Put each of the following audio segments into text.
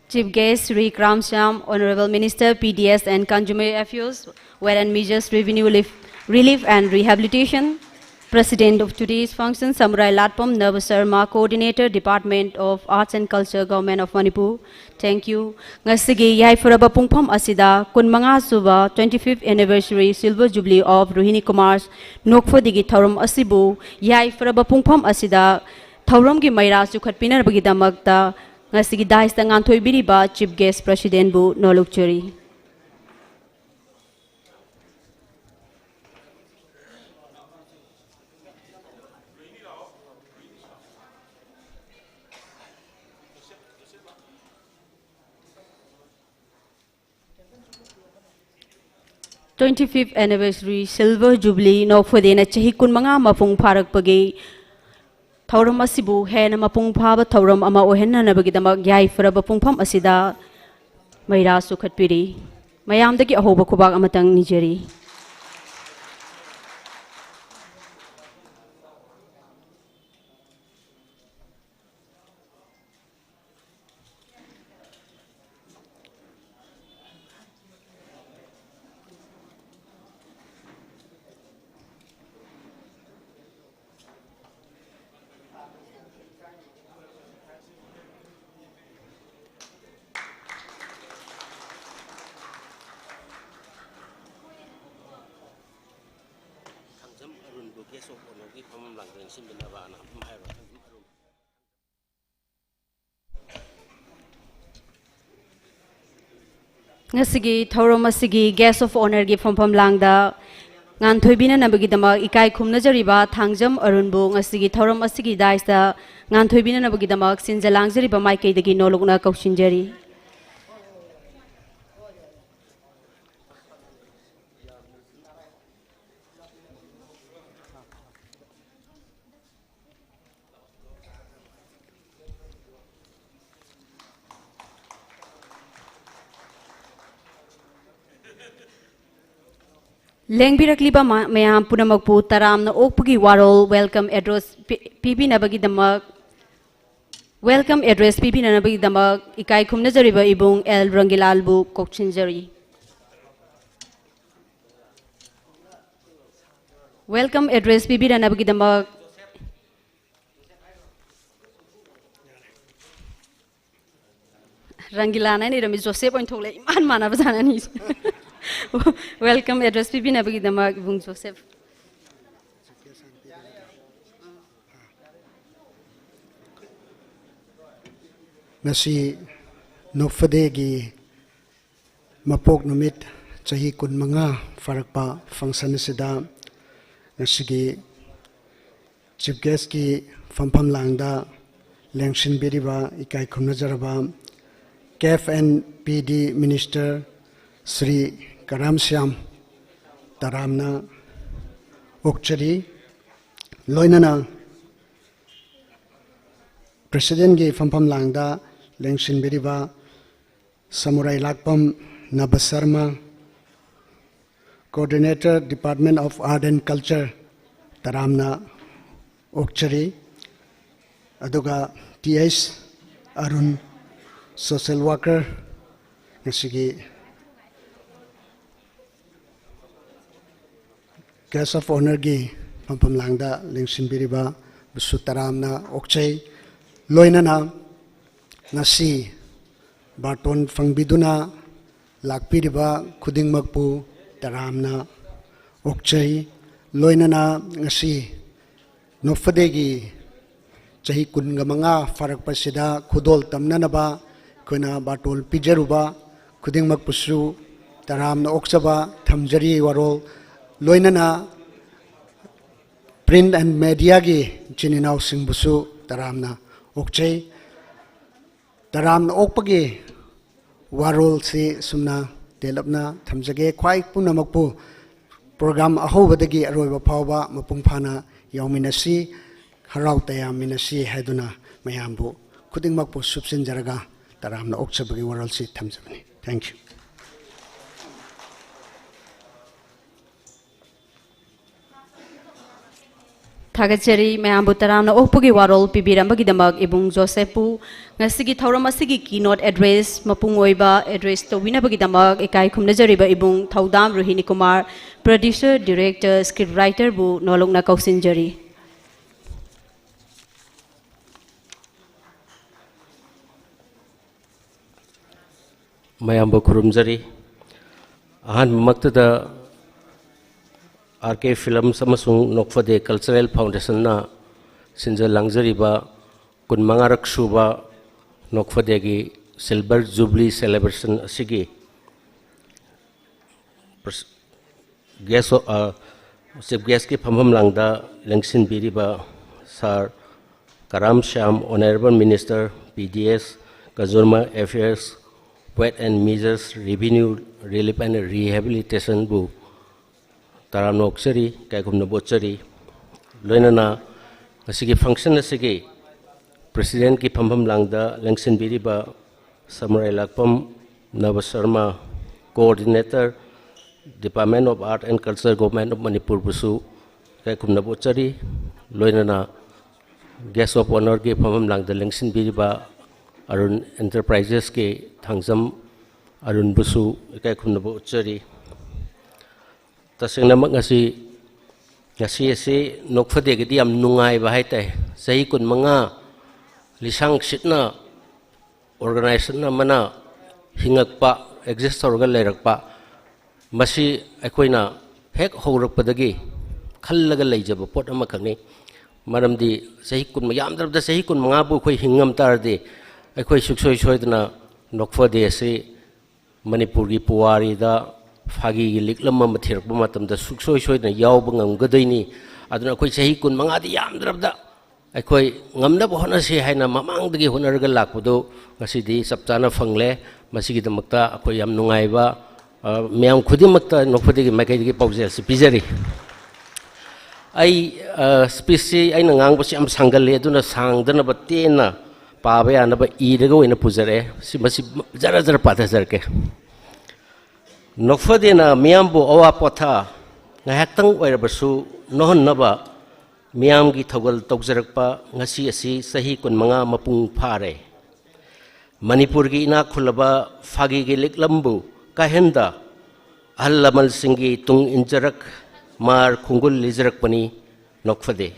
Chief Guest Sri Kramsham, Honorable Minister, PDS and Consumer Affairs, Wealth and Measures, Revenue Relief and Rehabilitation. President of today's function, Samurai Latpom Nava Sharma, Coordinator, Department of Arts and Culture, Government of Manipur. Thank you. Ngasigi Yaifuraba Pungpam Asida, Kunmanga Suba, 25th Anniversary Silver Jubilee of Rohini Kumar's Nokfodigi Taurum Asibu, Yaifuraba Pungpam Asida, Taurum Gi Maira Sukhatpina Bagida Ngasigi Dais Tanganthoi Biriba, Chief Guest President Bu Nolukchuri. '25th Anniversary Silver Jubilee Nokfodena Chahi Kunmanga Mapung Parak Pagi Tauram Asibu Hena Mapung Paba Tauram Ama Ohenna Nabagidamag Yai Faraba Pungpam Asida Maira Sukhatpiri Mayam Dagi Ahoba Kubak Amatang Nijeri. Ngasigi Tauram Asigi Guest of Honor gi Phampam Langda Ngan Thoibina Nabagidama Ikai Khumna Jariba Thangjam Arunbu Ngasigi Tauram Asigi Daista Ngan Thoibina Nabagidama Sinjalang Jariba Maikei Dagi Nolokna Kaushinjari. Lengbirakliba mayam punamakpu taramna okpugi warol welcome address pipi nabagi damak welcome address pipi nabagi damak ikai khumna jariba ibung El Rangilal bu kokchinjari. Welcome address pipi nabagi damak Rangilana ni rami Joseph on thole iman mana bajana ni. Welcome address Pipi Nabagi Damak Bung Joseph. Nasi Nokfodegi Mapok Numit Chahi Kunmanga Farakpa Function Sida Nasigi Chief Guest ki Phampam Langda Lengshin Biriba Ikai Khumna Jaraba KF and PD Minister Sri Kramsham Taramna Okchari Loinana President Gi Phampam Langda Lengshin Biriba Samurai Latpom Nava Sharma Coordinator Department of Art and Culture Taramna Okchari Aduga TS Arun Social Worker Ngasigi Guest of Honor gi Phampam Langda Lengshin Biriba Busutaramna Okchai Loinana Ngasi Barton Fangbiduna Lakpiriba Khuding Makpu Taramna Okchai Loinana Ngasi Nokfodegi Chahi Kungamanga Farak Pasida Khudol Tamnanaba Kuna Bartol Pijaruba Khuding Makpusu Taramna Okchaba Thamjari Warol Loinana print and media gi Chininau Singbusu Taramna Okchai Taramna Okpagi Warol si Sumna Delapna Thamjage Kwai Punamakpu Program Ahobadagi Aroiba Pauba Mapungphana Yauminasi Harau Tayaminasi Heduna Mayambu Khuding Makpu Subsin Jaraga Taramna Okchabagi Warol si Thamjabani. Thank you. Thagachari mayambu taramna okpugi warol pibirambagidamak ibung Josephu ngasigi thauram asigi keynote address mapung oiba address to winabagidamak ekai khumnajariba ibung Thaudam Rohini Kumar producer director script writer bu nolongna kausinjari. Mayambu khurumjari ahan maktada RK Films amasung Nokfade Cultural Foundation na sinja langjariba kunmangarak suba Nokfade gi Silver Jubilee celebration asigi guest chief guest ki phamham langda lengsin biriba Sir Karam Shyam Honorable Minister PDS Consumer Affairs Wet and Measures Revenue Relief and Rehabilitation bu Taram Noksari, Kaikum Nabochari, Loinana, Asigi function asigi, President Ki Pampam Langda, Lengsin Biriba, Samurai Lakpam, Navasarma, Coordinator, Department of Art and Culture, Government of Manipur Busu, Kaikum Nabochari, Loinana, Guest of Honor Ki Pampam Langda, Lengsin Biriba, Arun Enterprises Ki Thangsam, Arun Busu, Kaikum Nabochari. Tasing namak ngasi Nokfade gidi am nungai bahai tay sahi kun mga lisang sitna organization na mana hingak pa exist organ lerak pa masi akoina hek horak padagi khallaga leijaba pot ama khangni maramdi sahi kun mayam darabda sahi kun mga bu khoi hingam tarde akoi suksoi soidna Nokfade ase Manipur gi puwari da Fagi liklam mathir pamatam da suksoi soidna yawba ngamgadaini aduna koi sahi kun mangadi yam drabda akoi ngamna bohna se haina mamangdagi honarga lakpudo ngasidi sapchana fangle masigi damakta akoi yam nungaiba myam khudimakta Nokfadegi maikaidagi paujel si pijari ai species ai nangang basi am sangalle aduna sangdana batena pabe anaba idaga oina pujare si masi jara jara pathajarke Nokfade na miyambu awa potha ngahaktang oirabasu nohon naba miyamgi thogal togjarakpa ngasi asi sahi kun manga mapung phare Manipur gi ina khulaba phagi gi liklambu kahenda allamal singi tung injarak mar khungul lijarak pani Nokfade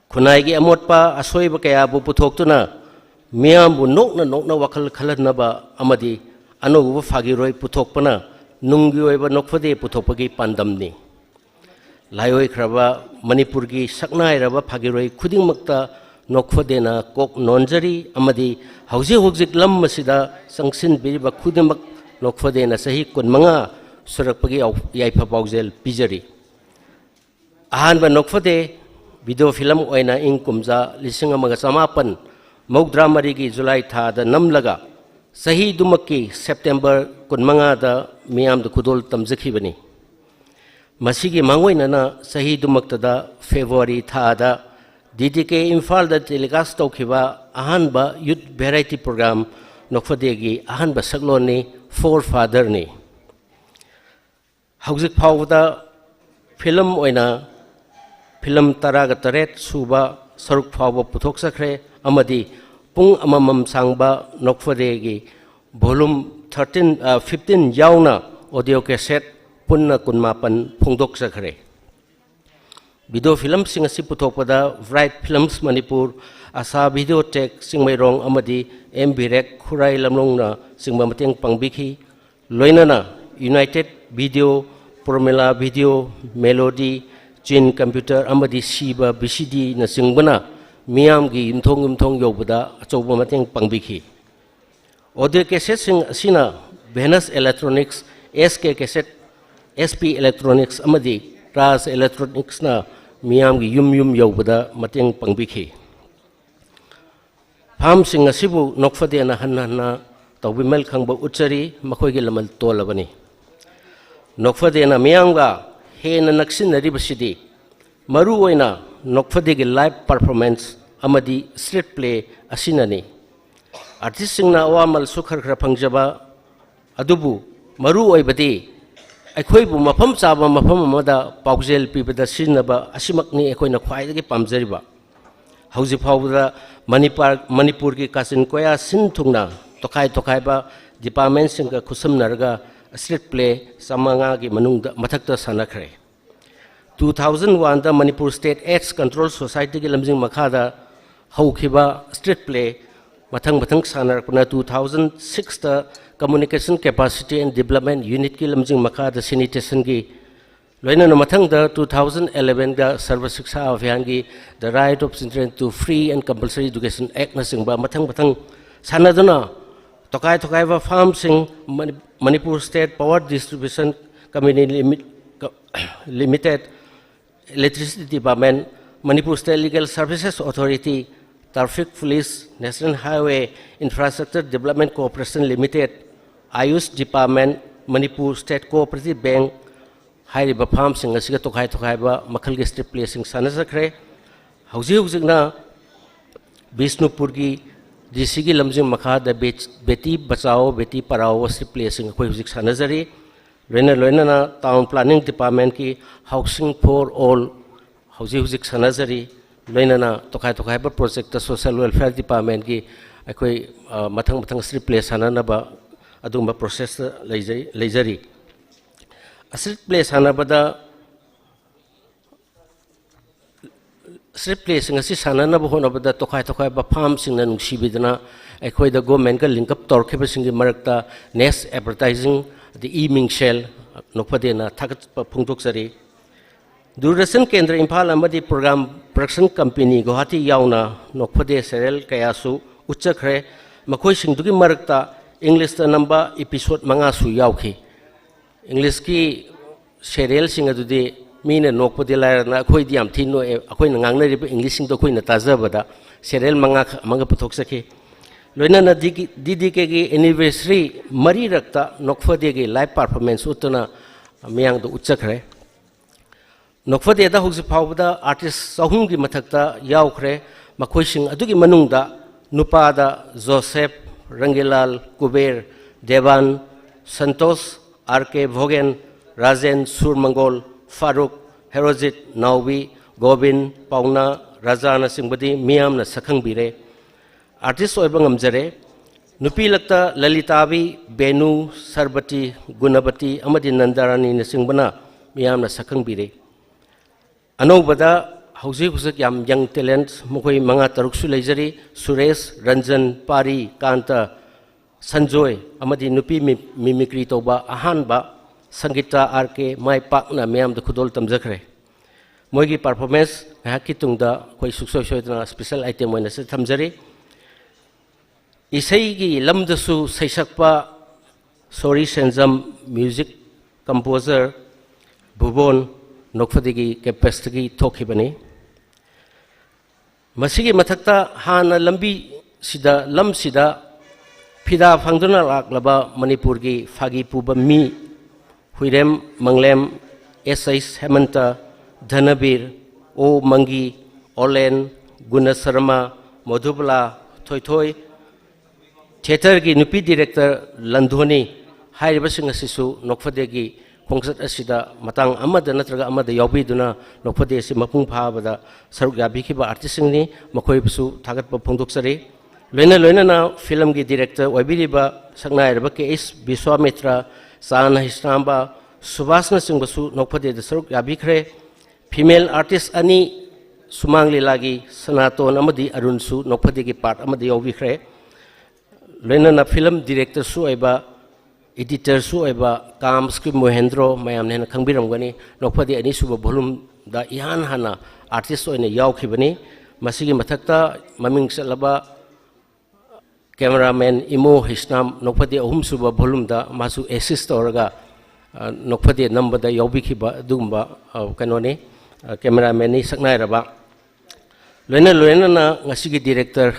khunai gi amotpa asoiba kaya bu puthoktuna miyambu nokna wakhal khalanaba amadi Anuguba Fagiroi Putokpana, Nungiwa Nokfade Putopagi Pandamni. Laioi Kraba, Manipurgi, Saknai Raba Fagiroi, Kuding Makta, Nokfadena, Kok Nonjari, Amadi, Hausi Hoxik Lam Masida, Sangsin Biriba Kudimak, Nokfadena, Sahi Kunmanga, Surakpagi of Yaipa Bauzel, Pijari. Ahanba Nokfade, video film Oina Inkumza, Lisingamagasamapan, Mogdramarigi, July Tha, the Namlaga. Sahi Dumaki September Kunmanga da Miam the Kudol Tamzakibani. Masigi Mangoinana Sahi Dumaktada February Thada DDK Infal da Telegas Tokiva Ahanba Youth Variety Program Nokfadegi Ahanba Sagloni Forefather ni. Hauzik Pawda Film Oina Film Taragataret Suba Saruk Pawa Putok Sakre Amadi Pung amamam sangba Nokfadegi volume 15 yauna audio cassette punna kunmapan pungdok sakre video film singasi putopada Bright Films Manipur asa video tech singmairong amadi mbirek khurai lamlongna singma mateng pangbikhi loinana United Video Promela Video Melody Chin Computer amadi Shiba BCD na singbana Miyamgi imthong yobada achoba mateng pangbikhi audio cassette sing asina Venus Electronics SK cassette SP Electronics amadi Ras Electronics na Miyamgi yum yobada mateng pangbikhi pham sing asibu Nokfade na hanna tawbimel khangba uchari makhoigi lamal tolabani Nokfade na Miyamga hena naksinari basidi maru oina Nokfade gi live performance amadi street play asinani artist singna awamal sukhar khra phangjaba adubu maru oibadi ꯑꯩꯈꯣꯏꯕꯨ ꯃꯐꯝ ꯆꯥꯕ ꯃꯐꯝ ꯑꯃꯗ ꯄꯥꯎꯖꯦꯜ ꯄꯤꯕꯗ ꯁꯤꯖꯤꯟꯅꯕ ꯑꯁꯤꯃꯛꯅꯤ ꯑꯩꯈꯣꯏꯅ ꯈ꯭ꯋꯥꯏꯗꯒꯤ ꯄꯥꯝꯖꯔꯤꯕ ꯍꯧꯖꯤꯛ ꯐꯥꯎꯕꯗ ꯃꯅꯤꯄꯨꯔꯒꯤ ꯀꯥꯆꯤꯟ ꯀꯣꯌꯥ ꯁꯤꯟ ꯊꯨꯡꯅ ꯇꯣꯈꯥꯏ ꯇꯣꯈꯥꯏꯕ ꯗꯤꯄꯥꯔꯠꯃꯦꯟꯠꯁꯤꯡꯒ ꯈꯨꯠꯁꯝꯅꯔꯒ ꯁ꯭ꯇ꯭ꯔꯤꯠ ꯄ꯭ꯂꯦ 500ꯒꯤ ꯃꯅꯨꯡꯗ ꯃꯊꯛꯇ ꯁꯥꯟꯅꯈ꯭ꯔꯦ 2001ꯗ ꯃꯅꯤꯄꯨꯔ ꯁ꯭ꯇꯦꯠ ꯑꯦꯗꯁ ꯀꯟꯇ꯭ꯔꯣꯜ ꯁꯣꯁꯥꯏꯇꯤꯒꯤ ꯂꯝꯖꯤꯡ ꯃꯈꯥꯗ ꯍꯧꯈꯤꯕ ꯁ꯭ꯇ꯭ꯔꯤꯠ ꯄ꯭ꯂꯦ ꯃꯊꯪ ꯁꯥꯟꯅꯔꯛꯄꯅ 2006ꯗ Communication Capacity and Development Unit ki lamjing makada sanitation gi loinana mathangda 2011 ga Sarva Shiksha Abhiyan gi the Right of Children to Free and Compulsory Education Act na singba mathang sanaduna tokai ba farm sing Manipur State Power Distribution Company Limited Electricity Department Manipur State Legal Services Authority Traffic Police National Highway Infrastructure Development Corporation Limited Ayush Department Manipur State Cooperative Bank hairiba farm sing asiga tokai ba makhalgi strip placing sanasakre hauji na Bisnupur gi DC gi lamjing makha da beti bachao beti parao strip placing koi hujik sanazari loina na town planning department ki housing for all hujik sanazari loina na tokai ba project social welfare department ki akoi mathang strip place sanana ba adumba process leizari strip place hanabada strip place ngasi sanana ba honabada tokai ba farm singna nungsibidana akoi da government ka link up torkheba singi marakta next advertising the e-mingshel nokpadena thagat phungtok sari Durdasan Kendra Impal amadi program production company Guwahati yauna nokpade serial kayasu uchakre makoi singdugi marakta English ta number episode manga su yauki English ki serial singa dudi mina nokpade la na khoi diam thino akhoi ngangne ri English sing to khoi na tajabada serial manga puthok saki loina na didi ke gi anniversary mari rakta nokpade gi live performance utna miyang do uchakre Nokfade da hugzi phawda artist sahum gi mathakta yaukre makhoising adugi manungda nupada Joseph Rangilal Kuber Devan Santosh RK Bhogen Rajen Surmangol Faruk Herojit Naubi Gobin Pauna Rajana Singbadi miyamna sakhang bire artist oiba ngamjare nupi lakta Lalitabi Benu Sarbati Gunabati amadi Nandarani na singbana miyamna sakhang bire Anobada hauzik yam young talent mukoi manga taruksu leizari Suresh Ranjan Pari Kanta Sanjoy amadi nupi mimicry toba ahanba Sangita RK mai pakna miyam da khudol tamjakre moigi performance hakitungda koi suksoi special item oina se thamjari isai gi lamdasu saisakpa Sori Senjam music composer Bhubon Nokfadigi capacity Tokibani Masigi Matakta Hana Lambi Sida Lam Sida Pida Fangduna Laklaba Manipurgi Fagi Puba Mi Huirem Manglem S.I. Hemanta Dhanabir O Mangi Olen Gunasarma Modhubala Toy Theater gi Nupi Director Landhoni Hairibasing Sisu Nokfadegi Kongsat asida matang amada natraga amada yaubiduna nokpade si mapung phabada saruk yabikiba artist ni makoi busu thagat pa phongdoksari loina na film gi director oibiriba saknai raba ke is Biswamitra Sana Hisramba Subhasna Singh basu nokpade da saruk yabikhre female artist ani Sumangli lagi Sanaton amadi Arunsu nokpade gi part amada yaubikhre loina na film director su aiba editor su eba kam script Mohendro mayam ne khangbiram gani nokpadi ani suba volume da ihan hana artist oine yaukhibani masigi mathakta maming salaba cameraman Imo Hisnam nokpadi ahum suba volume da masu assist oraga nokpadi number da yaubikhiba dumba kanone cameraman ni saknai raba loina na ngasigi director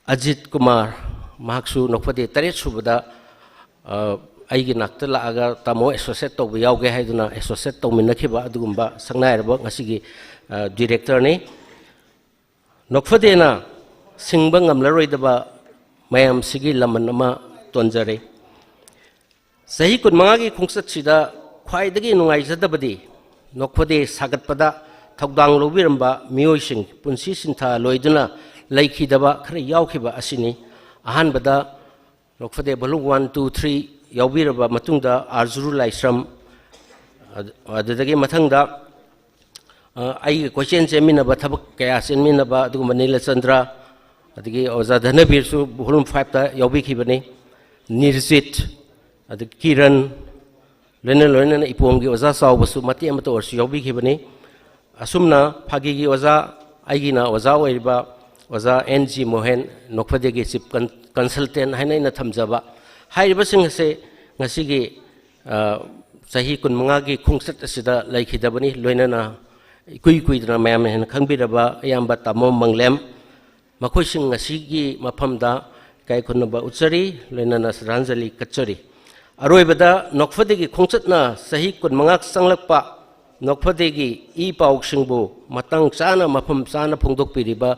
Ajit Kumar mahaksu nokpadi taret subada aigi nakta laaga tamo associate to yauge haiduna associate to minakhiba adugumba sangnai ngasigi director ni nokfadena singba ngamlaroidaba mayam sigi laman ama tonjare sahi kun mangagi khungsat sida ख्वाइदगी नुंगाइजदबदी नोखफदे सागतपदा थौदांग लौबिरंबा मियोइसिंग पुंसी सिंथा लोइदुना लैखिदबा Khare यावखिबा असिनी अहानबदा नोखफदे बलु 1 2 3 यावबिरबा मतुंगदा आरजुरु Laishram अदुदगी मथंगदा I question चेमिनबा थबक कया चेमिनबा अदुगुम नीलचंद्र अदगी ओजा धनबीरसु volume 5 ता यावबिखिबनी निर्जित अद किरण लोइना लोइना इपोंगी ओजा सावबसु मति अमतो ओरसु यावबिखिबनी असुमना फागिगी ओजा आइगिना ओजा ओइबा ओजा NG Mohan नोखफदेगी chief consultant हाइना थमजबा हाइरिबसिंग से ngasiगी sahi kun mangagi khungsat asida laikhidabani loinana kui kuidna mayam hen khangbiraba ayamba tamo manglem makhoi sing ngasigi maphamda kai khunba uchari loinana sranjali kachari aroibada nokfadegi khungsatna sahi kun mangak sanglakpa nokfadegi I pauksingbu matang chana mapham chana phongdok piriba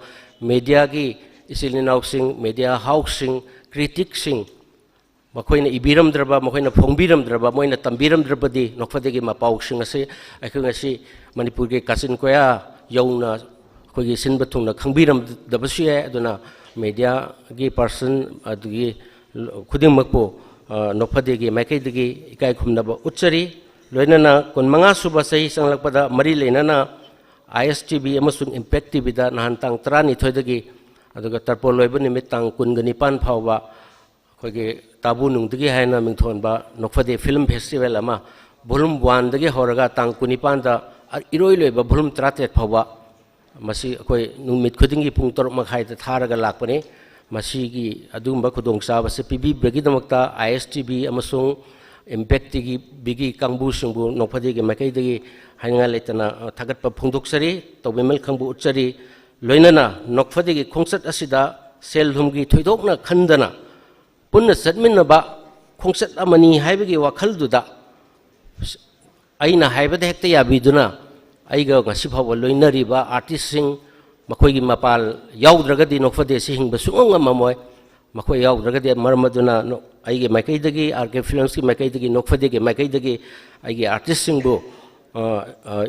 media gi isilinauksing media housing critic sing मखोइना इबिरमद्रबा मखोइना फोंबिरमद्रबा मोइना तंबिरमद्रबदी नोखफदेगी मापाउसिंग असे अखंगसी मणिपुर के कासिन कोया यौना खोगी सिनबा थुंगना खंबिरमदबसु है अदुना मीडिया गी पर्सन अदुगी खुदिंगमकपो नोखफदेगी माइकैदगी इकाय खुमनबा उच्चरी लोइनाना कुनमंगा सुबा सही संगलकपदा मरी लेनाना ISTB अमसुंग इम्पैक्ट टीवी दा नहान तांग 32 अदुगा तरपोल लोइबा निमित तांग 29 फावबा खोगे ताबू नुंगदगी हाइना मिंथोनबा नोखफदे फिल्म फेस्टिवल अमा वॉल्यूम 1 दगे होरगा तांग 29 दा इरोय लोइबा वॉल्यूम 38 फावबा मसी अखोय नुमित खुदिंगी पुंग 3 मखाइ दा थारगा लाकपने मसीगी अदुंबा खुदोंगसाब से पिबिबगी दमकता ISTB अमसुंग इम्पैक्ट गी बिगी कांगबु सिंगबु नोखफदेगी मकैदगी हाइंगा लेतना थागतपा फोंदोकसरी तोबेमल खंगबु उच्चरी लोइनाना नोखफदेगी खोंगसत असिदा सेलधुमगी थोइदोकना खंदना पुन्ना सदमिनबा खोंगसत अमनी हाइबगी वाखलदुदा अइना हाइबदे हेक्ता याबिदुना अइगा ngasifaw loinariba artist sing makoigi mapal yaudragadi nokfade si hingba suong mamoy makoy yaudragadi marmaduna aige makaidagi RK films ki makaidagi nokfade ge makaidagi aige artist sing bu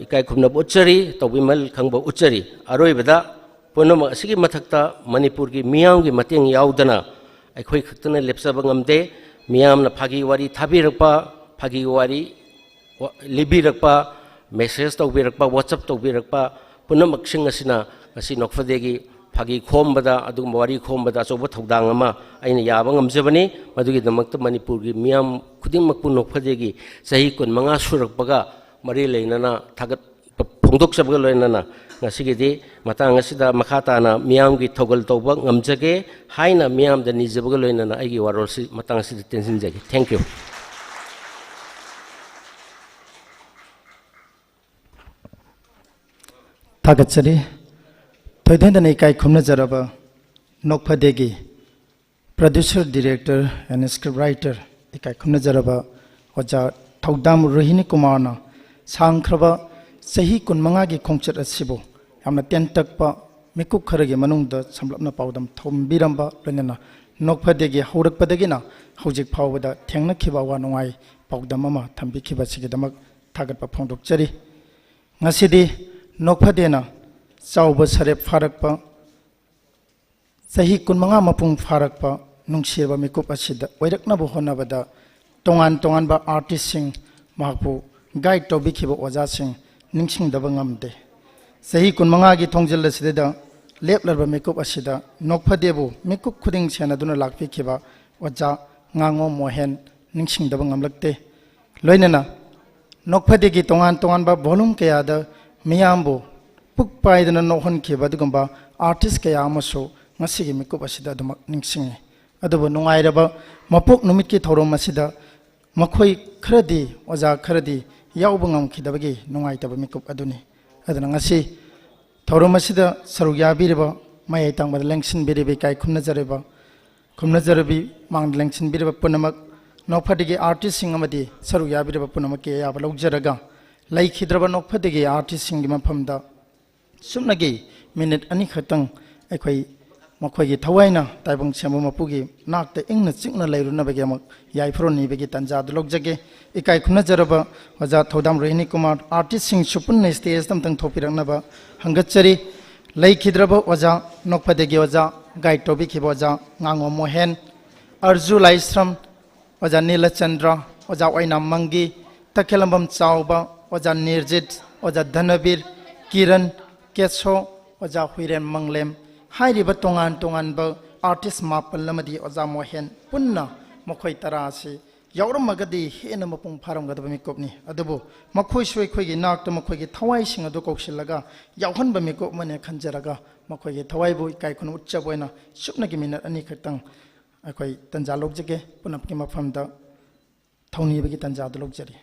ikai khumna uchari tobimal khangba uchari aroibada ponoma asigi mathakta manipur gi miyam gi mateng yaudana अखोई खतने लेप्सब ngamde miyamna phagi wari thabirpa phagi wari libirpa message tawbirpa whatsapp tawbirpa punamak sing asina asi nokfadegi phagi khombada adum wari khombada choba thodang ama aina yaba ngamjabani madugi damakta manipur gi miyam khudingmak pu nokfadegi sahi 15 surakpaga mari leinana thagat phongdok sabga loinana ngasigiди matang asida makhatana miyam gi thogol tawba ngamjage haina miyam da nijabga loinana aigi warolsi matang asida tension jagi thank you Tagatsari Toidendana ikai khumna jaraba Nokfadegi producer director and script writer ikai khumna jaraba oja Thaudam Rohini Kumarna sangkhraba sahi 15 gi khongchat asibo yamna tentakpa mikuk kharagi manungda samlapna paudam thombiramba lenana nokphadegi haurakpadagina haujik phawada thengna khiba wa nongai paudam ama thambi khiba sigidamak thagatpa phongdokchari ngasidi nokphadena chawba sarep farakpa sahi 15 mapung farakpa nungsiba mikup asida oiraknabu honabada tongan tonganba artist sing mahpu guide to bikhiba oja sing ningsing daba ngamde sahi 15 gi thongjal asida leplarba makeup asida nokphadebu makeup khuding sena duna lakpi khiba oja ngango mohen ningsing daba ngamlakte loinana nokphade gi tongan tongan ba volume kaya da miyambo puk paidana nohon khiba dugamba artist kaya amaso ngasi gi makeup asida duma ningsing adubu nungairaba mapuk numit ki thorom asida makhoi khradi oja khradi yaubangam khidabagi nungai taba makeup aduni adana ngasi thorom asida sarugya biriba mai tangba lengsin biribe kai khumna jarabi mang lengsin biriba punamak nokphadigi artist sing amadi sarugya biriba punamak ke ya balaugjaraga lai khidraba nokphadigi artist sing gi maphamda sumnagi minute ani khatang aikhoi मखोई थवाइना ताइबंग सेमो मपुगी नाकते इंगना चिंगना लेरुनबगे मक याइफ्रोनीबगे तंजाद लोकजगे इकाई खुनजरब ओजा थौदाम Rohini Kumar artist Singh Supun stage तम थोपिरनबा हंगचरी लेखिद्रब ओजा नोकफदेगे ओजा guide Tobey खिब ओजा ngango Mohan अर्जु लाइश्रम ओजा नीलचंद्र ओजा ओइनाम मंगी तखेलंबम चावबा ओजा निर्जित ओजा धनवीर किरण केसो ओजा हुइरेन मंगलेम हाइरिब तोंगान तोंगान ब आर्टिस्ट मापल लमदी ओजा मोहन पुन्ना मखोई तरासी यौरमगदी हेन मपुंग फारमगदब मिकोपनी अदबो मखोई सोई खोइगी नाकत मखोइगी थवाई सिंग अदु कौशिलगा यावहनब मिकोप मने खंजरगा मखोइगी थवाइबु इकाई खुन उच्चबोइना सुपनगी मिनट अनि खतंग अखोई तंजा लोकजगे पुनपकी मफमदा थौनीबगी तंजा लोकजरी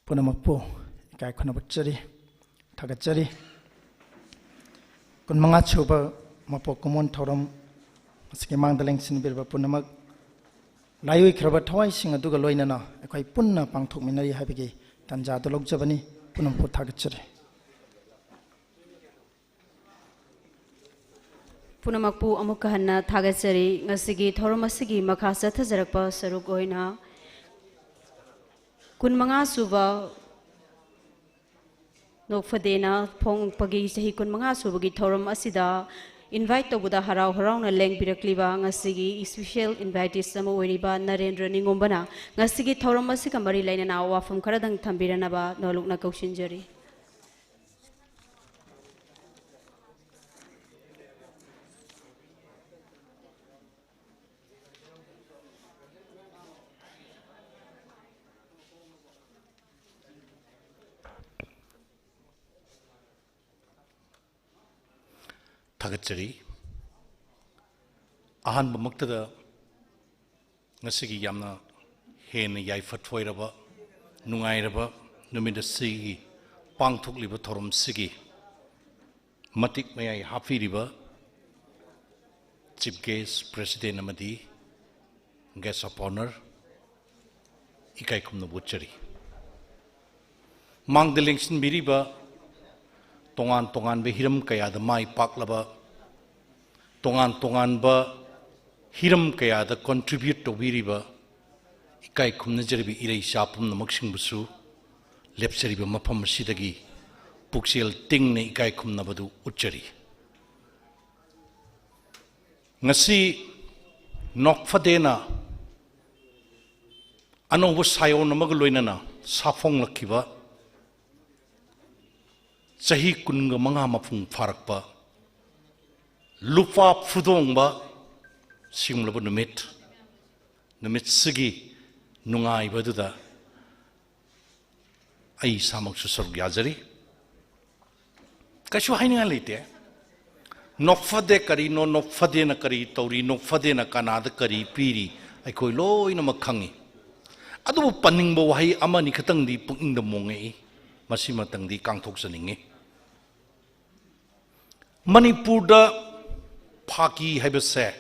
पुनमकपो इकाई खुनबचरी थगचरी कुनमंगा छुब मपो कुमोन थौरम असके मांगदलेंग सिनबिरबा पुनमक लायुई खरबा थवाई सिंग अदुगा लोइनना अखोई पुन्ना पांगथोकमिनरी हाबिगे तंजाद लोकजबनी पुनमपो थगचरी पुनमकपु अमुक हन्ना थागचरी ngасigi thorom asigi makha sathajarakpa saruk oina kunmanga suba nokfadena phong pagi sahi kunmanga subagi thorom asida invite tobuda harau harauna leng birakliba ngasigi special invitees sama oiriba Narendra Ningombana ngasigi thorom asiga mari lainana wafam kharadang thambiranaba nolukna kaushinjari थागचरी अहनब मक्तदा ngасigi yamna hen yaifat foiraba nungairaba numida sigi pangthokliba thorom sigi matik mayai hafiriba chief guest president amadi guest of honor ikai kumna butchari mangdelingsin biriba tongan tongan be hiram kaya da mai paklaba tongan tongan ba hiram kaya da contribute to biriba ikai khumna jaribi irei sapum namaksin busu lepsariba mafam sidagi puksel tingne ikai khumna badu uchari ngasi nokfadena anobu sayon namag loinana safong lakhiba Sahi kunga manga mapung farakpa lupa fudongba simlaba numit sigi nungai baduda ai samak susur gyazari kashu hainga leite nokfade kari no nokfade na kari tauri nokfade na kanada kari piri ai koi loi na makhangi adu paningba wahi amani khatang di pung da monge masi matang di kangthok saninge Manipurda Paki Habese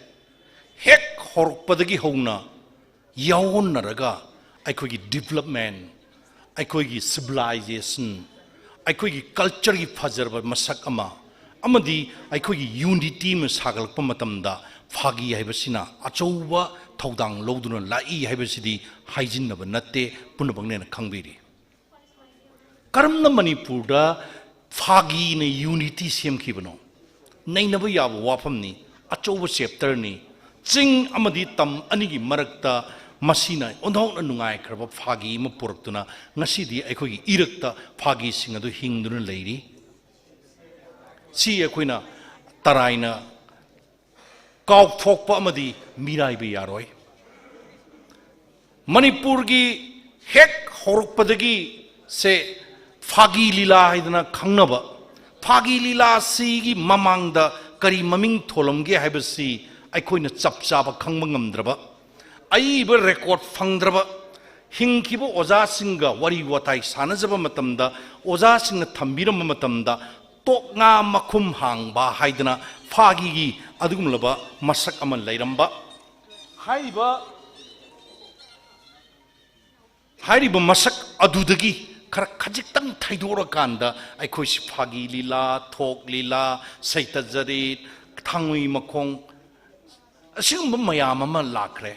Hek Horpadagi Hona Yawn Naraga I could development I could civilization I could culture Fazer Masakama Amadi I could unity Masagal Pamatamda Fagi Habesina Achowa Todang Loduna Lai Habesidi Hygiene of Nate Punabang Kangbiri Karamna Manipurda Fagi in a unity Siam Kibano Nainaba Yabu Wapamni, Achowa chapter ni, Ching Amadi Tam Anigi Marakta, मसीना ओंधौना नुंगाई खरब फागी म पुरक्तुना ngasiदी अखोगी इरक्ता फागी सिंग अदु हिंगदुना लेरी सी अखोइना तराइना काउथोकपा अमदी मिराइबे यारोय मणिपुर की हेक होरकपदगी से फागी लीला हाइदना खंगनब फागी लीला सीगी ममांगदा करी ममिंग थोलमगे हाइबसी अखोइना चपचाब खंगब ngमद्रबा अईब record फंगद्रब हिंखिब ओजा सिंग worry वताई सानजब मतमदा ओजा सिंग थंबिरम मतमदा तोकना मखुम हांगबा हाइदना फागी अदुगुमलबा मसक अमन लैरंबा हाइरिब मसक अदुदगी खर खजिक्तंग थाइदोरकांदा अखोइसि फागी लीला थोक लीला सैतजरी थांगुई मखोंग असिगुम मयाम अमा लाखरे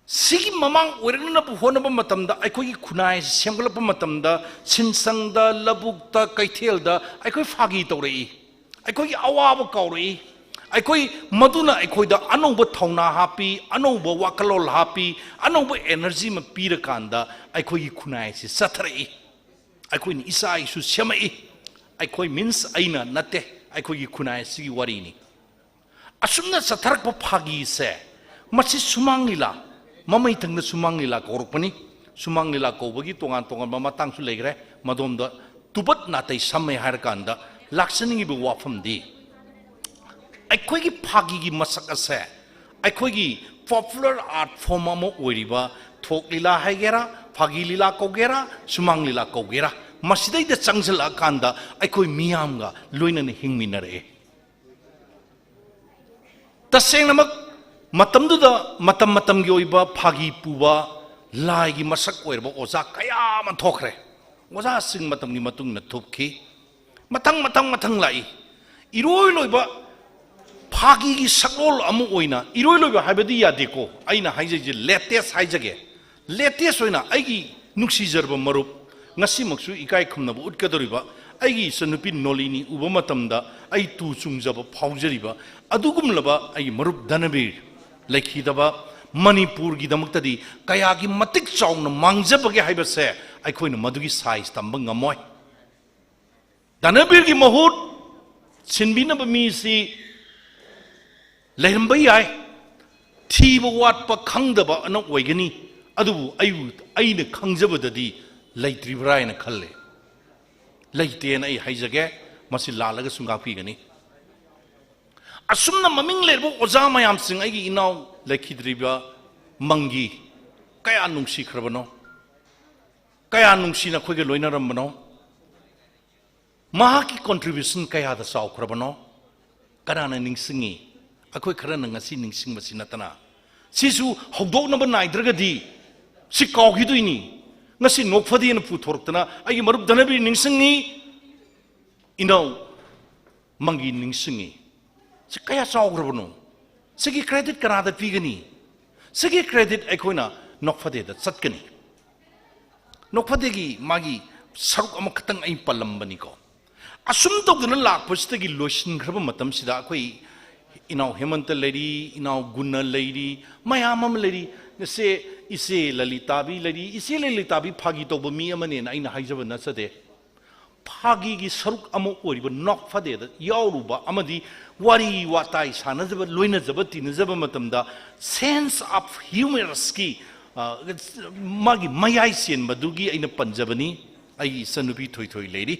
सिगी ममांग ओरनब होनब मतमदा अखोई खुनाय सेमगलप मतमदा सिनसंगदा लबुकता कैथेलदा अखोई फागी तौरई अखोई अवाब कौरई अखोई मदुना अखोइदा अनौब थौना हापी अनौब वाकलोल हापी अनौब एनर्जी म पीरकांदा अखोई खुनाय से सथरई अखोई इसा इसु सेमई अखोई मीन्स अइना नते अखोई खुनाय सिगी वरीनी असुमना सथरक फागी से मसी सुमांग लीला ममई थंग सुमांग लीला कौरपनी सुमांग लीला कौबगी तोंगान तोंगान मतांगसु लेग्रे मदोमदा तुबत नातै समय हारकांदा लाक्सनिंगिबो वाफमदी अखोगी फागी मसक असे अखोगी पॉपुलर आर्ट फॉर्म अमो ओइरिबा थोक लीला हाइगेरा फागी लीला कौगेरा सुमांग लीला कौगेरा मसिदैदा चंगजला कांदा अखोई मियामगा लोइनने हिंगमिनरे तसेंगनमक मतमदुदा मतम मतम की ओइबा फागी पुबा लाइगी मसक ओइरबा ओजा कया म थोखरे ओजा सिंग मतमनी मतुंग न थुपखी मतंग मतंग मतंग लाई इरोय लोइबा फागी की सकलोल अमु ओइना इरोय लोइबा हाइबदी यादेको अइना हाइजे लेटेस्ट हाइजगे लेटेस्ट ओइना आइगी नुक्सीजरबा मरुप ngasi maksu ikai khumnabu utkadoriba aigi sanupi nolini uba matamda ai tu chungjaba phaujariba adugumlaba ai marup danabir lekhidaba manipur gi damuktadi kaya gi matik chaungna mangjabage haibase aikhoina madugi size tamba ngamoi danabir gi mahut sinbinaba mi si lehramba yai thiba watpa khangdaba ana oigani adubu aina khangjabadadi लैत्रिब्रायन खल्ले लैतेन आई हाइजगे मसि लालगा सुंगाफीगनी असुमना ममिंग लेरबो ओजा मयाम सिंग आइगी इनाव लेखिद्रिबा मंगी कया नुंसी खरबनो कया नुंसी ना खोगे लोइनरमबनो महाकी contribution कया दा साव खरबनो कनाना निंगसिंगी अखोय खरन ngasi निंगसिंग मसि नतना Sissu हौदोनब नाइद्रगदी सि कावगिदुइनी ngasi nokfadi na puthortana ai marup danabi ningsingi inaw mangi ningsingi se kaya sawgrabno sigi credit kanada pigani sigi credit aikoina nokfade da chatkani nokfade gi magi saruk ama khatang ai palambani ko asum togdana lakpastagi losin graba matam sida akoi inaw hemanta lady inaw gunna lady mayamam lady से इसे ललिताबी लड़ी इसे ललिताबी फागी तब मी अमने अना हाइजब नसदे फागी की सरुक Amo ओरिब knock फदे यावरुबा अमदी वारी वाताई सानजब लोइनजब तिनजब मतमदा सेंस ऑफ ह्यूमरस की मागी मयाई सेन मदुगी अइना पंजबनी आई सनुपी थोई थोई लेरी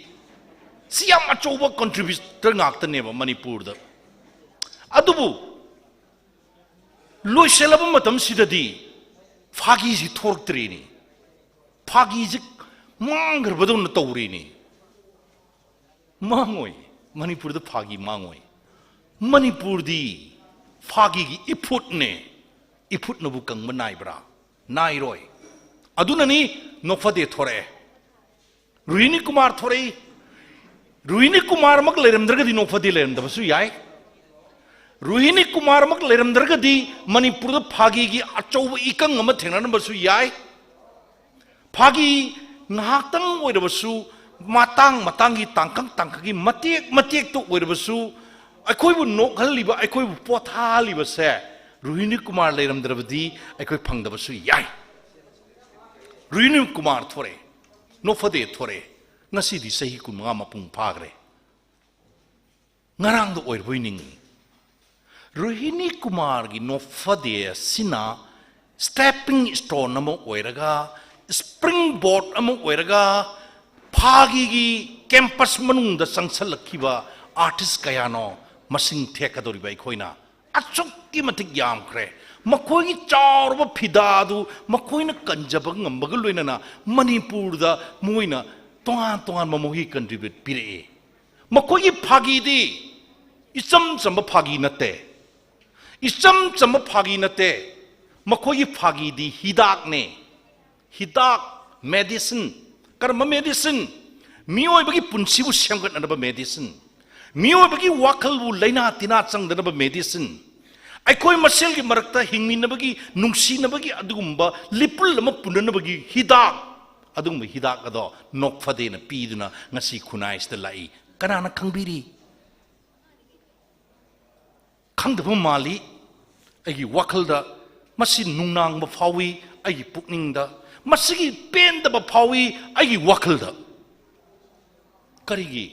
सियाम अचौब कंट्रीब्यूटर ngaktaneba मणिपुर दा अदुबु लोइसेलब मतम सिददी फागी जी थोरक्तरीनी फागी जी मांग्रबदों न तौरीनी मांगोई मणिपुर द फागी मांगोई मणिपुर दी फागी की इफुट नबु कंग नाइब्रा नाइरोय अदुननी नोफदे थोरे रुहिनी कुमार थोरे रुहिनी कुमार मक लेरमद्रगदी नोफदे लेरमदबसु याय रुहिनी कुमार मक लेरमद्रगदी मणिपुर फागी की अचौब इकंग अम थेंगनबसु याय Phagi ngahaktang oirabsu matang gi tangkang gi matek तो oirabsu akhoi bu nok haliba akhoi bu pothaliba se Rohini Kumar लेरमद्रबदी अखोई फंगदबसु याय रोहिणी कुमार थोरे नोफदे थोरे ngasi सही कुमंगा मपुंग फागरे ngarang do oir boining Rohini Kumar की नोफदे सिना stepping stone Amo ओइरगा spring board Amo ओइरगा Phagi की कैंपस मनुंग द संसल लखीबा आर्टिस्ट कयानो मसिंग थेकदोरी बाई खोइना अचुक की मतिक याम करे मखोई की चारब फिदादु मखोई न कंजब ngambag लोइना मणिपुर द मोइना तोंगान तोंगान ममोही कंट्रीब्यूट पिरे मखोई की फागी दी इचम चम फागी नते इचम चम फागी नते मखोई फागी दी हिदाक ने हिदाक मेडिसिन कर्म मेडिसिन मियोय बगी पुंसीबु सेमगत नबा मेडिसिन मियोय बगी वाखलबु लेना तिना चंगदनबा मेडिसिन अखोई मसेल की मरकता हिंगमिनबगी नुंगसीनबगी अदुगुंबा लिपुल अमा पुननबगी हिदाक अदुगुंबा हिदाक अदो नोकफदेना पीदुना ngasi खुनाइसदा लाई कनाना खंगबिरी खंगदबा माली अगी वाखलदा मसी नुंगनांगबा फावी अगी पुकनिंगदा मसीगी पेंदबा फावी अगी वाखलदा करिगी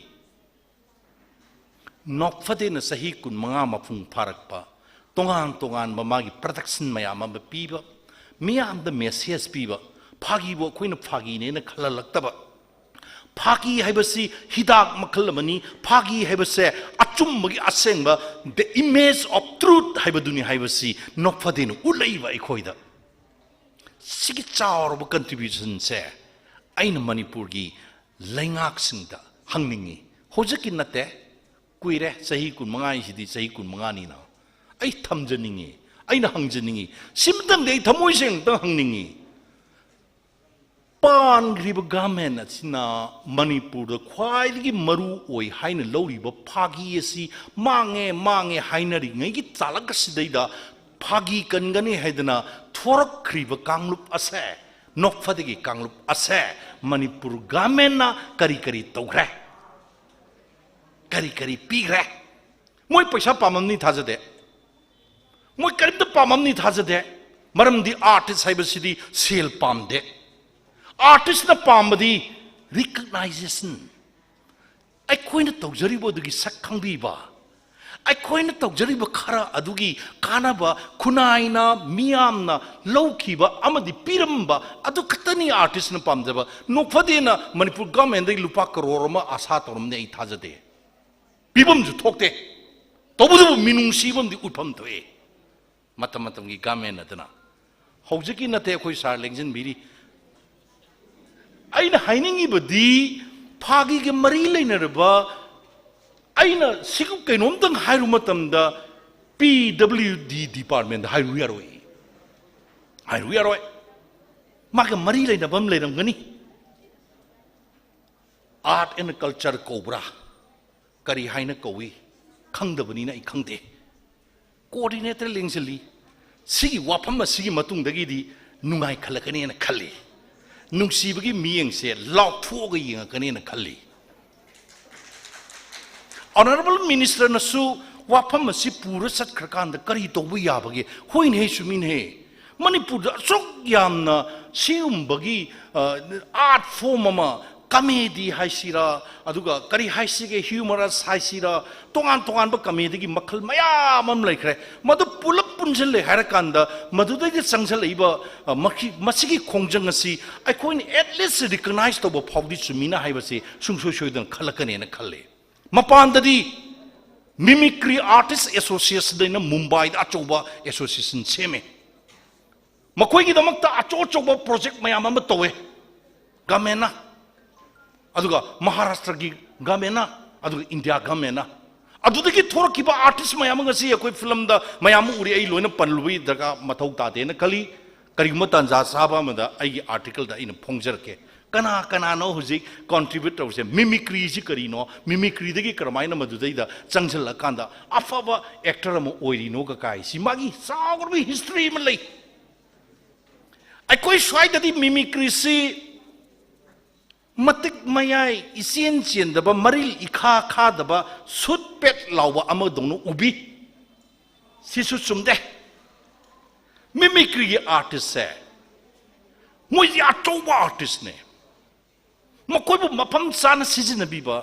नोकफदेना सही कुन मंगा मफुंग फारकपा तोंगान तोंगान मागी प्रोटेक्शन मयाम अमा पीबा मियाम द मेसेज पीबा फागी बो खोइन फागी ने न खललक्तबा फागी हैबसी हिदाक मखल मनी फागी हैबसे अचुमगी असेंगबा द इमेज ऑफ ट्रूथ हैबदुनी हैबसी नोकफदेन उलैबा इखोइदा सिगी चावरब कंट्रीब्यूशन से आइन मणिपुर की लैंगाक सिंगदा हंगनिंगी होजकी नते कुइरे सही कुन मंगाई सिदी सही कुन मंगानी ना आई थमजनिंगी आइना हंगजनिंगी सिमतंग दे थमोइसेंग तं हंगनिंगी पान ग्रिब गवर्नमेंट असिना मणिपुर द ख्वाइदगी मरु ओइ हाइन लौरिब फागी असि मांगे मांगे हाइनरि ngैगी चालक सिदैदा फागी कनगनी हैदना थोरक ख्रिब कांगलुप असे नोकफदगी कांगलुप असे मणिपुर गवर्नमेंट ना करी करी तौग्रे करी करी पीग्रे मोय पैसा पाममनी थाजदे मोय करीब पाममनी थाजदे मरमदी आर्टिस्ट हैबसिदी सेल पामदे आर्टिस्ट ना पामबदी रिकग्नाइजेशन अखोइना तौजरिबो दुगी सक्खंबीबा अखोइना तौजरिबो खरा अदुगी कानाबा खुनाइना मियामना लौखीबा अमदी पीरमबा अदु खतनी आर्टिस्ट ना पामजबा नोकफदेना मणिपुर गवर्नमेंट दे लुपा करोड़ मा आशा तोरमने आई थाजदे पीबमजु थोकते तबुदु मिनुंसीबमदी उठम थोए मतम मतमगी गवर्नमेंट अदना हौजकी नते अखोइ सार लेंजन बिरी अइना हाइनिंगिबदी फागी के मरी लेनरबा अइना सिगु कैनोमतंग हाइरु मतमदा पीडब्ल्यूडी डिपार्टमेंट हाइरु यारोय मागे मरी लेनबम लेरमगनी आर्ट एंड कल्चर कोब्रा करी हाइना कौई खंगदबनीना इ खंगदे कोऑर्डिनेटर लेंजली सिगी वाफम सिगी मतुंगदगीदी नुंगाई खलकनेना खल्ली नुंसीबगी मियंगसे लाउथोगा यंगकनेना खल्ली ऑनरेबल मिनिस्टर नसु वाफम असि पूरा सत्खरकांद करी तौबु याबगे होइन हे सुमिन हे मणिपुर असुक यामना सिगुंबगी आर्ट फॉर्म अमा कमेडी हाइसिरा अदुगा करी हाइसिगे ह्यूमरस हाइसिरा तोंगान तोंगान ब कमेडी की मखल मयाम अम लेखरे मदु पुलप पुंजल ले हरकांदा मदुदगी संगसल इबा मसिगी खोंजंग असि अखोइन एटलीस्ट रिकॉग्नाइज तब फाउदी सुमिना हाइबसे सुंगसो सोइदन खलकनेना खल्ले मपानददी मिमिक्री आर्टिस्ट एसोसिएशन देना मुंबई दा अचौबा एसोसिएशन सेमे मखोइगी दमकता अचौ अचौबा प्रोजेक्ट मयाम अम तोवे गमेना अदुगा महाराष्ट्र की गवर्नमेंट अदुगा इंडिया गवर्नमेंट अदुदगी थोरकिबा आर्टिस्ट मयाम ngasi अखोइ फिल्म दा मयाम उरि आई लोइना पनलुई दगा मथौ तादेना कली करिगुम तंजा साबा मदा आई आर्टिकल दा इन फोंजरके कना कना नो हुजिक कंट्रीब्यूट तौसे मिमिक्री जी करिनो मिमिक्री दगी करमाइना मदुदैदा चंगजल कांदा अफबा एक्टर म ओइरिनो का काय सि मागी सागरबी हिस्ट्री म लई अखोइ स्वाइददी मिमिक्री सि मतिक मयाई इसेन चेंदबा मरिल इखा खादबा सुट पेट लाउबा अमदोनो उबी सिसु चुमदे मिमिक्री के आर्टिस्ट है मोई अचौब आर्टिस्ट ने मकोई मफम चाना सिजनबीबा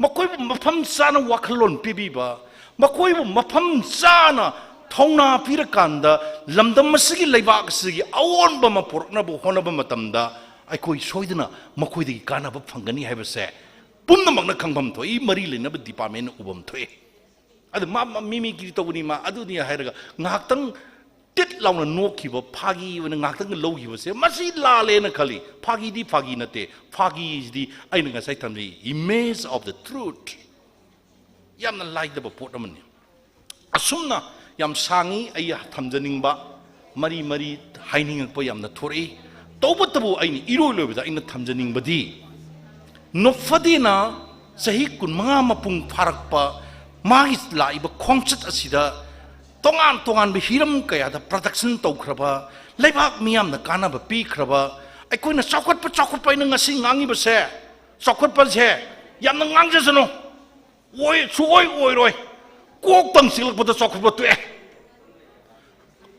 मकोई मफम चाना वाखलोन पीबीबा मकोई मफम चाना थौना पीरकांदा लमदम मसिगी लेबाक सिगी अवोनब म पुरकनब होनब मतमदा अखोई सोइदना मकोई कानब फंगनी हैबसे पुनमकना खंगबम थोई मरी लेनब डिपार्टमेंट उबम थोई अद मा मिमिक्री तौनी मा अदुनी हायरगा ngahaktang tit launa nokhiba phagi wana ngahaktang louhiba se masi lale na khali phagi nate phagi is the aina nga sai thamji image of the truth yamna like the pot amani asumna yam sangi ay thamjaningba mari hainingakpa yamna thori tawbatabu aini iro lobida aina thamjaningbadi nofadina sahi kunmanga mapung pharakpa magis laiba khongchat asida tongan be hiram kaya da production tawkraba leibak miyam na kana ba pi khraba aikoina chokot pa ina ngasi ngangi ba se chokot pa se yamna ngangja jano oi roi kok tang silak ba da chokot ba tue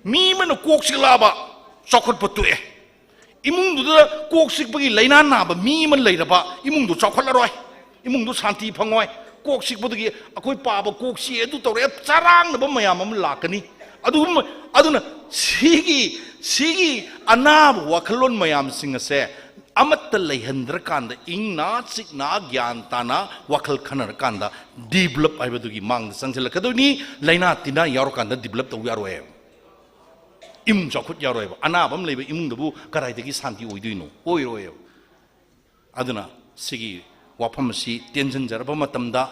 mi man kok silaba chokot ba tue imung du da kok sik bagi laina na ba mi man leiraba imung du chokot la roi imung du shanti phangoi kok sik bodagi akoi paba kok si edu tore charang na ba mayam am lakani aduna sigi anab wakhlon mayam singa se amat leihandra kanda ingna sikna gyan tana wakhal khanar kanda develop ai badugi mang sangsela kadoni laina tina yaro kanda develop to yaro e imung chokut yaro e anabam leiba imung dabu karai degi santi oiduino oiro aduna sigi wafam si tension jaraba matamda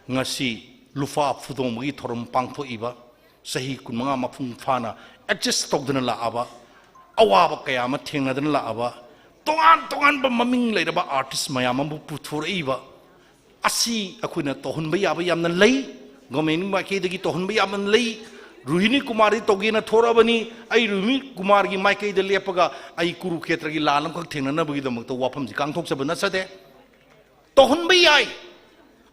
ngasi lufa fudong magi thorum pangtho iba sahi kunmanga mafung phana adjust tokdana la aba awaba kaya ma thengnadana la aba tongan ba maming leiraba artist mayam bu puthur iba asi akuina tohun ba yaba yamna lei gomen ma ke degi tohun ba yamna lei Ruhini Kumari togena thorabani ai Ruhini Kumar gi mai kai de lepaga ai Kurukshetra gi lalam khak thengnana bagi damak to wafam ji kang thok sabana sade tohun ba yai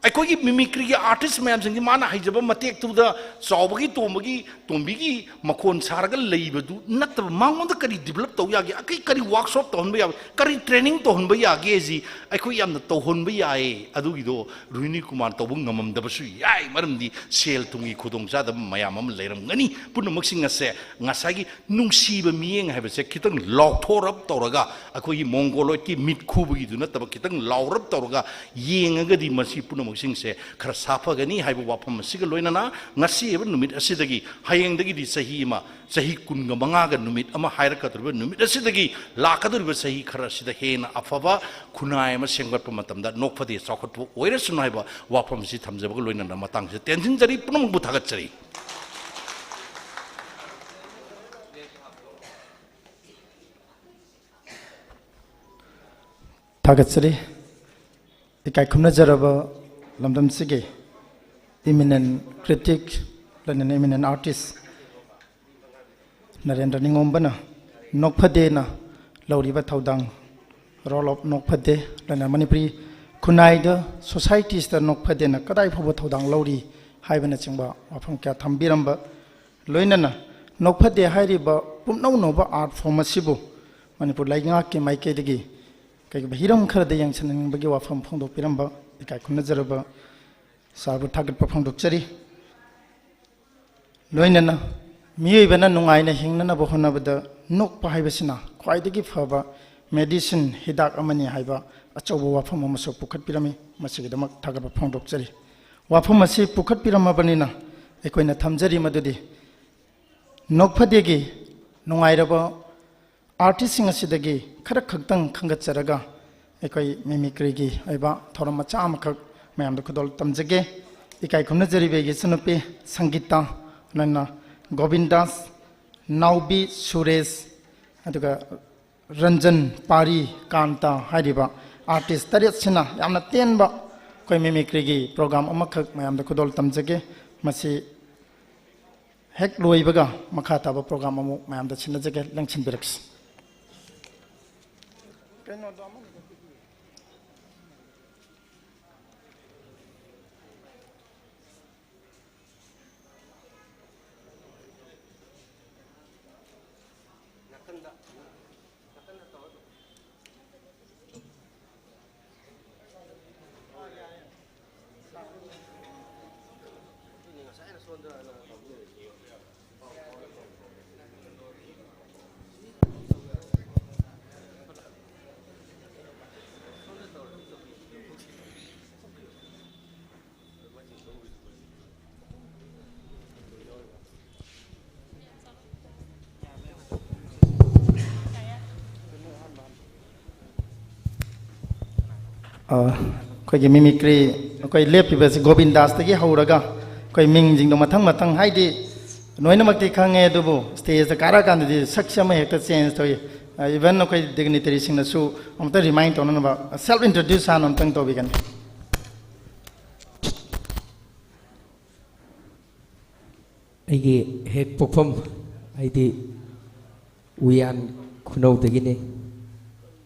अखोगी mimicry के artist मैम सिंह माना हाइजब मतेक तुदा चौबगी तोंबगी मखोन सारगा लेइबदु नतब मांगोंद करी develop तौ यागे अकई करी workshop तोहनबा यागे करी training तोहनबा यागे जी अखो यामना तोहनबा याए अदुगिदो रोहिणी कुमार तौबु ngममदबसु याय मरमदी सेल तुंगी खुदोंग जादब मयाम अम लेरमगनी पुनमक्सिंग असे ngसागी नुंगसीब मियेंग हाइबसे खितंग लौथोरब तौरगा अखोगी मोंगोलोइड की मिट खुबगी दु नतब खितंग लौरब तौरगा येंगगदी मसी पुनम से खर साफगनी हाइब वाफम सिगा लोइनना ngasi एब नुमित असिदगी हायेंगदगी दि सही कुनग मंगाग नुमित अमा हायरकदरब नुमित असिदगी लाकदरब सही खर असिद हेना अफबा खुनाय अमा सेंगबप मतमदा नोकफदि चौखटपु ओइरसुन हाइब वाफम सि थमजबग लोइनना मतंग से टेंशन जरी पुनम बुथागत चरी थागत चरी इकाय खुमना जरब लमदम सिगे इमिनेंट क्रिटिक लनन इमिनेंट आर्टिस्ट नरेंद्र निंगोंबना नोकफदेना लौरिबा थौदांग रोल ऑफ नोकफदे लनन मणिपुरी खुनाइद सोसाइटीज द नोकफदेना कदाइ फबो थौदांग लौरी हाइबना चिंबा वाफम क्या थंबिरंबा लोइनना नोकफदे हाइरिबा पुमनौ नोबा आर्ट फॉर्म असिबु मणिपुर लाइंगा के माइकेदगी कई हिरम खरद यंगसनबगी वाफम फोंदोपिरंबा इकाय खुनजरबा साबु थागत फोंदोकचरी लोइनना मियबना नुंगाइना हिंगना बहोनबदा नोकपा हाइबसिना ख्वाइदगी फबा मेडिसिन हिदाक अमनी हाइबा अचौबो वाफम अमसो पुखतपिरमी मसिगदमक थागत फोंदोकचरी वाफम असी पुखतपिरमबनिना एकोइना थमजरी मदुदी नोकफदेगी नुंगाइरबा आर्टिस्टिंग असिदगी खर खक्तंग खंगचरगा एकोई मिमिक्री की अइबा थोरम मचा अमखक मैम खुदोल तमजगे इकाई खुमना जरीबेगी सनुपे संगीता नन्ना गोविंदास नाउबी सुरेश अदुगा रंजन पारी कांता हाइरिबा आर्टिस्ट तरेत सिना यामना तेनबा कोई मिमिक्री की प्रोग्राम अमखक मैम खुदोल तमजगे मसी हेक लोइबगा मखा ताबा प्रोग्राम अमु मैम सिनजगे लंगसिन बिरक्स कोई की मिमिक्री कोई लेप की बस गोविंद दास तक हौरगा कोई मिंग जिंग दो मथंग मथंग हाइदी नोइनमक्ति खंगे दुबु स्टेज कारा कांदि सक्ष्य में हेक्ट चेंज तो इवन कोई डिग्निटरी सिंगनसु अमता रिमाइंड तोननबा सेल्फ इंट्रोड्यूस हान अमतंग तोबिगन ꯑꯩꯒꯤ ꯍꯦꯛ ꯄꯣꯛꯐꯝ ꯑꯩꯗꯤ ꯎꯌꯥꯟ ꯈꯨꯅꯧꯗꯒꯤꯅꯤ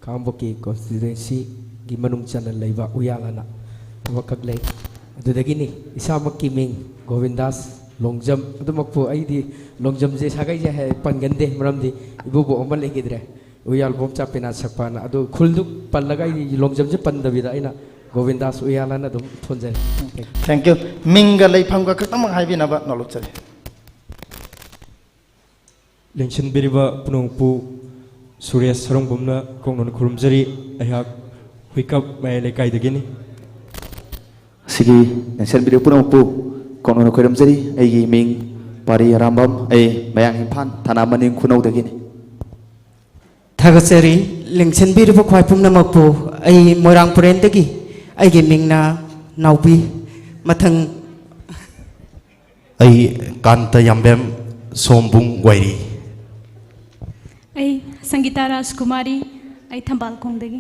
ꯀꯥꯡꯄꯣꯛꯄꯤ ꯀꯣꯟꯁꯇꯤꯇ꯭ꯌꯨꯟꯁꯤꯒꯤ ꯃꯅꯨꯡ ꯆꯟꯅ ꯂꯩꯕ ꯎꯌꯥꯜ ꯑꯅ ꯑꯃꯈꯛ ꯂꯩ ꯑꯗꯨꯗꯒꯤꯅꯤ ꯏꯁꯥꯃꯛꯀꯤ ꯃꯤꯡ ꯒꯣꯕꯤꯟꯗꯥꯁ ꯂꯣꯡꯖꯝ ꯑꯗꯨꯃꯛꯄꯨ ꯑꯩꯗꯤ ꯂꯣꯡꯖꯝꯁꯦ ꯁꯥꯒꯩꯁꯦ ꯄꯟꯒꯟꯗꯦ ꯃꯔꯝꯗꯤ ꯏꯕꯨꯕꯣꯛ ꯑꯃ ꯂꯩꯈꯤꯗ꯭ꯔꯦ ꯎꯌꯥꯜ ꯕꯣꯝꯆꯥ ꯄꯦꯅꯥ ꯁꯛꯄꯥꯅ ꯑꯗꯨ ꯈꯨꯜꯗꯨ ꯄꯜꯂꯒ ꯑꯩꯗꯤ ꯂꯣꯡꯖꯝꯁꯦ ꯄꯟꯗꯕꯤꯗ ꯑꯩꯅ ꯒꯣꯕꯤꯟꯗꯥꯁ ꯎꯌꯥꯜ ꯑꯅ ꯑꯗꯨꯝ ꯊꯣꯟꯖꯔꯦ थैंक यू मिंग लेफंग खतम हाइबिनबा नोलुचरे ꯂꯦꯡꯁꯤꯟꯕꯤꯔꯤꯕ ꯄꯨꯅꯣꯡꯄꯨ ꯁꯨꯔꯦꯁ ꯁꯔꯣꯡꯕꯝꯅ ꯀꯧꯅꯅ ꯈꯨꯔꯨꯝꯖꯔꯤ ꯑꯩꯍꯥꯛ ꯍꯨꯏꯀꯞ ꯃꯌꯥꯏ ꯂꯩꯀꯥꯏꯗꯒꯤꯅꯤ ꯁꯤꯒꯤ ꯂꯦꯡꯁꯤꯟꯕꯤꯔꯤꯕ ꯄꯨꯝꯅꯃꯛꯄꯨ ꯀꯧꯅꯅ ꯈꯨꯔꯨꯝꯖꯔꯤ ꯑꯩꯒꯤ ꯃꯤꯡ ꯄꯥꯔꯤ ꯑꯔꯥꯝꯕꯝ ꯑꯩ ꯃꯌꯥꯡ ꯏꯝꯐꯥꯜ ꯊꯥꯅꯥ ꯃꯅꯤꯡ ꯈꯨꯅꯧꯗꯒꯤꯅꯤ ꯊꯥꯒꯠꯆꯔꯤ ꯂꯦꯡꯁꯤꯟꯕꯤꯔꯤꯕ ꯈ꯭ꯋꯥꯏ ꯄꯨꯝꯅꯃꯛꯄꯨ ꯑꯩ ꯃꯣꯏꯔꯥꯡ ꯄꯨꯔꯦꯟꯗꯒꯤ ꯑꯩꯒꯤ ꯃꯤꯡꯅ ꯅꯥꯎꯕꯤ ꯃꯊꯪ ꯑꯩ ꯀꯥꯟꯇ ꯌꯥꯝꯕꯦꯝ ꯁꯣꯝꯕꯨꯡ ꯋꯥꯏꯔꯤ ꯑꯩ ꯁꯪꯒꯤꯇꯥ ꯔꯥꯖꯀꯨꯃꯥꯔꯤ ꯑꯩ ꯊꯝꯕꯥꯜꯈꯣꯡꯗꯒꯤ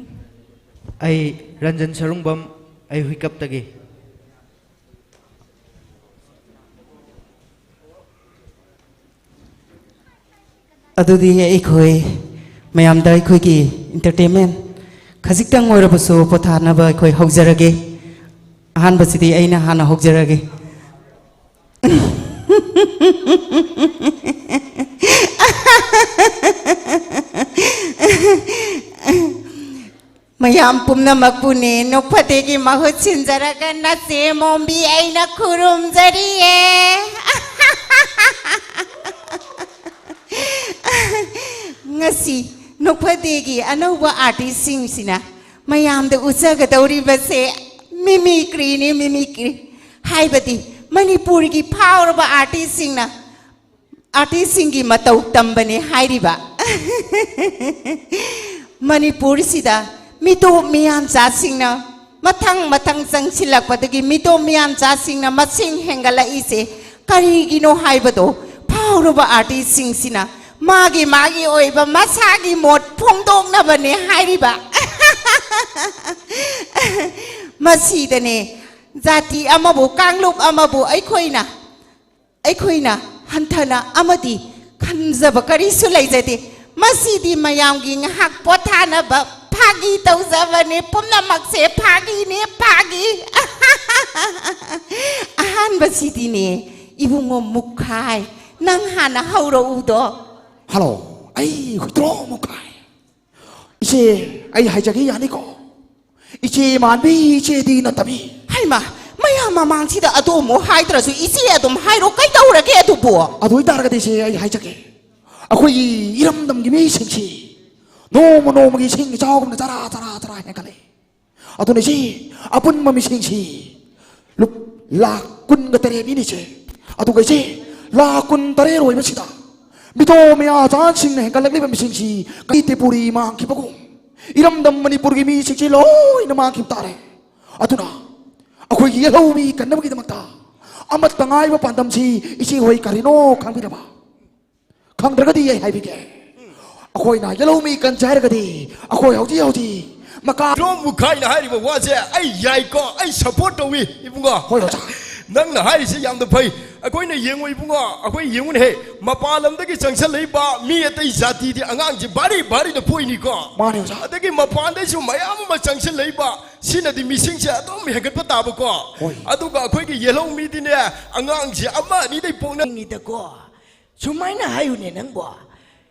ꯑꯩ ꯔꯟꯖꯟ ꯁꯔꯨꯡꯕꯝ ꯑꯩ ꯍꯨꯏꯀꯞꯇꯒꯤ ꯑꯗꯨꯗꯤ ꯑꯩꯈꯣꯏ ꯃꯌꯥꯝꯗ ꯑꯩꯈꯣꯏꯒꯤ ꯏꯟꯇꯔꯇꯦꯟꯃꯦꯟ ꯈꯖꯤꯛꯇꯪ ꯑꯣꯏꯔꯕꯁꯨ ꯄꯣꯊꯥꯅꯕ ꯑꯩꯈꯣꯏ ꯍꯧꯖꯔꯒꯦ ꯑꯍꯥꯟꯕꯁꯤꯗꯤ ꯑꯩꯅ ꯍꯥꯟꯅ ꯍꯧꯖꯔꯒꯦ ꯃꯌꯥꯝ ꯄꯨꯝꯅꯃꯛꯄꯨꯅꯦ ꯅꯣꯛꯐꯗꯦꯒꯤ ꯃꯍꯨꯠ ꯁꯤꯟꯖꯔꯒ ꯅꯆꯦ ꯃꯣꯝꯕꯤ ꯑꯩꯅ ꯈꯨꯔꯨꯝꯖꯔꯤꯌꯦ ꯉꯁꯤ ꯅꯣꯛꯐꯗꯦꯒꯤ ꯑꯅꯧꯕ ꯑꯥꯔꯇꯤꯁꯁꯤꯡꯁꯤꯅ ꯃꯌꯥꯝꯗ ꯎꯠꯆꯒꯗꯧꯔꯤꯕꯁꯦ ꯃꯤꯃꯤꯀ꯭ꯔꯤꯅꯤ ꯃꯤꯃꯤꯀ꯭ꯔꯤ ꯍꯥꯏꯕꯗꯤ ꯃꯅꯤꯄꯨꯔꯒꯤ ꯐꯥꯎꯔꯕ ꯑꯥꯔꯇꯤꯁꯁꯤꯡꯒꯤ ꯃꯇꯧ ꯇꯝꯕꯅꯤ ꯍꯥꯏꯔꯤꯕ ꯃꯅꯤꯄꯨꯔꯁꯤꯗ ꯃꯤꯇꯣꯞ ꯃꯤꯌꯥꯝꯆꯥꯁꯤꯡꯅ ꯃꯊꯪ ꯆꯪꯁꯤꯜꯂꯛꯄꯗꯒꯤ ꯃꯤꯇꯣꯞ ꯃꯤꯌꯥꯝꯆꯥꯁꯤꯡꯅ ꯃꯁꯤꯡ ꯍꯦꯟꯒꯠꯂꯛꯏꯁꯦ ꯀꯔꯤꯒꯤꯅꯣ ꯍꯥꯏꯕꯗꯣ ꯐꯥꯎꯔꯕ ꯑꯥꯔꯇꯤꯁꯁꯤꯡꯁꯤꯅ मागी ओइबा मसागी मोट फोंदोंगनबने हाइरिबा मसीदने जाति अमबु कांगलुप अमबु अखोइना हंथना अमदी खंजब करिसु लैजदे मसीदी मयामगी ngahak पोथानबा फागी तौजबने पुमनमकसे फागीने फागी अहान बसीदीने इबुंगो मुखाय नंग हाना हौरो उदो हेलो आई हुइत्रो मुखाय इसे आई हाइजगे यानिको इचे मानबी इचे दी नतबी हाइमा मया ममांगसिदा अदोमो हाइद्रसु इसे अदुम हाइरो कै तौरगे अदुबो अदुइ तारगदे से आई हाइजगे अखोई इरमदमगी मी सिंगसी नोमगी सिंग चावगम चरा हेकले अदुने से अपुन ममी सिंगसी लुक लाख कुन गतरे मिनिचे अदुगे से लाख कुन तरे रोइबसिदा मितो मिया जान सिंह ने हेकलगले ममी सिंगसी कईते पुरी मांग खिबगो इरमदम मणिपुर की मी सिंगसी लोइन मांग खिबतारे अदुना अखोई येलौमी कन्नबगी दमता अमत तंगाइबा पांदमसी इसी होई करिनो खांबिदबा खांद्रगदी ये हाइबिगे अखोइना येलौमी कंचारगदी अखोइ हौजी मका रो मुखाइना हाइरिबा वाजे आई याइको आई सपोर्ट तोवी इबुंगा होय रोजा नंगना हाइरिसे यामद फै अखोइना येंगो इबुंगा अखोइ येंगुन हे मपालमदगी जंक्शन लेबा मी अतै जाति दि अंगांग जि बारी द पोइनी को माने रोजा अदगी मपानदैसु मयाम म जंक्शन लेबा सिनदि मिसिंग से अदम हेगतपा ताबो को अदुगा अखोइगी येलौमी दिने अंगांग जि अमा नि दै पोंगना निदको सुमाइना हायुने नंगबो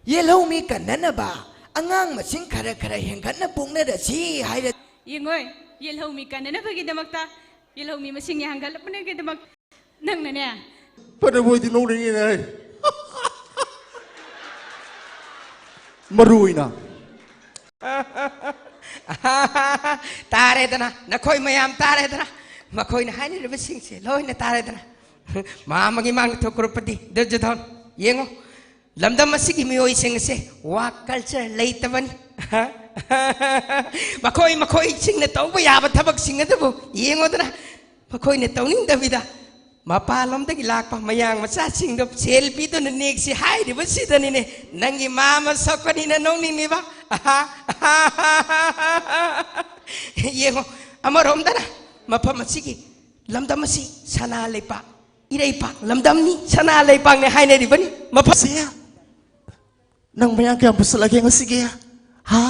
येलौमी कन्ननबा अंगांग मसिंग खरा हेंगतना पोंगनदसि हाइरा यंगोय येलौमी कन्ननबगी दमक्ता येलौमी मसिंग हेंगतलपनेगी दमक नंगनने pada boy di nong ringin ay maruy na tare dana na khoi mayam tare dana ma khoi na hai ni de sing se loi na tare dana ma magi mang to kurupati de jadon yengo lamdam masigi mioi sing se wa culture leitaban ma khoi sing na tau ba ya ba thabak sing na bu yengo dana ma khoi na tau ning da vida ma pa lom da gilak pa mayang ma sa sing do selfie to na nek si hai de ba si da ni ne nangi mama sokoni na nong ni ba yengo amarom dana mafam asigi lamdam asi sana leipa irei pak lamdam ni sana leipa ne hai ne di bani mafam sia nang mayang kaya busal lagi ng sige ha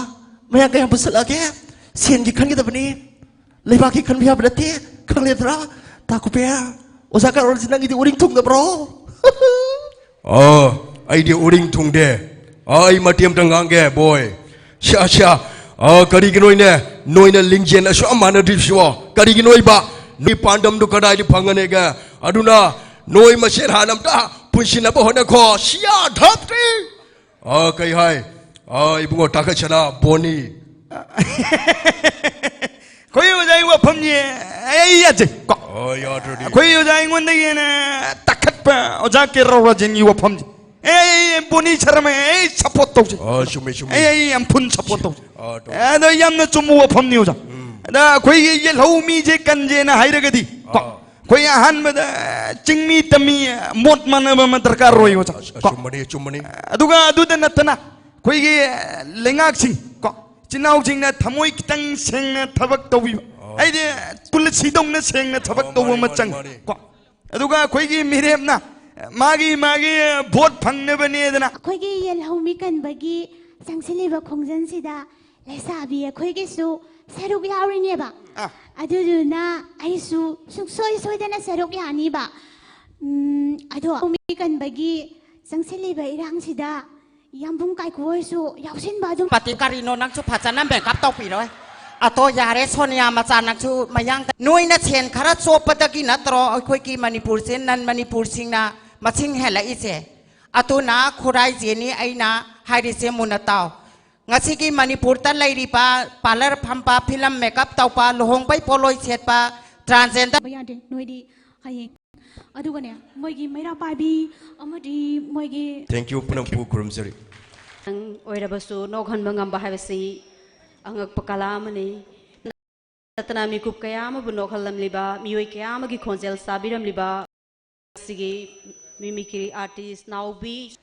mayang kaya busal lagi sian gi kan kita bani leiba ki kan biya berarti kan letra taku pea osaka original gitu uring tung da bro ai dia uring tung de ai matiam tangang ge boy sha kari ginoi ne noina lingjen aso amana dipswa kari ginoi ba ni pandam du kadai di phangane ga aduna noi maser hanam ta punsina ba hona kho sia dhapti kai hai ibungo takachana boni koy ojai wa phamni ai ya je ko ya trodi koy ojai ngon de na takhat pa oja ke ro jin yu wa phamni ei boni charme ei support to shume ei am phun support to da yam na chumu wa phamni oja da koy ye lomi je kan je na hai ra di ko koy han ma da chingmi tami mot man ma darkar roi oja chumani aduga adu da natana koy ge lengak sing ko chinau jing na thamoi kitang seng na thabak to wi ai de kul sidong na seng na thabak to ma chang ko aduga koy ge mirem na magi vote phangna bani dana khoi gi yel homi kan bagi sangsili ba khongjan sida lesa bi khoi gi su saruk yauri ne ba adu na ai su soi dana saruk yani ba ado homi kan bagi sangsili ba irang sida yambung kai khoi su yausin ba dum pati karino nak chu phachana be kap to pi roi ato yare sonia macha nak chu mayang noi na chen khara chopata ki na tro khoi ki manipur sen nan manipur sing na maching hela ise atuna khurai jeni aina hairi se munataw ngasi ki manipur ta lairi pa parlor phampa film makeup taw pa lohong pai poloi chet pa transgender bayade noidi hai aduga ne moigi maira pabi amadi moigi thank you punam pu kurumsari ang oirabasu noghan bangam bahawasi angak pakala mani natana mi kup kayama bu noghalam liba mioi kayama gi khonjel sabiram liba sige mimicry artist now be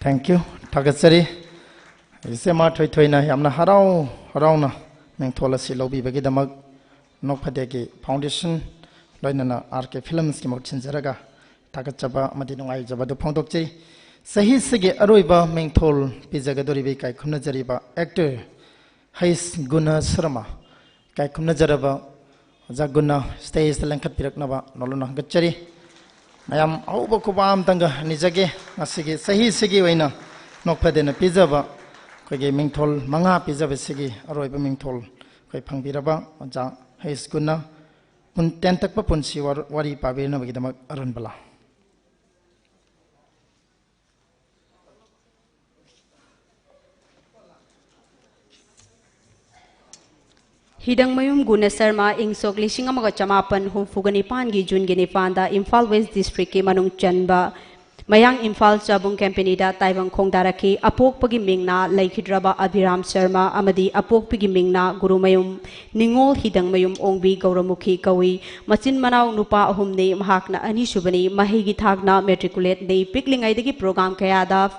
Thank you. Tagasari. Ise ma thoi na yamna harau na meng thola si lobi bagi damak nok phade ki foundation loina na RK films ki mot chinjaraga tagachaba madi nungai jaba do phongdok chi sahi sege aroiba meng thol pijaga dori be kai khumna jariba actor Hais Guna Sharma kai khumna jaraba jaguna stage langkhat pirakna ba nolona gachari mayam auba kubam tanga nijage asige sahi sege waina nok phade na pijaba koge meng thol manga pijaba sege aroiba meng thol kai phangbiraba ja Hais Guna pun tentak pa pun si wari pabirna bagi damak arun bala Hidang Mayum Guna Sharma ing sok lising amaga chamapan humfugani pangi June gini panda Imphal West District ke manung chanba mayang Imphal Chabung Company da Taibang Khongdaraki apok pagi mingna laikhidraba Abhiram Sharma amadi apok pagi mingna Guru Mayum Ningol Hidang Mayum Ongbi Gauramukhi Kawi Machin Manaw Nupa Ahumne Mahakna Ani Shubani Mahigi Thagna Matriculate Nei Piklingai dagi program kaya da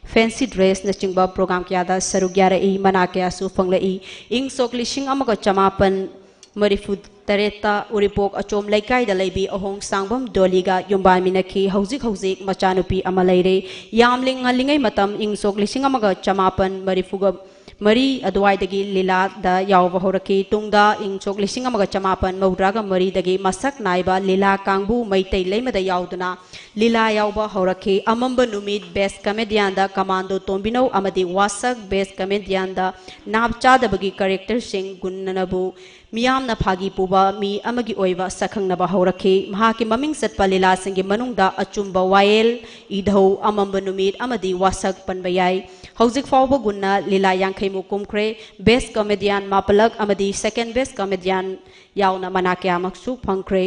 Fancy dress na chingba program kya da sarugyara I mana kya su phangla I ing sok lishing amaga chamapan marifu tareta uripok achom laikai da laibi ahong sangbam doliga yumban minaki hauzik machanupi amalaire yamling ngalingai matam ing sok lishing amaga chamapan marifuga मरी अदुवाइदगी लीला दा यावबा होरकी तुंगदा इंचोक लिसिंग अमगा चमापन मौद्रागा मरी दगी मसक नाइबा लीला कांगबू मैतै लेमदा यावदुना लीला यावबा होरकी अमंब नुमित बेस्ट कमेडियन दा कमांडो तोंबिनो अमदी वासक बेस्ट कमेडियन दा नाबचादबगी कैरेक्टर सिंग गुन्ननबू मियामना फागी पुबा मी अमगी ओइबा सखंगनबा होरकी महाकी ममिंग सत्पा लीला सिंगी मनुंगदा अचुंबा वायल इधौ अमंब नुमित अमदी वासक पनबा याई हौजिक फावबा गुन्ना लीला यांखैमु कुमख्रे बेस्ट कमेडियन मापलक अमदी सेकेंड बेस्ट कमेडियन यावना मना क्यामकसु फंख्रे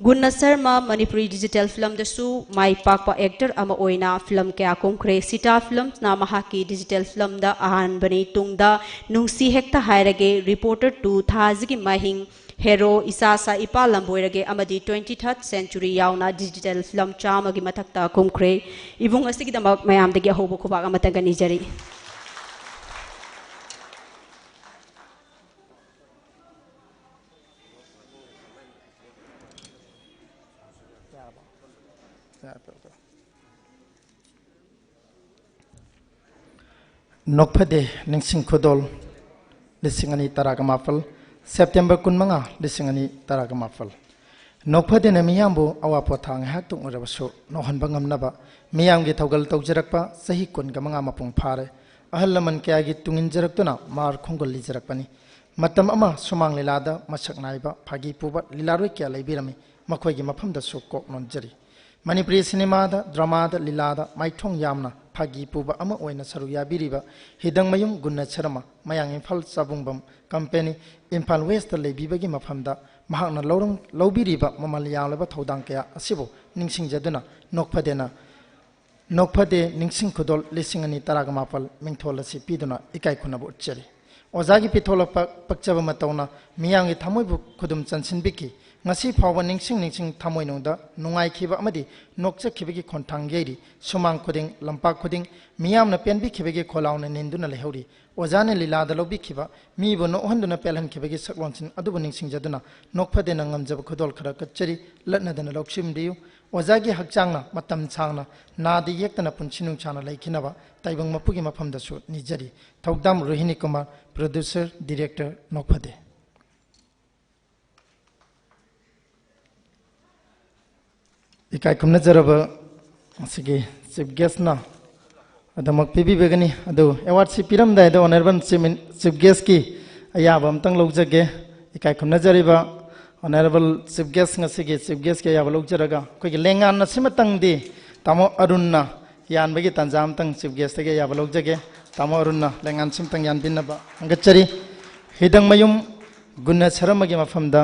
गुन्ना शर्मा मणिपुरी डिजिटल फिल्म दसु माई पाकपा एक्टर अमा ओइना फिल्म क्या कुमख्रे सीता फिल्म ना महाकी डिजिटल फिल्म दा आहान बनी तुंगदा नुंगसी हेक्ता हायरगे रिपोर्टर 2 थाजिगी महिंग हेरो इसासा इपा लंबोइरगे अमदी 23rd सेंचुरी यावना डिजिटल फिल्म चामगी मथक्ता कुमख्रे इबुंग असिगिदमक मयामदगी अहोबो खुबाग अमतंगा निजरी नोकफदे निंसिंग खुदोल लिसिंगनी तरागा माफल सेप्टेम्बर कुनमंगा लिसिंगनी तरागा माफल नोकफदे ने मियामबु अवा पोथांग हाक्तु उरबसु नोहनबा ngamnaba मियामगे थौगल तौजरकपा सही कुनगा मंगा मपुंग फारे अहल लमन क्यागी तुंगिन जरक्तुना मार खोंगल लिजरकपनी मतम अमा सुमांग लीलादा मसक नाइबा फागी पुबा लीलारोय क्या लैबिरमी मखोयगी मफमदसु कोक नोनजरी मणिपुरी सिनेमादा ड्रामादा लीलादा माइथोंग यामना फागी पुबा अमा ओइना सरु याबिरिबा हिदंग मयुम गुन्ना शर्मा मयांग इम्फाल चाबुंगबम कंपनी इम्फाल वेस्ट लेबिबगी मफमदा महाकना लौरंग लौबिरिबा ममल यालबा थौदांग कया असिबो निंगसिंगजदुना नोकफदे निंगसिंग खुदोल लिसिंगनी तरागा मापल मिंगथोल असि पिदुना इकाई खुनाबु उच्चरी ओजागी पिथोल पक्चबा Matauna मियांगी थमोइबु खुदुम चनसिनबिकी ngasi phawba ningsing thamoi nongda nungai khiba amadi nokcha khibagi khontang yeiri sumang khuding lampak khuding miyamna penbi khibagi kholauna ninduna lehori ojane lila da lobi khiba mi bo no handuna pelhan khibagi saklonsin adubu ningsing jaduna nokphade na ngamjaba khodol khara kachari latna dana lokshim diu ojagi hakchangna matam changna nadi yektana punchinu chana laikhinaba taibang mapugi mafamda su nijari thokdam rohini kumar producer director nokphade इकाई कुमना जरब असिगे chief guest ना अदमक PB बेगनी अदो award सी पिरम दाय दो honourable chief guest की अयाब अमतंग लोगजगे इकाई कुमना जरिबा ऑनरेबल चीफ गेस्ट ngasiगे चीफ गेस्ट के अयाब लोगजरगा कोई लेंगान न सिमतंग दि तामो अरुण ना यान बगी तंजाम तंग चीफ गेस्ट के अयाब लोगजगे तामो अरुण ना लेंगान सिमतंग यान बिनबा अंगचरी हिदंग मयुम गुन्ना शरमगे मफमदा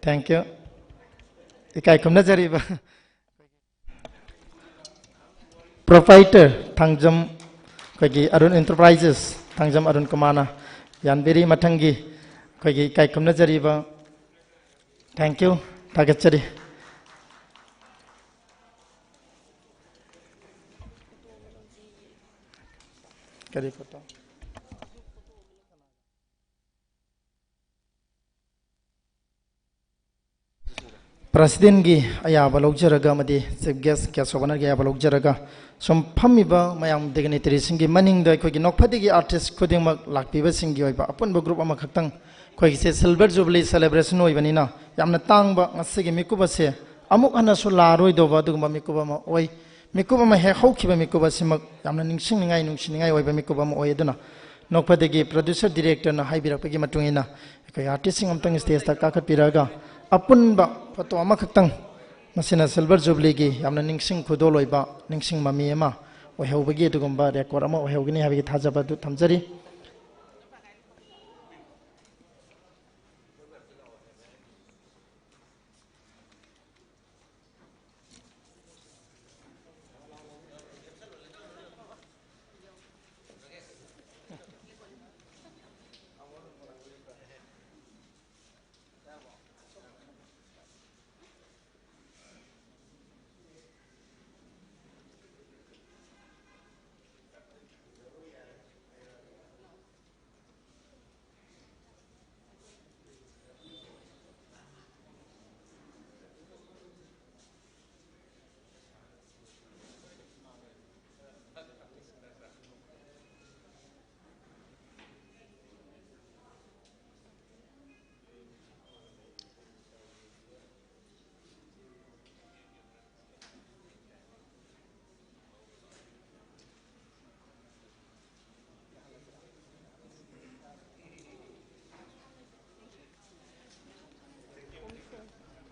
Thank you. Ikai kumna jariba. Proprietor Thangjam koigi Arun Enterprises Thangjam Arun Kumana Yanbiri Matangi koigi ikai kumna jariba. Thank you. Tagachari. Kari photo. President gi ayaba logjaraga madi chief guest kya sobana gi ayaba logjaraga som phamiba mayam dignitary singi maning da khoi gi nokphadi gi artist khuding mak lakpiba singi oiba apun bo group ama khaktang khoi gi se silver jubilee celebration oibani na yamna tangba ngasi gi mikuba se amuk hana su la roi do ba dugma mikuba ma oi mikuba ma he khokhiba mikuba simak yamna ningsing ningai oiba mikuba ma oi duna nokphadi gi producer director na haibirak gi matungina khoi artist sing amtang stage ta ka khatpiraga अपन बा photo अमा खक्तंग मसिना silver jubilee की यामना निंगसिंग खुदो लोइबा निंगसिंग mummy अमा ओहेवबगी दुगुंबा record अमा ओहेवगनी हाबिगी थाजाबा दु थमजरी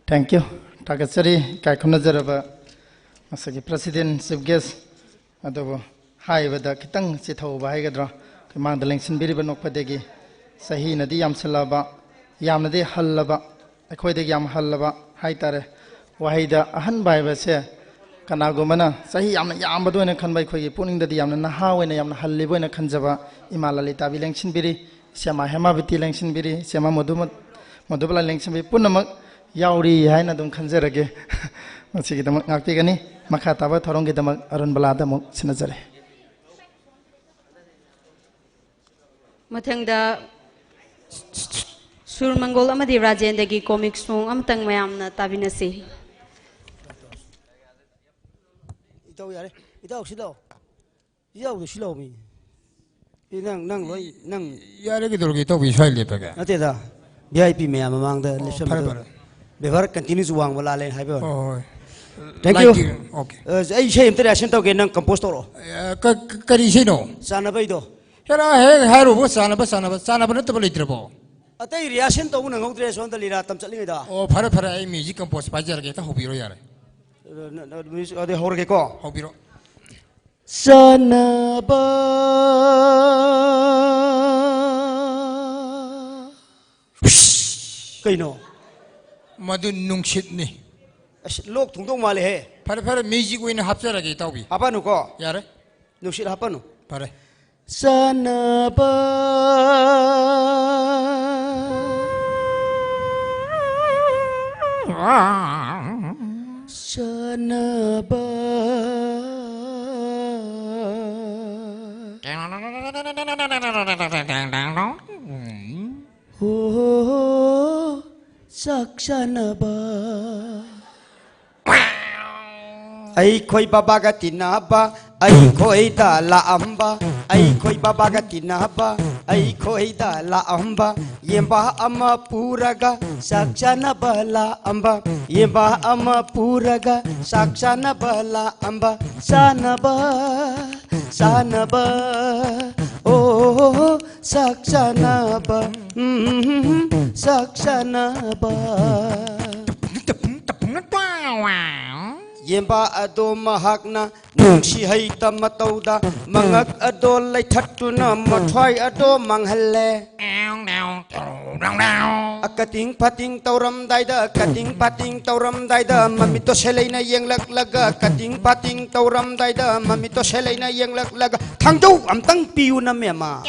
Thank you. Takachari Kaikunazaraba Masaki President, Chief Guest, Adobo, Hai with the Kitang Chito Bahagadra, Command the Links in Biriban Padegi, Sahi Nadi Yam Salaba, Yam Nadi Halaba, Aquatic Yam Halaba, Haitare, Wahida, Ahan Baibase, Kanagomana, Sahi Yamado and a Kanbai Kogi, putting the Yam Naha and Yam Halibo and a Kanjava, Imalalita Bilanction Biri, Sema Hemaviti Lanction Biri, Sema Modubala Lanction Biri, Punamak. Yauri hai na dum khanjarage masi gidam ngakti gani makha taba thorong gidam arun balada mo sinajare Mathangda Sur Mangol amadi Rajendagi comic song amtang mayamna tabinasi Itaw yare itaw silaw yaw do silaw mi nang loi nang yare ki dorgi to bisai lepaga ate da VIP me amang da lisham Bevar continues wang wala len hai bevar. Thank you. Okay. Ai shey interaction to gen nang compose to. Kari sei no. Sana bai do. Yara he haru bo sana ba na to litre bo. Atai reaction to nang ngok dress on the lira tam chali da. Oh phara ai music compose pa jar ge ta hobi ro yare. Music ade hor ge ko. Hobi ro. Sana ba Kai no. Madu nungshit ni. Lok thungdong male he. Phara music win hapjarage tawbi. Hapanu ko. Yare. Nungshit hapanu. Phara. Sanaba Sanaba Oh Saksanaba Ai khoi baba ga tinaba ai khoi da la amba ai khoi baba ga tinaba ai khoi da la amba yemba ama puraga sakshana bala amba yemba ama puraga sakshana bala amba sanaba sanaba oh sakshana ba sakshana ba Yemba ado mahakna nungsi hai tamatauda mangak ado lai thattuna mathwai ado manghalle akating pating tauram daida kating pating tauram daida mamito selaina yenglak laga kating pating tauram daida mamito selaina yenglak laga thangdau amtang piuna mema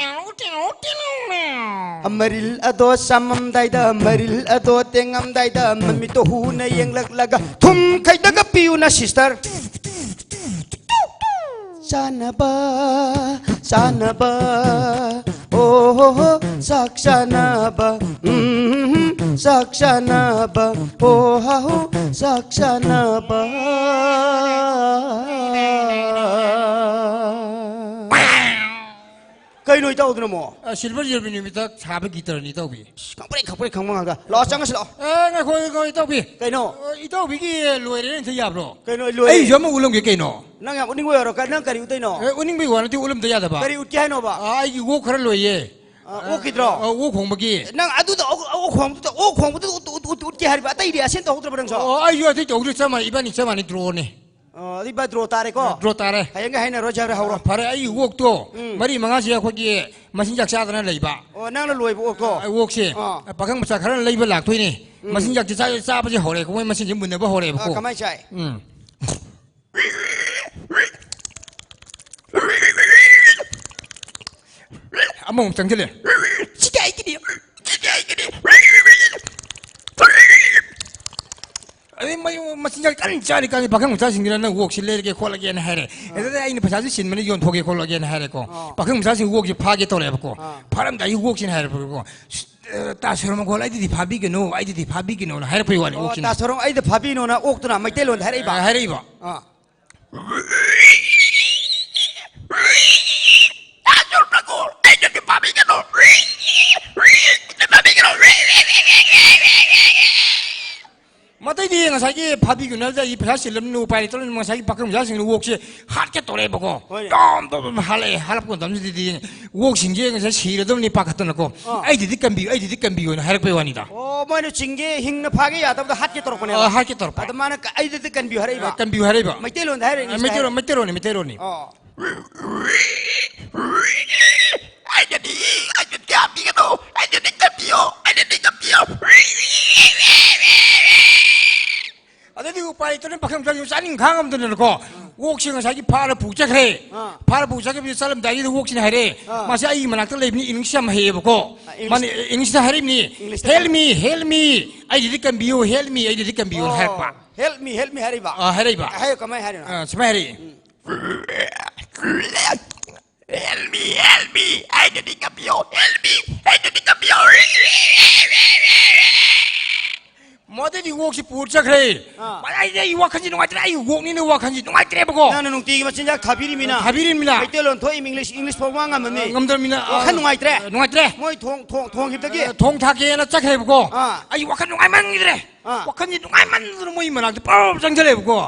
Amaril ado samam daida maril ado tengam daida mamito huna yenglak laga thum kai daga piuna sister Sanaba sanaba oh saksanaba saksanaba oh saksanaba Kai noi tau dna mo Silver year ni mita sabe gitar ni tau bi. Khapre khangmang ga lo changas lo nga khoi tau bi. Kai no itau bi ki loire ni thayap lo. Kai no loi Ai jom ulum ge kai no. Nang yang uning wo ro ka nang kari utai no uning bi wan ti ulum da ya da ba. Kari ut kai no ba ai gi wo khara loye. Wo kidro wo khong ba gi. Nang adu da o khong ut ki har ba tai dia sen to utra bang so ai yo ti to chama ibani chama ni dro ne. Di ba dro tare ko dro tare hayang ga haina roja ra hawro phare ai wok to mari manga sia kho gi masin jak sa dana leiba nang la loi wok ko ai wok se pakang macha khara leiba lak thoi ni masin jak sa ba je hore ko masin jim bun ba hore ba ko kamai chai among chang chile chikai ki di ai mai masin jak kan chari kan pakang macha sing na wok si le ge khol ge na hare eda ai ni phasa si sin mani yon thoge khol ge na hare ko pakang macha sing wok ji pha ge to le ba ko pharam dai wok sin hare ko ta sorong khol ai di phabi ge no ai di phabi ge no na hare pai wani wok sin ta sorong ai di phabi no na ok tu na mai te lon hare ba मत फाबी पैसा सिलम पाई तो पाखम मचासी वोक से हाथ के तौरेबको दम हाले हालप वोक सिरदनी पाखतनको कंबी है वानीदा ओ मैंने चिंगे हिंग फागे यादव हाथ के तौर हाथ के तौर पर माना कंबी हरेबा मैतेलोन मैतेलोनी अदि उपाय तो पाखम चानिंग खांगमदनको वोक्सिंग सागी फार पुचखरे फार पुचखे बि चलम दाई वोक्सिन हरे मासे आई मनाक लेबनि इंग्लिशम हेबको माने इंग्लिश हरिनि help me I the can be you help me I the can be you help me हरेबा हरेबा हाय कमाय हरे समय हरे help me I did it up yo help me I did it up yo मोदे दी वोक से पुचखरे my दे वाखन नुवाइत्रे आई वोक नि वाखन नुवाइत्रे बको ना नुंती मचिन जा खाबिरी मिना मैतेलोन थो इंग्लिश फोंगा ngam ngamdar mina वाखन नुवाइत्रे मोय थों हिबदगी थों थाके ना चखरे बको आई वाखन नुवाइ मंगिद्रे वाखन नि नुवाइ मन मोय मनाक पर जंगले बको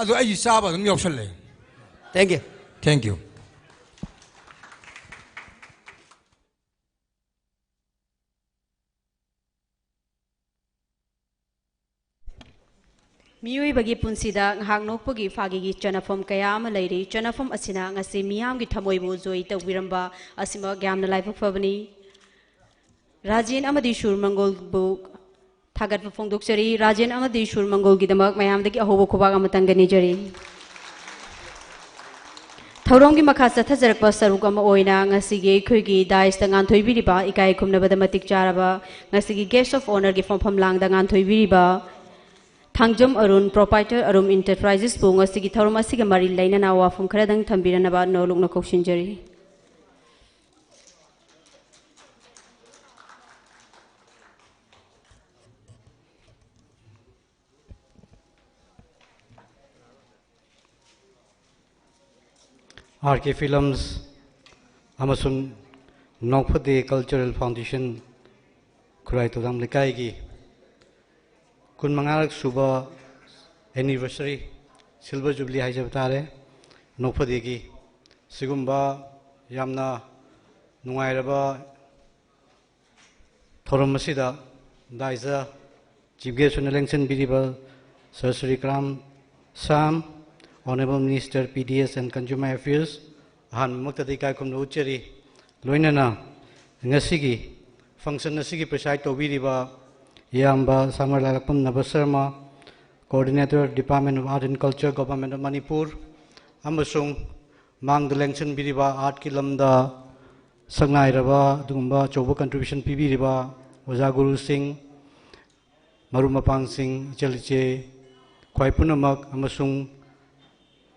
अदु आई साबा दम योसले थैंक यू मियोइबगी पुंसीदा ngahak nokpagi phagigi chanafam kaya ama leiri chanafam asina ngasi miyamgi thamoibu joi tawiramba asima gyamna laifak fabani Rajen amadi shur mangol bu thagat phongdokchari Rajen amadi shur mangol gidamak mayamdagi ahobo khobak amatangani jari Thaurongi makha chathajarakpa saruk ama oina ngasigi khoigi dais tangan thoibiriba ikai khumnabada matik charaba ngasigi guest of honor gi phom langda ngan thoibiriba Thangjam Arun Proprietor Arum Enterprises Bunga Sigi Tharuma Siga Mari Laina Nawa from Kradang Tambiranaba no look no Kokshinjari. RK Films Amazon Nokpade Cultural Foundation Kuraito Dam Likaigi Kun Mangarak Suba Anniversary Silver Jubilee Hajabtare Nokpadegi Sigumba Yamna Nuairaba Thoramasida Daisa Chief Guest on Election Biriba Sir Sri Kram Sam Honorable Minister PDS and Consumer Affairs Han Muktadika Kum Ucheri Loinana Nasigi Function Nasigi Preside to Biriba Yamba Samaralapam Nabasarma, Coordinator, Department of Art and Culture, Government of Manipur, Amasung, Mang the Lengson Biriba, Art Kilamda, Sangai Raba, Dumba, Chobo Contribution PB Riba, Wazaguru Singh, Marumapang Singh, Cheliche, Kwaipunamak, Amasung,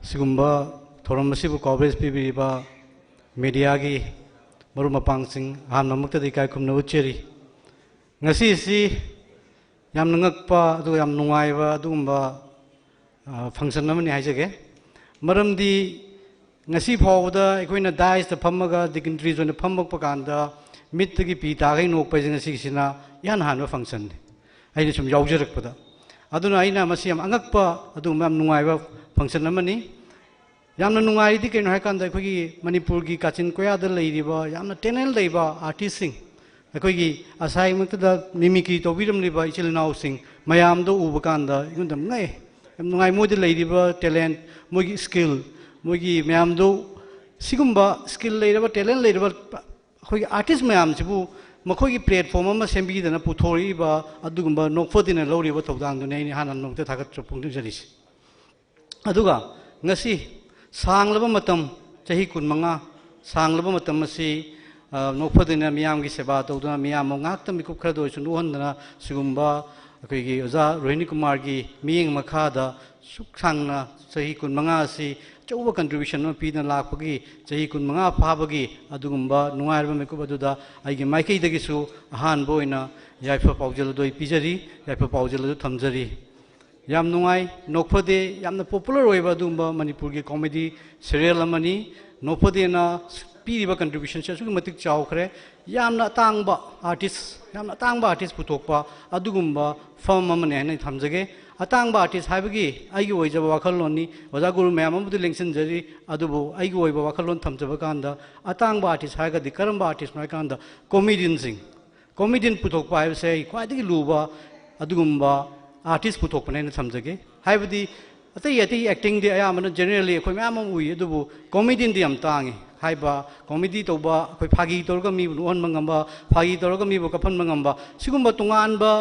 Sigumba, Thoramasibu Coverage PB Riba, Mediagi, Marumapang Singh, Hamamukta de Kaikum Nocheri. Ngasi Yam Nangakpa, do Yam Nuaiva, Dumba function namani Hajake. Madam the Nasi powder, Equina dies the Pamaga, the countries on the Pamakanda, Mitaki Pita, no Pazina Sixina, Yan Hano function. I did some Yaujarakpada. Adunaina Masiam Angakpa, Adumam Nuaiva function namani. Yam Nuai, the Ken Hakan, the Quigi, Manipurgi, Kachin Koya, the lady, Yam Tenel labor, artisting. Akoigi assignment the Mimiki to William Liba Chilin sing Mayam do Ubakanda, Yundam Nay, Nai Modi lady talent, Mugi skill, Mugi Mayam do Sigumba skill later, talent later, artist Mayam Sibu, Makogi platform, Sembi than a Putori, Adugumba, no foot in a lorry, what of down to Nani Han and Nocta Punjaris. Aduga, Nasi, Sang Labamatam, Chahikun Manga, Sang Labamatamasi. No putting a Miam Gisabato, Miam Ngata Mikukado, Nuana, Sugumba, Oza, Renikumargi, Ming Makada, Suksanga, Sahikun Mangasi, Joba contribution of Pina Lapagi, Sahikun Manga Pabagi, Adumba, Nuarva Mikubaduda, I give Mikey the Gisu, Han Boina, Yaifa Paujalo Pizari, Yaifa Paujalo Tamzari. Yam Nuai, no Pode, Yam the popular Weva Dumba, Manipurgi comedy, serial money, no Podena. Piriba contribution, Matic Chowkre, यामना तांगबा artist यामना तांगबा artist पुथोकपा अदुगुम्बा firm अमने हाइना थमजगे अतांगबा artist हाइबगी आइगी ओइजबा वाखललोनी ओजा गुरु ma'am अमुदु लेंसिनजरी अदुबो आइगी ओइबा वाखललोन थमजबा कांदा अतांगबा आर्टिस्ट हाइगदि करंबा आर्टिस्ट नाय कांदा कॉमेडियन पुथोकपा हाइबसे ख्वाइदगी लुबा अदुगुम्बा आर्टिस्ट पुथोकपने थमजगे हाइबदी अतई अतई एक्टिंग दे अयामन जनरली अखोय मैम उइ अदुबो कॉमेडियन दि यम तांगे हाइबा कॉमेडी तौबा अखोय फागी तौरगा मी लोन मंगंबा फागी तौरगा मी कफन मंगंबा सिगुम्बा तुंगानबा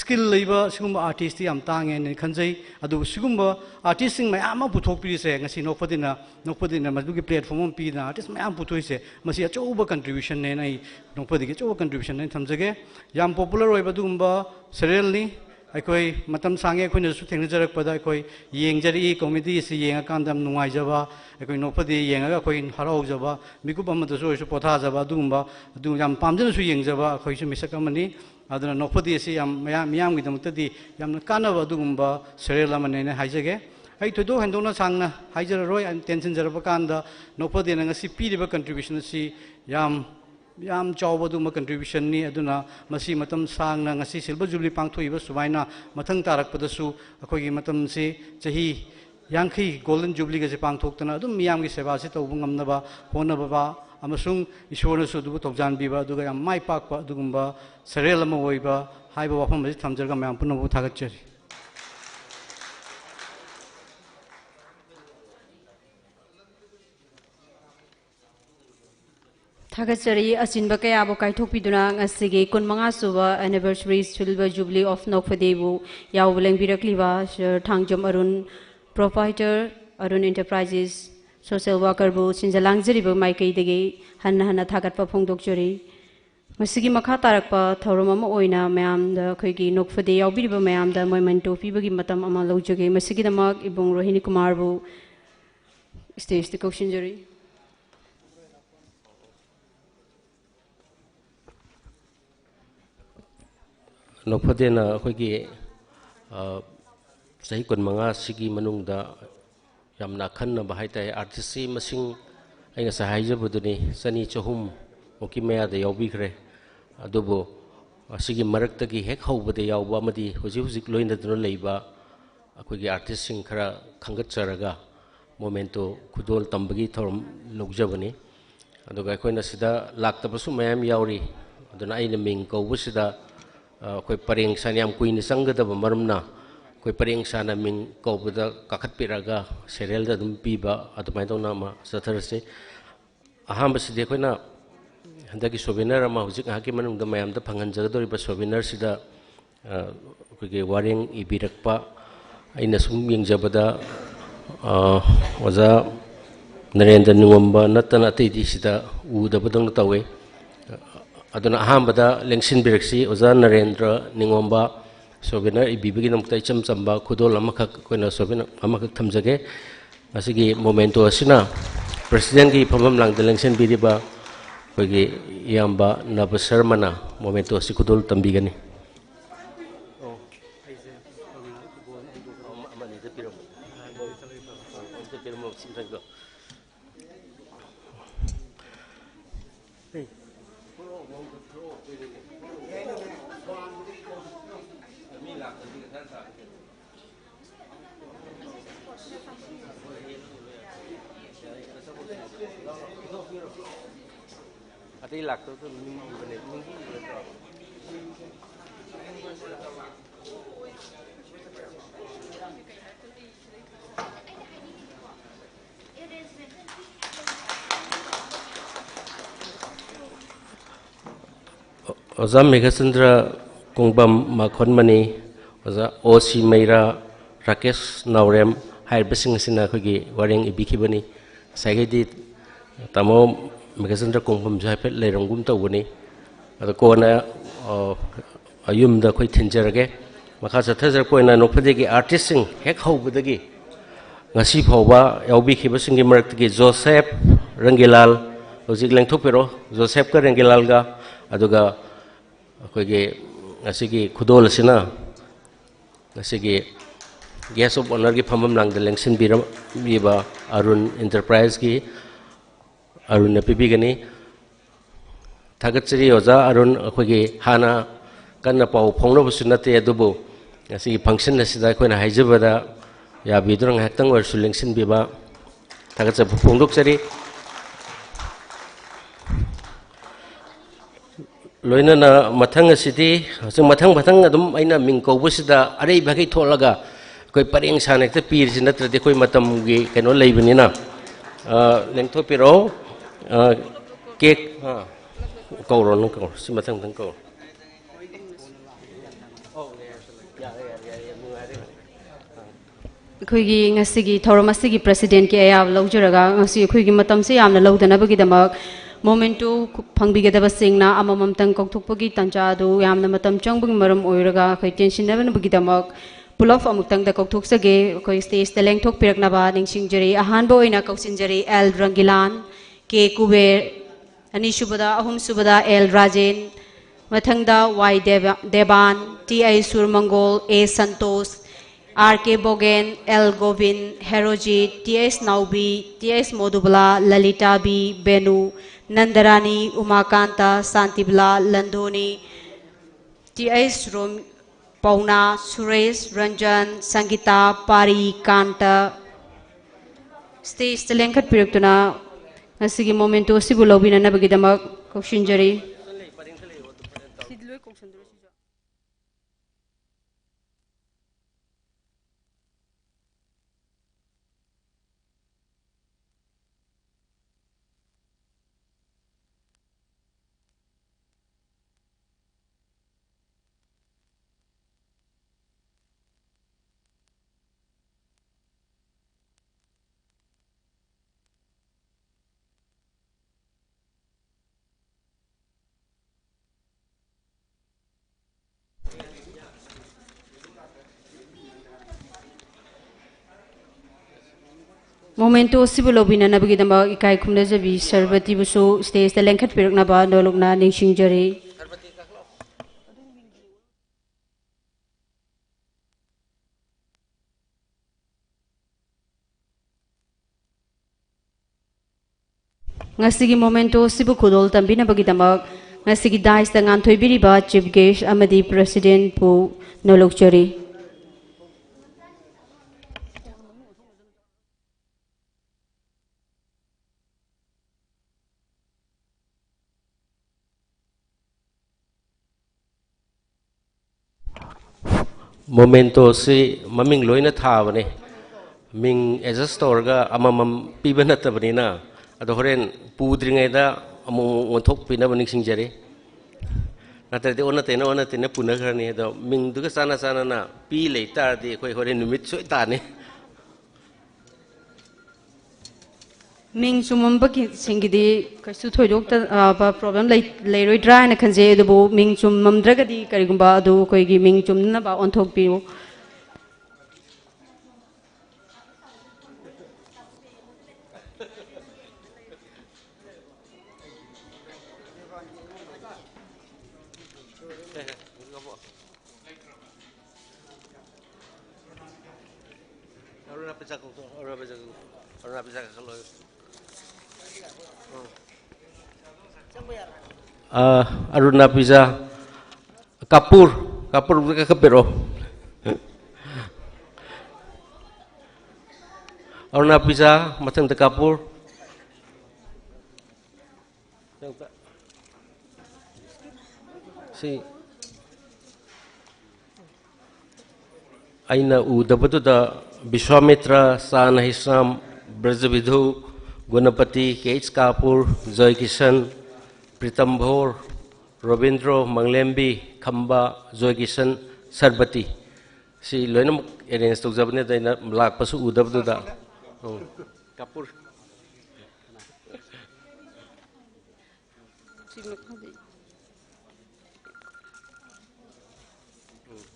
स्किल लेबा सिगुम्बा आर्टिस्ट यम तांगे ने खंजई अदु सिगुम्बा आर्टिस्टिंग मैम पुथोकपिसे ngasi नोपदिना मदुगी प्लेटफॉर्म पीना आर्टिस्ट मैम पुथोइसे मसी अचौबा कंट्रीब्यूशन ने नै नोपदिगे अचौबा कंट्रीब्यूशन ने थमजगे याम पॉपुलर ओइबा दुगुम्बा serial ni अखोई मतम सांगे अखोइना सु थेंगजरकपदा अखोई येंगजरी कॉमेडी से येंगा कांदम नुंगाइजबा अखोई नोपदि येंगा अखोई हराउजबा मिकुप अमदसु ओइसु पोथाजबा दुगुम्बा अदु याम पामजनसु येंगजबा अखोइसु मिसकमनी अदुना नोपदि से याम मयाम गिदमतदि याम कानबा दुगुम्बा serial अमने हाइजगे आई थोदो हेंदोना सांगना हाइजररोय टेंशन जरबा कांदा नोपदि ngasi पीरिबा कंट्रीब्यूशन से याम चावबदुमा कंट्रीब्यूशन नि अदुना मसी मतम सांगना ngasi सिल्वर जुबली पांगथोइबा सुबाइना मथंग तारकपदसु अखोगी मतम से चही यांखी गोल्डन जुबली गसे पांगथोक्तना अदुम मियाम की सेवा से तौब ngamnaba honababa amasung ishorna su du tokjanbiba aduga yam mai pakpa adugumba serial ama oiba haiba wafam basi thamjarga mayam punabu thagatchari Thagachari asinba kayabo kaithokpiduna ngasigi 15 suba anniversary silver jubilee of Nokphadebu yawleng birakliba thangjom arun proprietor arun enterprises social worker bu sinjalangjaribu maikaidagi hanna thagatpa phongdokjari masigi makha tarakpa thorom ama oina mayam da khoigi Nokphade yawbiriba mayam da moimento pibagi matam ama lojage masigi damak ibong Rohini Kumar bu stage the cautionary नोफदेना अखोगी सही कुन मंगा सिगी मनुंगदा यामना Khanna बहाइताय artist सी मसिंग आइगा सहायजबुदुनी सनी चहुम ओकी मयादा यावबिखरे अदुबो सिगी मरक्तगी हेक हौबदे यावबा मदि हुजि हुजिक लोइनदुना लेबा अखोगी artist सिंग खरा खंगचरगा memento खुदोल तंबगी theorem लौजबनी अदुगा अखोइना सिदा लाक्तबसु मयाम यावरी अदुना आइना Ming कौबसिदा कोई परेंग सानियाम कुइन संगदब मरमना कोई परेंग साना Ming कौबदा काखतपिरागा serial da dum piba atumai tona ma sathar aham basi dekoina handaki souvenir ama hujik haki manung da mayam da phangan jagadori ba souvenir sida koige wareng ibirakpa aina sum yengjabada oza Narendra Ningomba natana atidi sida udabadang tawe aduna ahambada lengsin biraksi oza Narendra Ningomba souvenir ibibigi namta icham chamba khudol amakak koina souvenir amakak thamjage asigi momento asina president gi phamam langda lengsin biriba koigi yamba Nava Sharmana momento asi khudol tambigani Ati lakto tu minggu benet minggu benet. Oza Meghasandra Kungbam Makhon Mani Oza Osi Meira Rakesh Naurem Hair Basing Sina Kogi Waring Ibikibani Sagedi Tamo Meghasandra Kungbam Jaipet Lerongum Tawuni Kona Ayum the Koi Tinjarage Makasa Tazar Koina Nopadi artisting Hek Hobudagi Nasi Hova Elbiki Basingi Merki Joseph Rangilal Oziglang Tupero Joseph Rangilalga Aduga Kogi Nasigi Kudolasina Nasigi Guest of Honor gi Phamam Lang the Lengsin Biba Arun Enterprise gi Arun Pibigani थागतचरी ओजा अरुण अखोगी हाना कन्ना पाउ फोंगनबसु नते अदुबु ngasi function asida koina haijabada ya bidrong haktang or sulengsin biba थागतच फोंदोकचरी लोइना मथंग city जो मथंग मथंग अदुम आइना मिंग कौबसिदा अरे भागे थोलगा कोई परेंग सानेक्ते पीरसि नत्रदे कोई मतम गी कनो लेबनिना लेंथो पिरो केक कौरो न कौर सि मथंग थंग कौर अखोगी ngasi थौरम असिगी प्रेसिडेंट के आयाब लौजरगा ngasi अखोगी मतम से यामना लौदनबगी दमक मोमेंटो फंगबिगदबा सिंगना अमममतंग कौथोकपगी तंजादु यामना मतम चंगबगी मरम ओइरगा खै टेंशन नबनबगी दमक पुलफ अमुक्तंग द कौथोकसगे खै स्टेज द लेंथोक पिरकनबा निंगसिंगजरी अहानबो ओइना कौसिनजरी एल रंगिलान के कुबेर अनिसुबदा अहुमसुबदा एल राजेन मथंगदा Y Deban T I Surmangol A Santosh R K Bogen L Govind Herojit T S Naobi T S Modubala Lalita B Benu Nandarani Umakanta Shantibala Landoni T S Rom Pauna Suresh Ranjan Sangeeta Pari Kanta stage लेंखट पिरक्तुना ngasi momento sibu lobina nabagidamak koshinjari Momento sibulo bina nabagi damba ikai khumna jabi Sarbati busu stage the lengkhat pirakna ba nolokna ningsingjari ngasigi momento sibu khudol tambina bagi damba ngasigi dais da ngan thoibiri ba chief guest amadi president pu nolokchari momento si maming loina thabane ming adjust orga amamam pibana tabanina ado horen pudringai da amu onthok pina baning singjare natade ona tena punagrani ado ming duga sana sana na pi leita de khoi horen numit soi ta ne Ming sumambaki singidi kasu thoidok ta ba problem leiroi dra na khanje do ming sumamdragadi karigumba adu koigi ming chumna ba onthok piu Aruna pizza kapur buka kapero Aruna pizza matang de kapur si aina udabatu da Vishwamitra Sana Hisam Brajavidhu Gunapati K.H. Kapur Joy Kishan Pritam Bhor, Robindro, Manglembi, Khamba, Joy Kishan, Sarbati. Si loinam arrange to jabne daina lak pasu udab da. Kapur.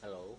Hello.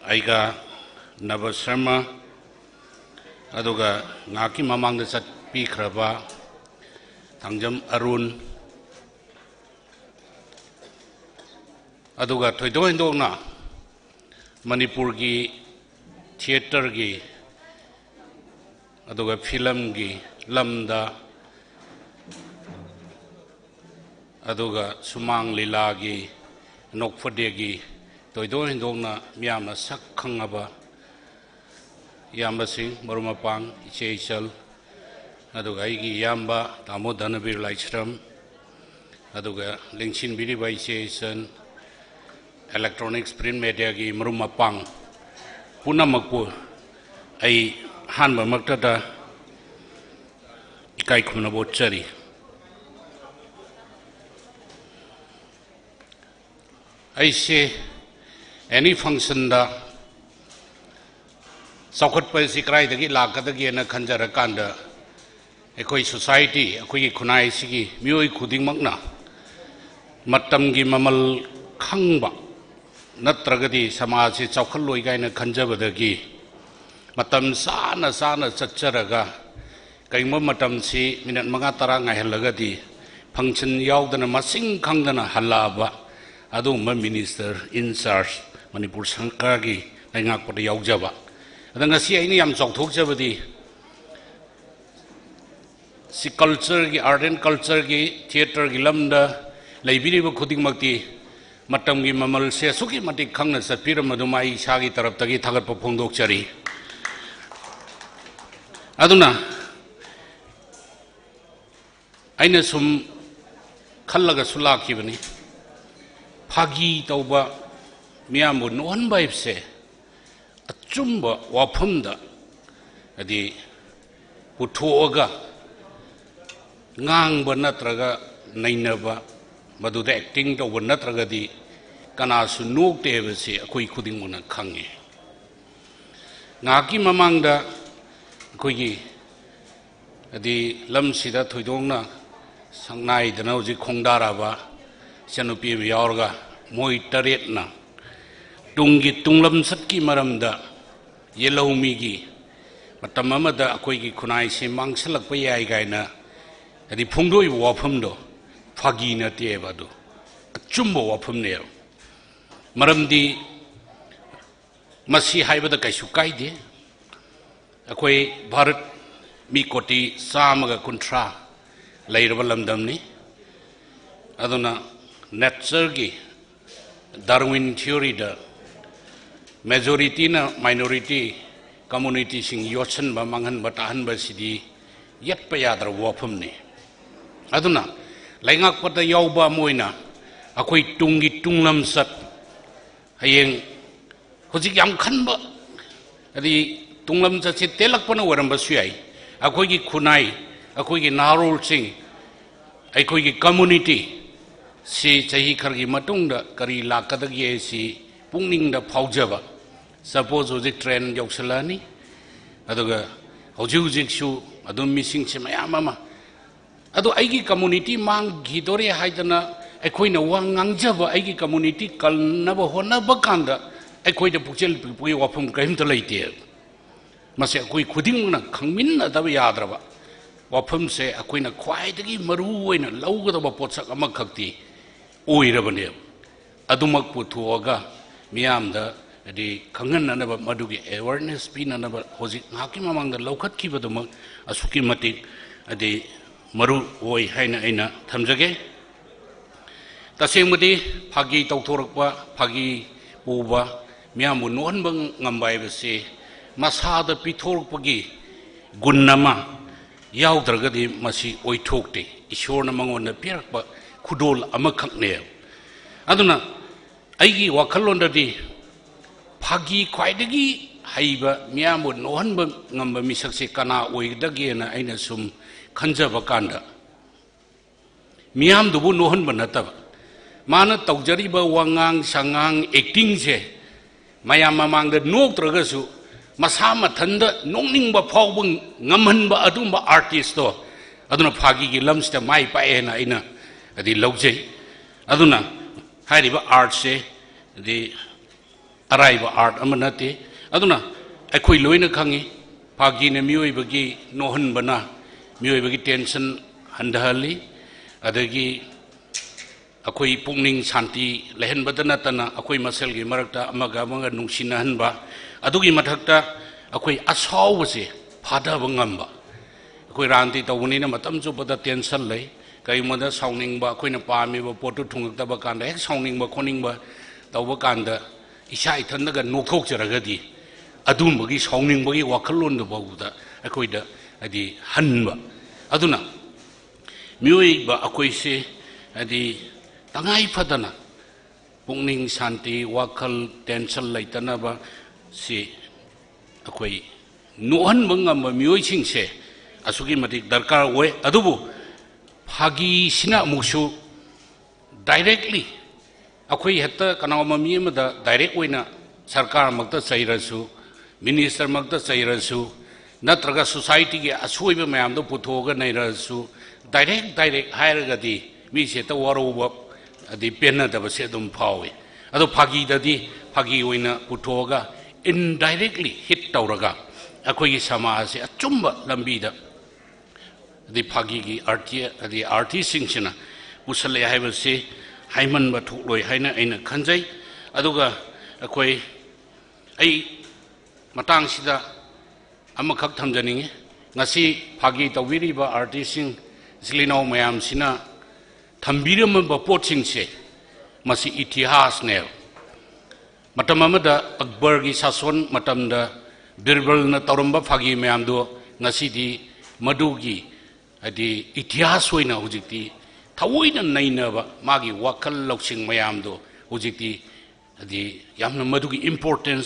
aiga Nava Sharma aduga ngaki mamang da sat pi khraba Thangjam Arun aduga thoido hindona Manipur gi theater gi aduga film gi lamda aduga sumang lila gi nokfade gi toido hindona miyamna sak khangaba yamba sing marumapang iche ichal aduga igi yamba tamo dhanabir laishram aduga lingchin biri bai iche isan electronics print media gi marumapang punamakpu ai hanba maktada ikai khumna botchari ai se any function da Saukhat pa si krai dagi lakadagi na khanjara kanda ekoi society ekoi khunai sigi mioi khuding makna matam gi mamal khangba natragadi samaj se chaukhal loi gaina khanjabadagi matam sana sana chacharaga kaima matam si minat manga tara ngahelagadi function yaudana masing khangdana halaba adu ma minister in charge Manipur Sarkar gi ngaik pa yaujaba adanga si aini yam chokthok jabadi si culture gi art and culture gi theater gi lamda leibiri ba khuding makti matam gi mamal se suki matik khangna satpiram madumai sagi tarap tagi thagat pa phongdok chari aduna aina sum khallaga sulaki bani phagi tauba miyamu non baib se achumba wafamda adi puthoga ngangba natraga nainaba maduda acting tauba natraga di kanasu nokte base akoi khuding mona khange ngaki mamangda koigi adi lamsida thoidongna sangnai dana uji khongdaraba chanupi yaorga moi taret na tunggi tunglam satki maramda yelomi gi matam amada akoi gi khunai se mangsalak pa yai gaina adi phungdoi wafam do phagi na te badu chumbo wafam ne maramdi masi haibada kaisu kaide akoi bharat mi koti samaga kuntra lairaba lamdam ni aduna nature gi Darwin theory da majority na minority community sing yochen ba manghan ba tahan ba sidi yet pa yadra wafam ni aduna laingak pata yauba moina akoi tungi tunglam sat hayeng hojik yam khanba adi tunglam sat se telak pana waram ba suyai akoi gi khunai akoi gi narol sing akoi gi community si chahi khargi matungda kari lakadagi si pungning da phaujaba suppose hojik train yausalani aduga hojik su adum missing se mayam ama adu aigi community mang gidore haidana ekhoina wangangjaba aigi community kalnaba honaba kanda ekhoida pukchel pui wafum kaim to leite mase koi khudingna khangmin adaba yadraba wafum se akoina khwaidagi maru oina lawgadaba potsak ama khakti oirabane adumak puthuaga miyamda adi khangananaba madugi awareness pinanaba hojik ngaki mamangda lawkhatkibadumak asuki matik adi maru oi haina aina thamjage tasengmadi phagi tawthorakpa phagi puba miyamu nohanba ngambai base masada pithorakpagi gunnama yaudragadi masi oithokte ishorna mangona pirakpa khudol amakhakne aduna aigi wakhalondadi phagi khwaidagi haiba miyamu nohanba ngamba misakse kana oigdage na aina sum khanjaba kanda miyam dubu nohanba nataba mana tawjariba wangang sangang acting se mayam mamangda noktragasu masa mathanda nongningba phawba ngamhanba adumba artist to aduna phagi gi lamsta mai paena ina adi lawjai aduna hairiba art se adi अराइब art अमा नते अदुना अखोई लोइना खंगी फागी ने मियोइबगी नोहनबना मियोइबगी tension हंदहली अदगी अखोई पुंगनिंग शांति लेहनबद नतना अखोई मसेलगी मरकता अमगा अमगा नुंसिनहनबा अदुगी मथकता अखोई असावबसे फादब ngamba अखोई रांति तौबनिना मतम चुपदा टेंशन लै कईमदा साउनिंगबा अखोइना पामिबा पोटु थुंगतबा कांदा हेक साउनिंगबा खोनिंगबा तौबा कांदा इसा इथनगा नोकथोकजरगदी अदुमबगी साउनिंगबगी वाखलोंदो बाउदा अखोइदा अदि हनबा अदुना मियोइबा अखोइसे अदि तंगाई फदना पुंगनिंग शांति वाखल टेंशन लैतनबा से अखोई नोहनबा ngamba मियोइसिंगसे असुगी मतिक दरकार ओए अदुबु फागी सिना मुसु डायरेक्टली अखोई हेक्ता कनावमा मी अमदा डायरेक्ट ओइना सरकार मक्ता चैरसु मिनिस्टर मक्ता चैरसु नत्रगा सोसाइटी के असोइबा मयामदो पुथोगा नैरसु डायरेक्ट हायरगदी मी सेता वरोबा अदि पेनदबसे दुम फावे अदो फागीददी फागी ओइना पुथोगा इनडायरेक्टली हिट तौरगा अखोई समाज से अचुम्बा लंबीदा अदि फागी की आर्टिस्ट सिंगसिना पुसले हाइबसे हाइमनबा थोक्लोय हाइना अइना खंजै अदुगा अखोई आई मतंग सिदा अमखक थमजनिंगे ngasi फागी तौबिरिबा आर्टिस्ट सिंग सिलिनो मयाम सिना थंबिरमबा पोटसिंग से मसी इतिहास ने मतम अमदा अकबर की शासन मतमदा बिरबल न तौरंबा फागी मयाम दो ngasi di मधुगी अदि इतिहास होइना हुजिक्ति थवोइना नैनबा मागी वाखल लौसिंग मयाम दो हुजिक्ति अदि यामना मधुगी इंपोर्टेंस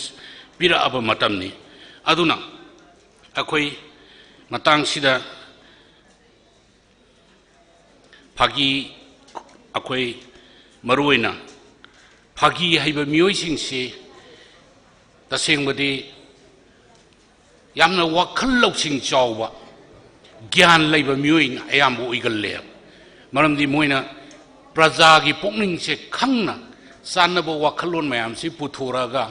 पिराबा मतमनी अदुना अखोई मतंग सिदा फागी अखोई मरुइना फागी हाइबा मियोइसिंग से तसेंगबदी यामना वाखल लौसिंग चावबा ज्ञान लैबा मियोइंग अयामबो ओइगल्ले मरमदी मोइना प्रजा की पुक्निंग से खंगना सानबो वाखलोन मयाम से पुथोरागा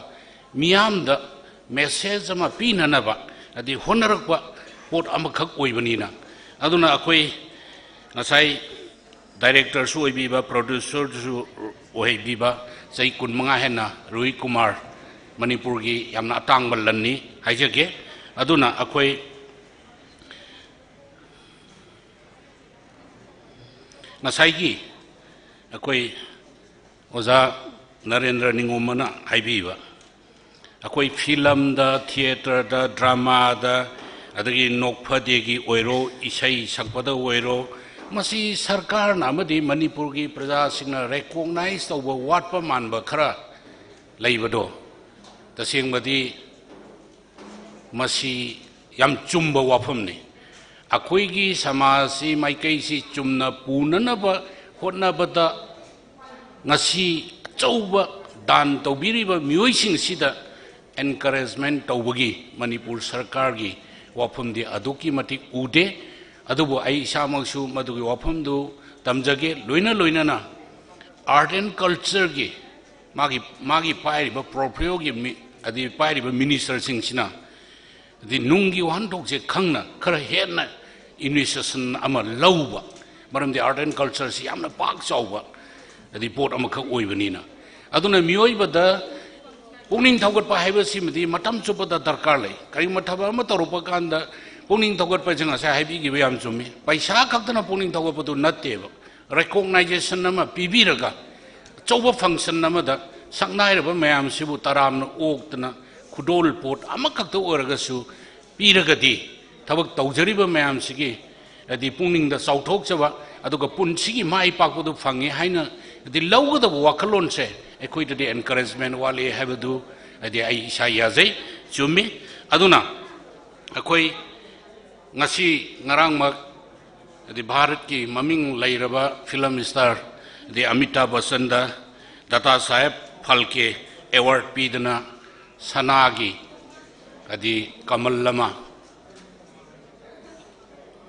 मियामदा मेसेज अमा पीननबा अदि होनरकबा पोट अमखक ओइबनिना अदुना अखोई ngasai director su oibiba producer su oibiba sai kunmanga hena Rui Kumar Manipur gi yamna atangba lanni haijage aduna akhoi ngasai gi akhoi oza Narendra Ningomana haibiba akhoi film da theater da drama da adagi nokphade gi oiro isai sakpada oiro मसी सरकार नामदी मणिपुर की प्रजा Singh recognise तब वाटप मानब खरा लेबदो तसेंगबदी मसी याम चुम्ब वाफमने अखोइगी समाजसी माइकैसी चुम्ना पुननब होटनबदा ngasi चौब दान तौबिरिब मियोइसिंग सिदा encouragement तौबगी Manipur सरकार की वाफमदी अदुकी मतिक उदे अदुबो आई इसामसु मदुगी वाफमदु तमजगे लोइना लोइनाना आर्ट एंड कल्चर की मागी पाइरिबा प्रोप्रियो की अदि पाइरिबा मिनिस्टर सिंगसिना दि नुंगी वाहनथोक से खंगना खरा हेना इनिशिएशन अमा लौबा मरमदि आर्ट एंड कल्चर सि यामना पाक चावबा अदि पोट अमख ओइबनिना अदुना मियोइबदा पुनिंग थौगटपा हाइबसिमदि मतम चुपदा दरकार लै करि मथबा अमा तौरपा कांदा पुनिंग थौगटपा जंगा से हाइबिगिबा याम चुमी पैसा खक्तना पुनिंग थौगटपदु नत्तेबा रेकॉग्नाइजेशन अमा पिबिरगा चौबा फंक्शन अमदा सकनाइरबा मयाम सिबु तरामना ओक्तना खुदोल पोट अमखक्ता ओरगसु पिरगदि थबक तौजरिबा मयाम सिगी अदि पुनिंग दा चौथोकचबा अदुगा पुनसिगी माइ पाकबदु फंगे हाइना अदि लौगदबा वाखलोन से एखोइददि एनकरेजमेंट वाले हाइबदु अदि आई इसा याजै चुमी अदुना अखोइ ngasi ngarang mak di Bharat ki maming lairaba film star di Amitabh Bachchan da Data Saheb Phalke award pidana sanagi adi Kamal lama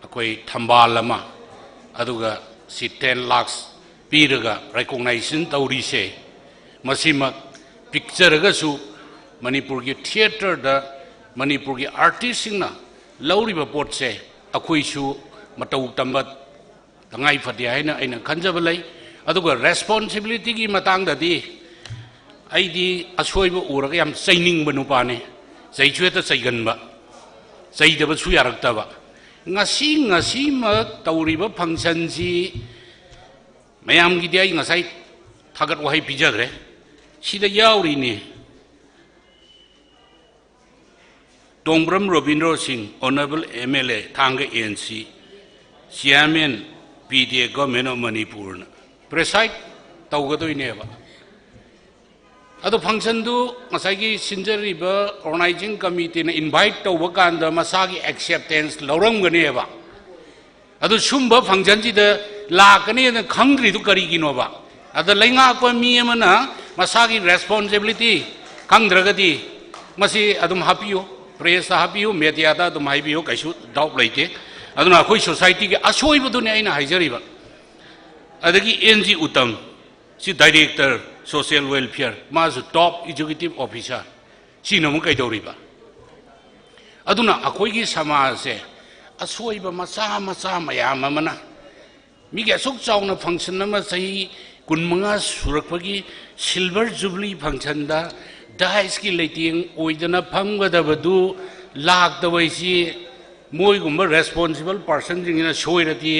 akoi thambal lama aduga si 10 lakhs piraga recognition tauri se masima picture ga su Manipur की theatre दा मणिपुर की artist सिंगना लौरिबा pot से अखोइसु मतौ तंबा तंगाई फदे हाइना आइना खंजब लै अदुगा responsibility की मतंग ददी आइदी असोइबो उरगा याम चैनिंग नुपाने चैचुएता चैगनबा चैदबा सु यारक्तबा ngasi ngasi ma tawriba function si mayam gi dai ngasai thagat wahai pijagre sida yauri ni Dongbram Robindro Singh Honorable MLA Thanga ANC Chairman PDA Government of Manipur preside tawgadoi neba ado function du ngasai gi sinjariba organizing committee na invite tawba kanda masagi acceptance lorang gane ba ado sumba function ji da lakane na khangri du kari gi no ba ado lainga ko mi amana masagi responsibility khangdragadi masi adum hapiyo press hapiyo media da dum haibiyo kaisu doubt laite aduna khoi society gi asoi bu du ne aina haijariba adagi NG Uttam si director social welfare mazu top executive officer sino mo kai doriba aduna akoi gi samaj se asoi ba macha mayam amana mi ge sok chawna function na ma sahi kunmanga surak pagi silver jubilee function da dais ki lighting oidana phangga da badu lak da waisi moi gumba responsible person jingina soirati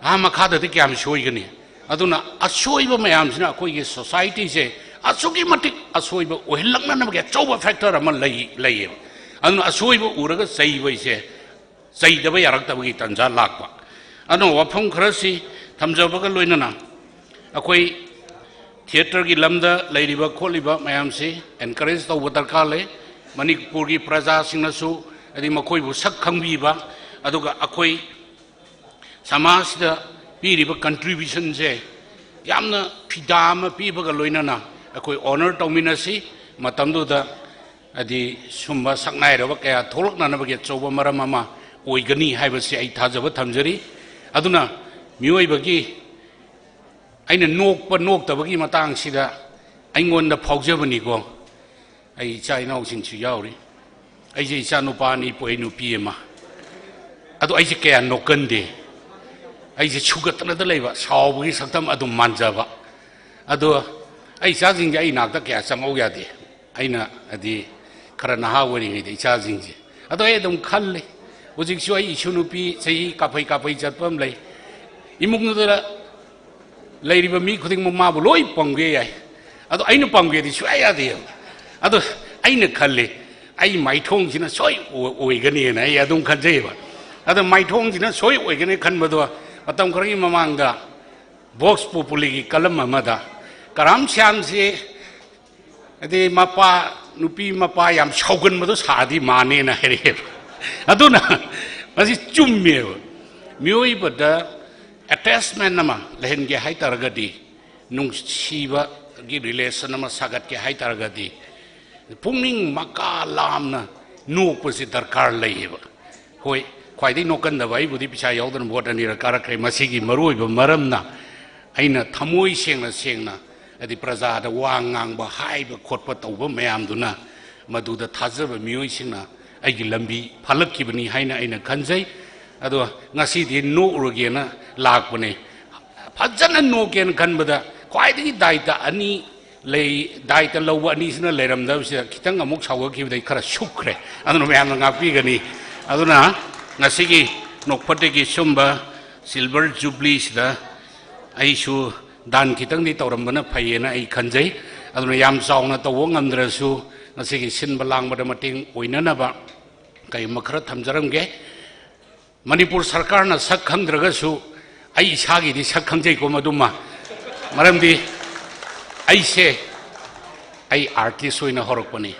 ama khada de kyam soi gani aduna asoiba mayam sina akoi gi society se asuki matik asoiba ohilakna na ge choba factor ama lai aduna asoiba uraga sai bai se sai da ba yarak ta gi tanja lakpa anu wafam khrasi thamjaba ga loina na akoi theater gi lamda lairiba kholiba mayam se encourage to darkar le manipur gi praja singna su adi makoi bu sak khangbi ba aduga akoi samaj da piriba contribution se yamna pidama pibaga loinana akoi honor tawminasi matamdu da adi sumba saknai ro kaya tholokna na bage choba maram ama oigani haibasi ai thajaba thamjari aduna mioi bagi aina nok tabagi matang sida aingonda phaujabani ko ai chai nau sing chu yauri ai je cha nu pa ni poi nu pi ma adu ai je kaya nokande ai je chugatna da leiba sawbi saktam adu manjaba adu ai cha jing ai nak ta kya changau ya de aina adi khara na ha wori ngi de cha jing je adu ai dum khalle ujik shu ai chunu pi sei kapai chatpam lei imuk nu da leiriba mi khuding ma bu loi pangge ai adu aina pangge di shu ai ya de adu aina khalle ai mai thong jina soi oi gani na ai adum khanjei ba adu mai thong jina soi oi gani khan ba do matam khari mamang da box populi gi kalam amada karam syam se ade mapa nupi mapa yam saugan ma do sadi mane na here aduna masi chumme mioi bada attachment nama lehen ge hai targadi nung siba gi relation nama sagat ke hai targadi pungning maka lamna nu pasi darkar laiba hoi khwaidai nokan da bai budi picha yaudana bot ani ra karakre masigi maroi ba maramna aina thamoi sengna adi praja da wangang ba hai ba khotpa tawba mayam duna maduda thajaba mioi singna aigi lambi phalak kibani haina aina khanjai ado ngasi di no urgena lakpane phajana no ken khanbada khwaidai daita ani lei daita lawwa ani sina leiram da sia khitang amuk sawa khibdai khara sukre aduna mayam ngapi gani aduna ngasigi nokpate gi sumba silver jubilee sida aisu dan khitang ni tawrambana phayena ai khanjai aduna yam chauna tawo ngamdrasu ngasigi sinba langbada mating oinana ba kai makhara thamjaramge manipur sarkar na sak khangdragasu ai isagi di sak khangjai ko maduma maramdi ai se ai artist oina horokpani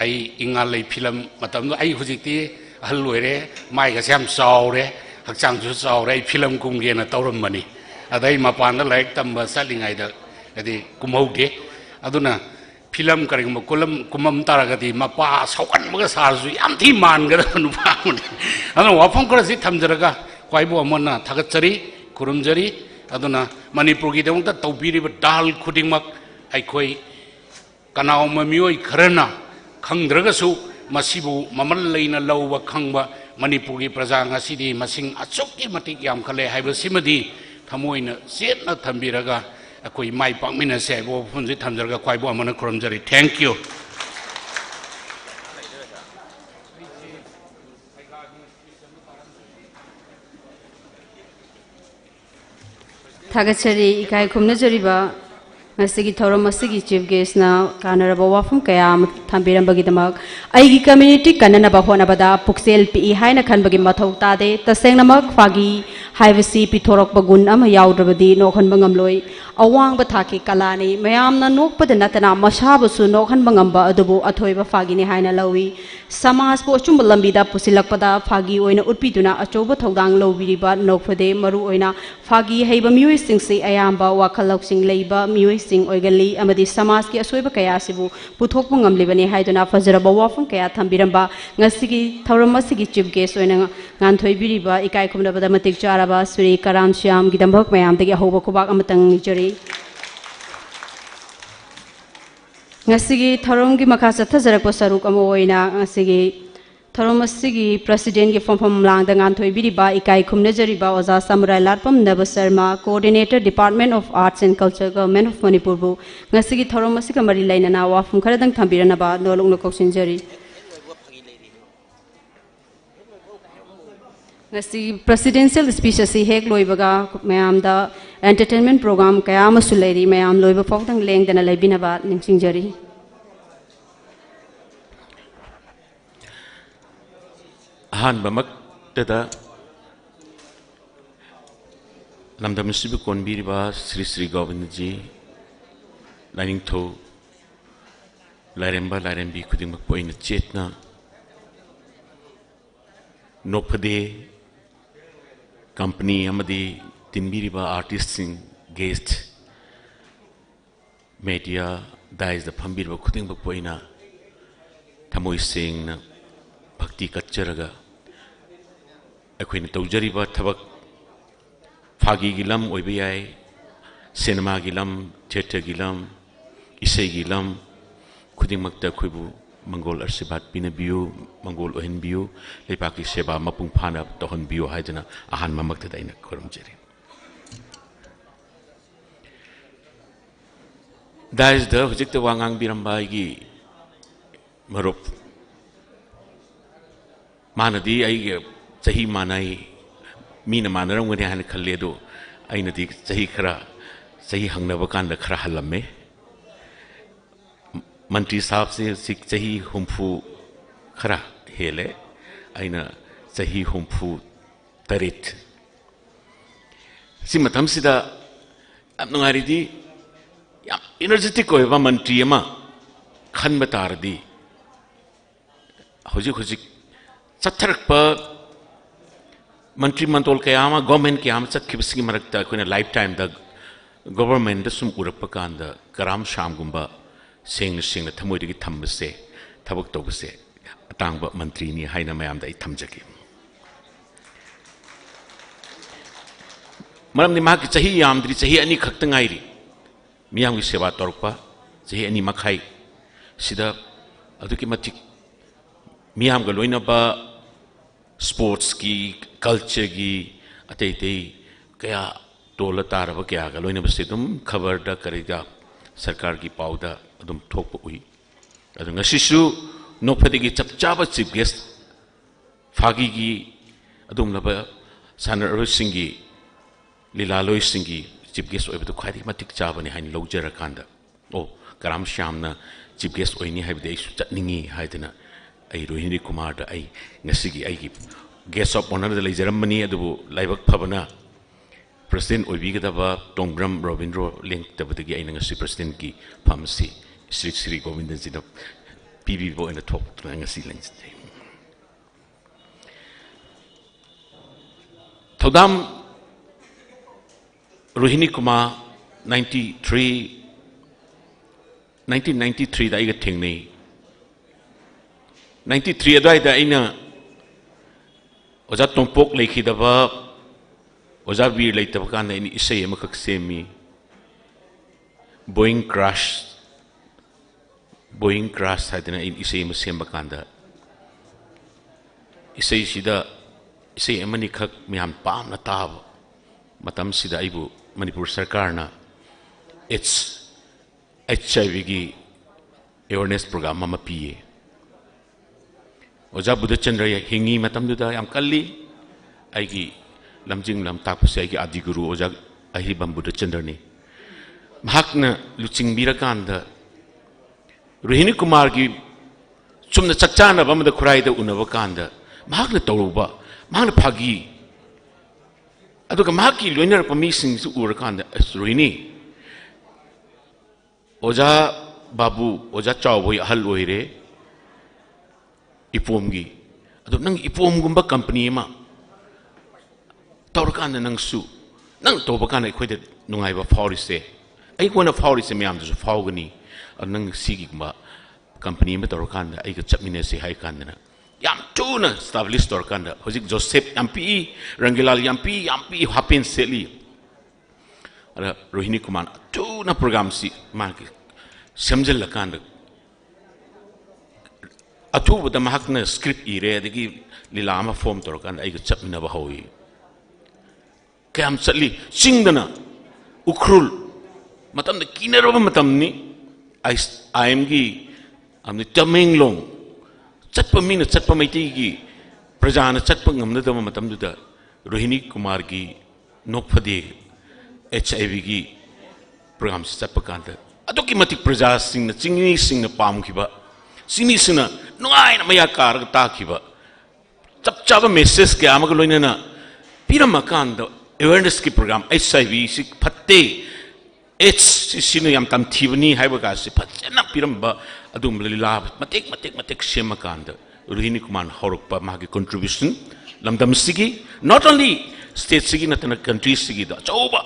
ai ingalai film matamdo ai hujikti hal loire mai ga sam saure hakchang ju saure film kumge na tawram mani adai mapanda laik tamba salingai da adi kumaude aduna film karing mo kumam taragati mapa saukan maga sarju yam thi man ga nu pa mun aduna wafam kara si thamjaraga kwaibo amona thagachari kurumjari aduna manipur gi dawta tawbiri ba dal khuding mak ai khoi कनाउम मियोई Kharna खंगद्रगसु मसिबु ममल लेना लौबा खंगबा मणिपुर की प्रजा ngasiदी masing asukki matik yam khale haibsimadi thamoina setna thambiraga akoi mai pakmina se bo phunji thamjarga khwaibo amana khurumjari thank you Thagachari ikai khumna jariba ngasigi thorom asigi chief guest na kanaraba wafum kaya thambirambagi damak aigi community kanana ba hona bada puksel pi haina khanbagi mathau tade taseng namak phagi haivasi pithorok bagun ama yaudravadi nokhan bangam loi awang ba thaki kalani mayam na nokpada natana masaba su nokhan bangam ba adubu athoiba phagi ni haina lawi samaj po chum lambida pusilakpada phagi oina utpiduna achoba thodang lobiriba nokphade maru oina phagi heiba mioi singsi ayamba wakhalok sing leiba mioi sing oigali amadi samaj ki asoiba kaya sibu puthokpu ngamlibani haiduna fajraba wafum kaya thambiramba ngasigi thoram asigi chief guest oina nganthoi biriba ikai khumna bada matik charaba Sri Karam Shyam gidambak mayam dagi ahoba kubak amatang nijari ngasigi thorom gi makha chathajarakpa saruk amo oina ngasigi thorom asigi president gi phom lang da nganthoi biriba ikai khumna jariba oza samurai latpam nab sharma coordinator department of arts and culture government of manipur bu ngasigi thorom asiga mari lainana wafum kharadang thambirana ba nolong no koksin jari ngasi presidential speech asi hek loibaga mayam da entertainment program kaya masuleri mayam loiba fawtang leng dana laibina ba ningsing jari han bamak tada lamdam sibu konbiri ba Sri Govind ji lining tho larembi kuding point chetna nopade company amadi tinbiriba artist sing guest media dais the phambirba khuding ba poina thamoi sing na bhakti kacharaga akoina tawjariba thabak phagi gilam oiba yai cinema gilam theater gilam isai gilam khuding makta khoibu Mongol arsibat pinabiu Mongol ohenbiu lepaki seba mapung phana tohonbiu haidana ahan mamakta daina korum jeri dais da hujikta wangang birambai gi marup manadi ai chahi manai mina manaram ngani han khalle do aina di chahi hangnaba kan da khara halamme मंत्री साहब से सिख सही हुम्फू खरा हेले आइना सही हुम्फू तरित सी मतम सिदा अब नुंगारी दी या एनर्जेटिक कोई बा मंत्री अमा खन बतार दी हुजिक चत्थरक पर मंत्री मंतोल के आमा गवर्नमेंट के आमा चत्खिब सिंग मरकता कोई लाइफ टाइम द गवर्नमेंट द सुम उरप कान द कराम शाम गुंबा सेंग थमोइदगी थम्बसे थबक तोबसे अतांग मंत्री नि हाइना मयाम दा थमजगे मरम नि माकी चाही यामद्री चाही अनि खक्त ngairi मियाम की सेवा तोरपा चाही अनि मखाई सिदा अदुकी मति मियाम ग लोइनबा स्पोर्ट्स की कल्चर की अते कया तोल तारब कया ग लोइनबा से तुम खबर दा करेगा सरकार की पाउदा अदुम थोप उई अदु ngasisu nopadi chap chaba chief guest phagi gi adum laba sanar singi lilaloi singi chief guest oibu khari matik chaba ni hain lojara kanda o karam shamna chief guest oini haibde isu chatningi haidina ai Rohini Kumar da ai ngasigi ai gi guest of honor da leijaramani adu laibak phabana president oibigada Tongbram Robindro link tabadagi ai ngasi president ki pharmacy Sri Govind ji da PB bo in the top ngasi lens thodam Rohini Kumar 1993 da ai ga thingnei 93 adai da aina oja tompok lekhidaba oja vir leitaba kan ni isai amakak semi Boeing crash Boeing crash haidina in isei ma semba kanda isei sida isei amani khak miam pam na tab matam sida ibu Manipur sarkar na it's HIV gi awareness program ma piye Oja Buddha Chandra hingi matam duda yam kalli aigi lamjing lam takpase aigi adi guru oja ahi bam Buddha Chandra ni mahakna luching birakanda Rohini Kumar gi sumna chakchana bamda khuraida unaba kanda mahakna tawruba mahakna phagi aduga mahaki loinar pami sing su urakanda Rohini oja babu oja chawboi ahal oire ipomgi adu nang ipom gumba company ma tawrakanda nang su nang tobakana khoide nungai ba faurise ai kona faurise myam du faugani nang sigi gumba company ma tawrakanda ai ga chapmine se hai kandana yam tuna establish tawrakanda hojik Joseph MP Rangilal MP hapen seli ara Rohini Kumar tuna program si ma samjal lakanda Atu the mahakna script ire the give lilama form torkan I chap in a bahoy. Cam sadly singdana ukrul matam the kiner of matamni I am gi am the taming long chatpamina chatpamitigi prajana chatpangam the matam to the Rohini Kumar gi nokpade HIV gi program sapakanta. Adokimatic praja sing the chingi sing the palm kiba. Sini sina nungai na maya kar ta kiba chap chap message ke amag loina na pira makan the awareness ki program HIV si phatte H sinu yam tam thibni haiba ka si phajana piramba adum lila matek semakan the Rohini Kumar horokpa magi contribution lamdam sigi not only state sigi natana country sigi da choba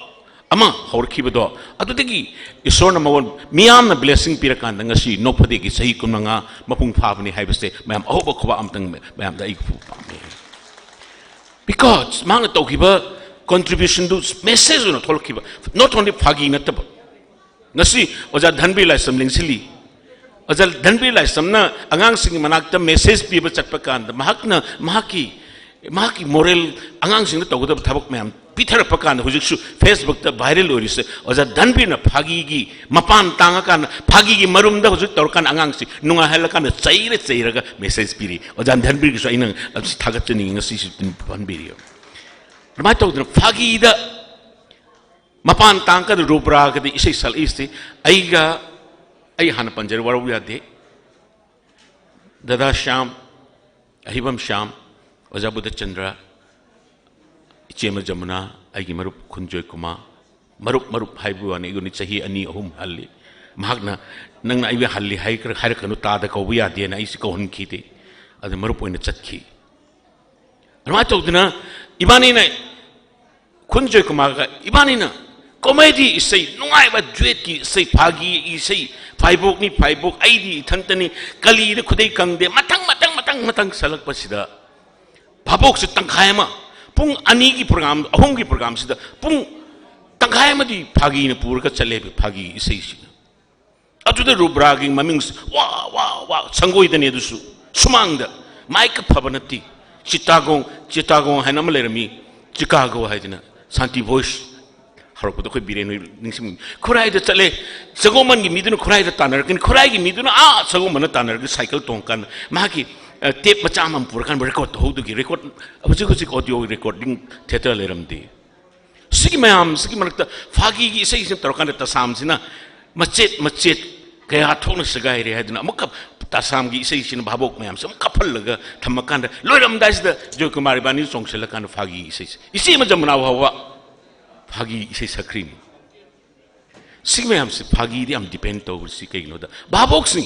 ama horkibedo adudegi isor na mawon miam na blessing pirakan ngasi nopade gi sahi kunanga mapung phabni haibase mayam ahoba khoba amtang mayam da ikfu pame because mang tokiba contribution to message no tholkiba not only phagi natab ngasi oja dhanbi lai samling sili oja dhanbi lai samna angang sing manakta message piba chatpa kan mahakna mahaki moral angang sing tawda thabak mayam Peter Pakan, who's Facebook the viral or is a Dunbin of Pagi, Mapan Tangakan, Pagi Marum, the Torkan Angangsi, Nunga Helakan, a Sayre, Message Piri, or Jan Dunbig is in a Tagatan in a season in one video. My talk the Pagi the Mapan Tanka, the Rubra, the Isal East, Aiga, Ayhan Panjer, where we are there. Dada Sham, Ahibam Sham, was Buddha Chandra. Chema Jamuna, Agi Marup Kunjoy Kuma, Marup Haibu and Igonichahi and Hum Halli, Magna, Nang Iva Halli Hiker, Harakanuta, the Kovia, the Naisiko Hunkiti, and the Marup in the Chatki. And I told dinner, Ibanina Kunjoy Kumaga, Ibanina, comedy is say, no, I but Dweki, say Pagi, say, Five book, ID, Tantani, Kali, the Kudekang, the Matang Salak Pasida, Pabok Tankhaima. Pung anigi program, ahongi program sida pung tangkay madi pagi na pura ka chalebi pagi isay sina. Ato da rubraging mamings wow sangoy da niya dusu sumangda maika pabanati Chicago hanamalami Chicago hay dina Santi Voice harap ko koy bireno ningsim kuray da chale sagoman gi miduna kuray da tanar kin kuray gi miduna sagoman na tanar gi cycle tongkan maki tape macam purkan record hodu gi record abusik audio recording theater leramdi sigi marakta fagi gi sei sim tarkan ta samsina macet kaya thong sagai re hadina amuk ta sam gi sei sin babok mayam sam kapal laga thamakan loiram dais da Joy Kumar bani songsela kan fagi sei isi ma jamna hawa fagi sei sakrini sigi mayam se fagi di am depend to si kai no da babok sing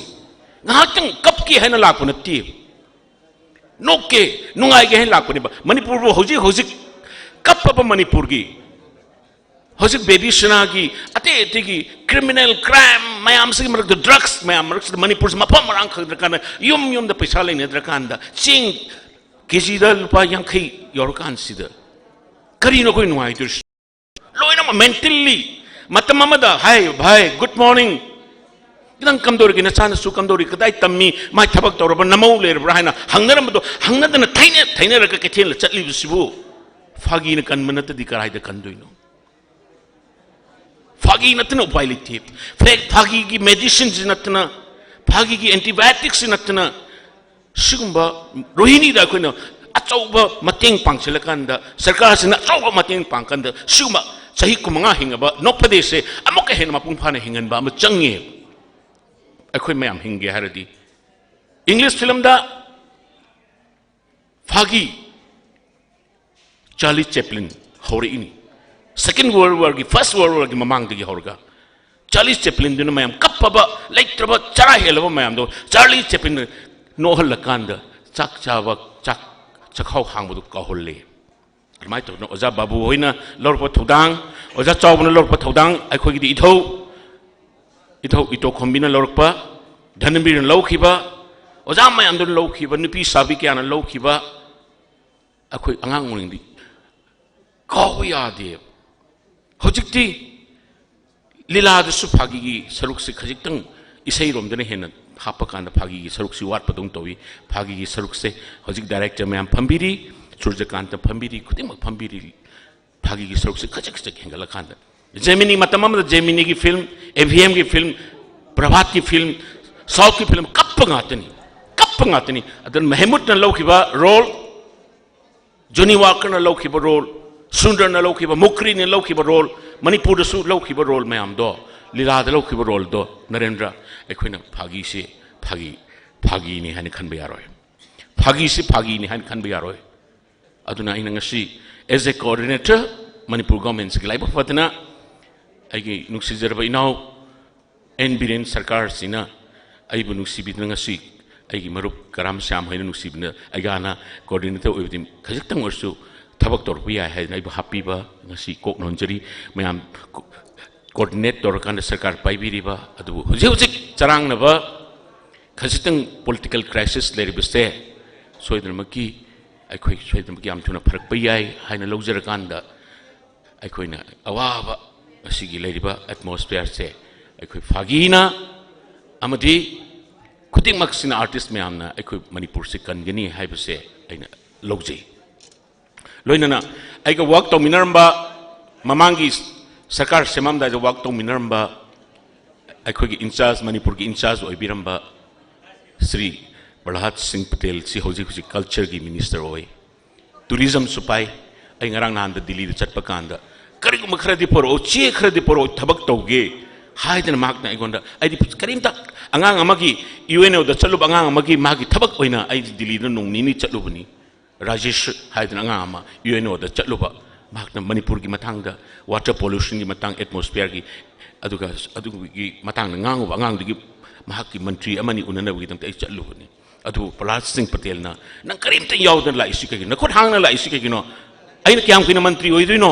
ngahtang kap ki hena lakun ti Noke, nungai ge lakuni ba Manipur hojik kappa Manipur gi hojik baby shanagi ate gi criminal crime mayam sig marak the drugs mayam marak Manipur mapam marang khadrakana yum da paisa leine drakanda ching kesi da lupa yang khai yorkan sida kari no koi nungai tur loina mentally matamama da hi bhai good morning कितन कमदोरी नचान सु कमदोरी कदाई तम्मी my थबक तौरब नमौ लेरब्रा हाइना हंगरमदो हंगदन थैने रक केथेल चटलिबसिबु फागी न कनमनतदि कराइद कंदोइनो फागी नतना उपाय लेते fake Phagi की medicine नतना Phagi की antibiotics नतना सिगुंबा Rohini दा कोइनो अचौबा मतेंग पांगसिलकांद सरकार सिना अचौबा मतेंग पांगकांद सिगुंबा सही कुमंगा हिंगबा नोपदे से अमुक हेन मपुंग फाने हिंगनबा म चंगे अखोय मयाम हिंगे हरदी इंग्लिश फिल्म दा फागी चार्ली चैपलिन हौरइनी सेकेंड वर्ल्ड वॉर की फर्स्ट वर्ल्ड वॉर की ममांग दगी हौरगा चार्ली चैपलिन दुन मयाम कप्पबा लाइत्रबा चरा हेलबा मयाम दो चार्ली चैपलिन नोहल लकांद चाक चाबा चाक चखाव हांगबदु काहोले अमाय तो ओजा बाबू होइना लौरप थौदांग ओजा चावबना लौरप थौदांग अखोयगी इथौ खोम्बिना लौरपा धनबीर लौखिबा ओजा मयाम दु लौखिबा नुपी साबी क्याना लौखिबा अखोय अंगांग मोरिंदी काव यादे हौजिक्ति लीलादसु फागी की सरुक से खजिक्तंग इसै रोमदने हेन हापकांद फागी की सरुक से वाटपदों तोवी फागी की सरुक से हौजिक डायरेक्टर मयाम फंबिरी सूर्यकांत फंबिरी खुदिमक फंबिरी फागी की सरुक से खजक हेंगलकांद जेमिनी मतमम जेमिनी की फिल्म एवीएम की फिल्म प्रभात की फिल्म साउथ की फिल्म कप्प गातनी अदन महमूद न लौखिबा रोल जोनी वाकर न लौखिबा रोल सुंदर न लौखिबा मुकरी न लौखिबा रोल मणिपुर दसु लौखिबा रोल मयाम दो लीलाद लौखिबा रोल दो नरेंद्र अखोइना फागी से फागी ने हानि खनबा यारोय फागी से फागी ने हानि खनबा यारोय अदुना आइना ngasi as a coordinator Manipur government से लाइब फतना आइगे नुक्सिजरबा इनाव एन बिरेन सरकार सिना आइबु नुक्सिबिदना ngasi आइगे मरुप कराम श्याम हैन नुक्सिबिना आइगाना कोऑर्डिनेटर ओइबदि खजिक्तंग वर्सु थबक तोरपु याय है आइबु हापीबा ngasi कोक नोंजरी मयाम कोऑर्डिनेट तोरकान सरकार पाइबिरिबा अदु हुजिक चरांगनबा खजिक्तंग पॉलिटिकल क्राइसिस लेरिबसे सोइदनमकी अखोई सोइदनमकी याम थुना फरकपा याय हाइना लौजरकांदा अखोइना अवाबा असिगी लेरिबा एटमॉस्फेयर से अखोई फागीना अमदी खुदिमक्सिना आर्टिस्ट मयामना अखोई मणिपुर से कनगनी हाइबसे आइना लौजै लोइनना आइगा वर्क तौमिनरम्बा ममांगी सरकार सेममदा वर्क तौमिनरम्बा अखोई इंचार्ज मणिपुर की इंचार्ज ओइबिरम्बा श्री प्रहलाद सिंह पटेल से हौजिक कल्चर की मिनिस्टर होय टूरिज्म सुपाई आई ngarang nahanda दिल्ली चटप कांदा करिगुम खरदि परो चे खरदि परो थबक तौगे हाइदन माकना आइगोंदा आइदि करिमता अंगांग अमगी यूएनओ द चलुब अंगांग अमगी मागी थबक ओइना आई दिल्ली द नोंगनिनी चलुबनी राजेश हाइदन अंगांग अमा यूएनओ द चलुबा माकना मणिपुर की मतांगदा वाटर पोल्यूशन की मतांग एटमॉस्फेयर की अदुगी मतांग ngangu अंगांग दिगी महाकी मंत्री अमनी उननबगी तंग आई चलुबनी अदु प्रहलाद सिंह पटेल ना नंग करिमता यावदन लाइसी कगिनो नखोट हांगना लाइसी कगिनो आइना क्याम किना मंत्री ओइदुइनो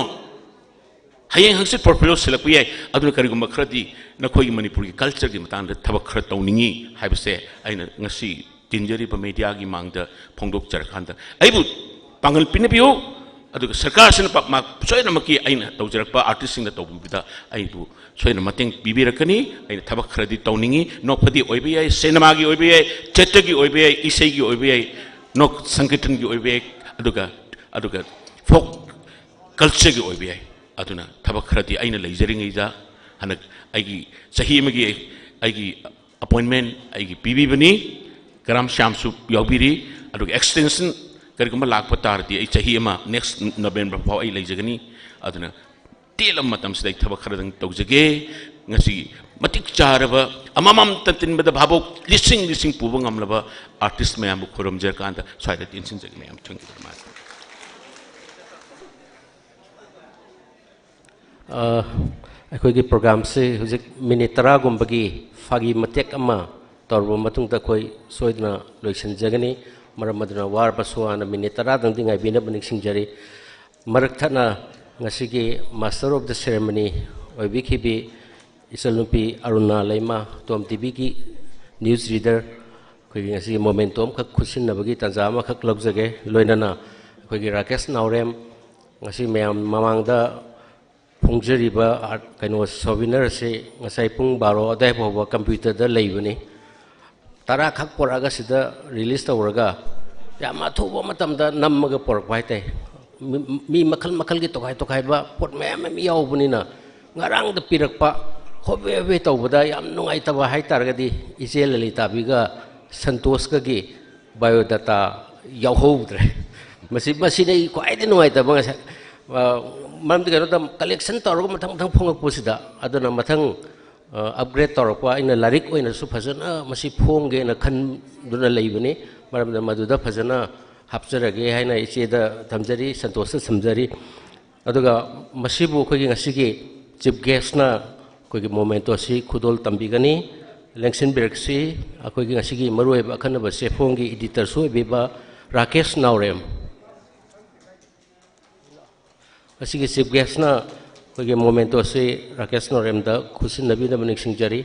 हयें हंगसे पोर्टफोलियो सिलक याय अदुना करिगुम खरदि नखोई मणिपुर की कल्चर की मतांग थबक खर तौनिंगी हाइबसे आइना ngasi tinjariba media की मांगदा फोंदोक चरखांद आइबु पांगल पिनबियो अदुगा सरकार सिन मा सोयनमकी आइना तौजरकपा आर्टिस्ट सिंग तौबिदा आइबु सोयन मतेंग पिबिरकनी आइना थबक खरदि तौनिंगी नोपदि ओइबे याय सिनेमा की ओइबे याय थिएटर की ओइबे याय इसे की ओइबे याय नोक संगठन की ओइबे अदुगा फोक कल्चर की ओइबे याय अदुना थबक खरदि आइना लेजरिंगैजा हनक आइगी सही मगी आइगी अपॉइंटमेंट आइगी पिबिबनी कराम श्यामसु यावबिरी अदुगा एक्सटेंशन करिगुम लाखप तारदि आई सही अमा नेक्स्ट नवेंबर फाव आई लेजगनी अदुना तेलम मतम सिदै थबक खरदंग तौजगे ngasi matik charaba amamam tantinbada bhabok lising puba ngamlaba artist mayam khoromjer kanda swaida tinsin jagi mayam thungi ma अखोई प्रोग्राम से हुजिक मिनिट 10 गुंबगी फागी मतेक अमा तौरब मतुंगदा कोई सोइदना लोइसनजगनी मरमदना वार बसवाना मिनिट 10 दंग दिंगाय बिना बनिसिंगजरी मरक थना ngasi master of the ceremony ओइबिखिबी इचलनुपी अरुणा लेमा तोम टीवी की न्यूज़ रीडर कोई ngasi मोमेंटम खक खुसिनबगी तंजा मा खक लौजगे लोइनना कोई राकेश नावरेम ngasi मयाम ममांगदा ꯐꯣꯡꯖꯔꯤꯕ ꯀꯩꯅꯣ ꯁꯣꯚꯤꯅꯔ ꯑꯁꯤ ꯉꯁꯥꯏ ꯄꯨꯡ 12 ꯑꯗꯥꯏ ꯐꯥꯎꯕ ꯀꯝꯄ꯭ꯌꯨꯇꯔꯗ ꯂꯩꯕꯅꯤ 10 ꯈꯛ ꯄꯣꯔꯛꯑꯒ ꯁꯤꯗ ꯔꯤꯂꯤꯁ ꯇꯧꯔꯒ ꯌꯥꯝ ꯑꯊꯨꯕ ꯃꯇꯝꯗ ꯅꯝꯃꯒ ꯄꯣꯔꯛꯄ ꯍꯥꯏꯇꯥꯏ ꯃꯤ ꯃꯈꯜ ꯃꯈꯜꯒꯤ ꯇꯣꯈꯥꯏꯕ ꯄꯣꯠ ꯃꯌꯥꯝ ꯌꯥꯎꯕꯅꯤꯅ ꯉꯔꯥꯡꯗ ꯄꯤꯔꯛꯄ ꯍꯣꯕꯦ ꯍꯣꯕꯦ ꯇꯧꯕꯗ ꯌꯥꯝ ꯅꯨꯡꯉꯥꯏꯇꯕ ꯍꯥꯏꯇꯥꯔꯒꯗꯤ ꯏꯆꯦ ꯂꯂꯤꯇꯥꯕꯤꯒ ꯁꯟꯇꯣꯁꯀꯒꯤ ꯕꯥꯏꯑꯣꯗꯥꯇꯥ ꯌꯥꯎꯍꯧꯗ꯭ꯔꯦ ꯃꯁꯤꯅ ꯈ꯭ꯋꯥꯏꯗꯒꯤ ꯅꯨꯡꯉꯥꯏꯇꯕ ꯉꯁꯥꯏ ꯃꯔꯝꯗꯤ ꯀꯩꯅꯣꯗ ꯀꯂꯦꯛꯁꯟ ꯇꯧꯔꯒ ꯃꯊꯪ ꯃꯊꯪ ꯐꯣꯡꯉꯛꯄꯁꯤꯗ ꯑꯗꯨꯅ ꯃꯊꯪ upgrade taurakpa aina larik oina su phajana masi phongge na khanduna leibani maramda maduda phajana hapjarage haina icheda thamjari santosh samjari aduga masibu khogi ngasigi chief guest na khogi momento si khudol tambigani lengsin berksi akhogi ngasigi maroi akhana ba se phonggi editor su beba rakesh naurem asigi chief guest na kogi momento se rakesh naurem da khusin nabi na banik singjari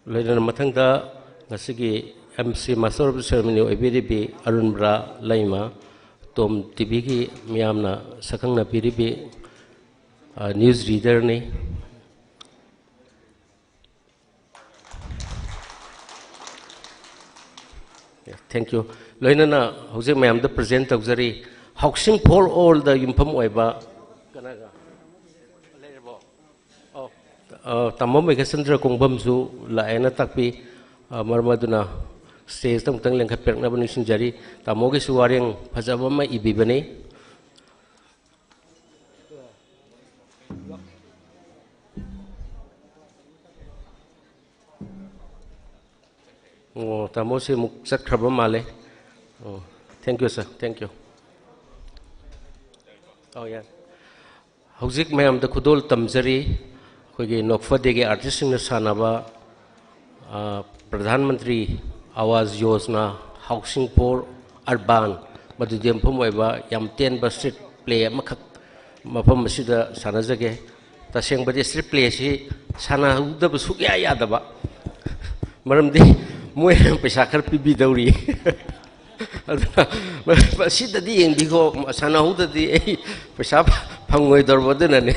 Lain mathang da ngasigi MC Master of Ceremony oibiribi Arunbra Laima Tom TV ki miyamna sakang na piribi news reader ni thank you loina na hojik mayam da present tawjari housing for all the yumpham oiba kanaga tamam Megasandra Kongbamsu la ena takpi marmaduna stage tam tang lengkha perna bani sinjari tamogi suwareng phajaba ma ibibani oh tamo se muk sakhraba male oh thank you sir thank you oh yeah hojik mayam da khudol tamjari कोई नोकफदे के artist ने सानबा Pradhan Mantri Awas Yojana housing for urban मदुदेम फम ओइबा याम ten street play मखक मफम मसिदा सानजगे तसेंग बदे स्ट्रीट प्ले सि साना हुदब सुया यादबा मरमदि मोय पैसा खर पिबि दौरी सिददि येंदिगो साना हुददि ए पैसा फंगोय दरबदनने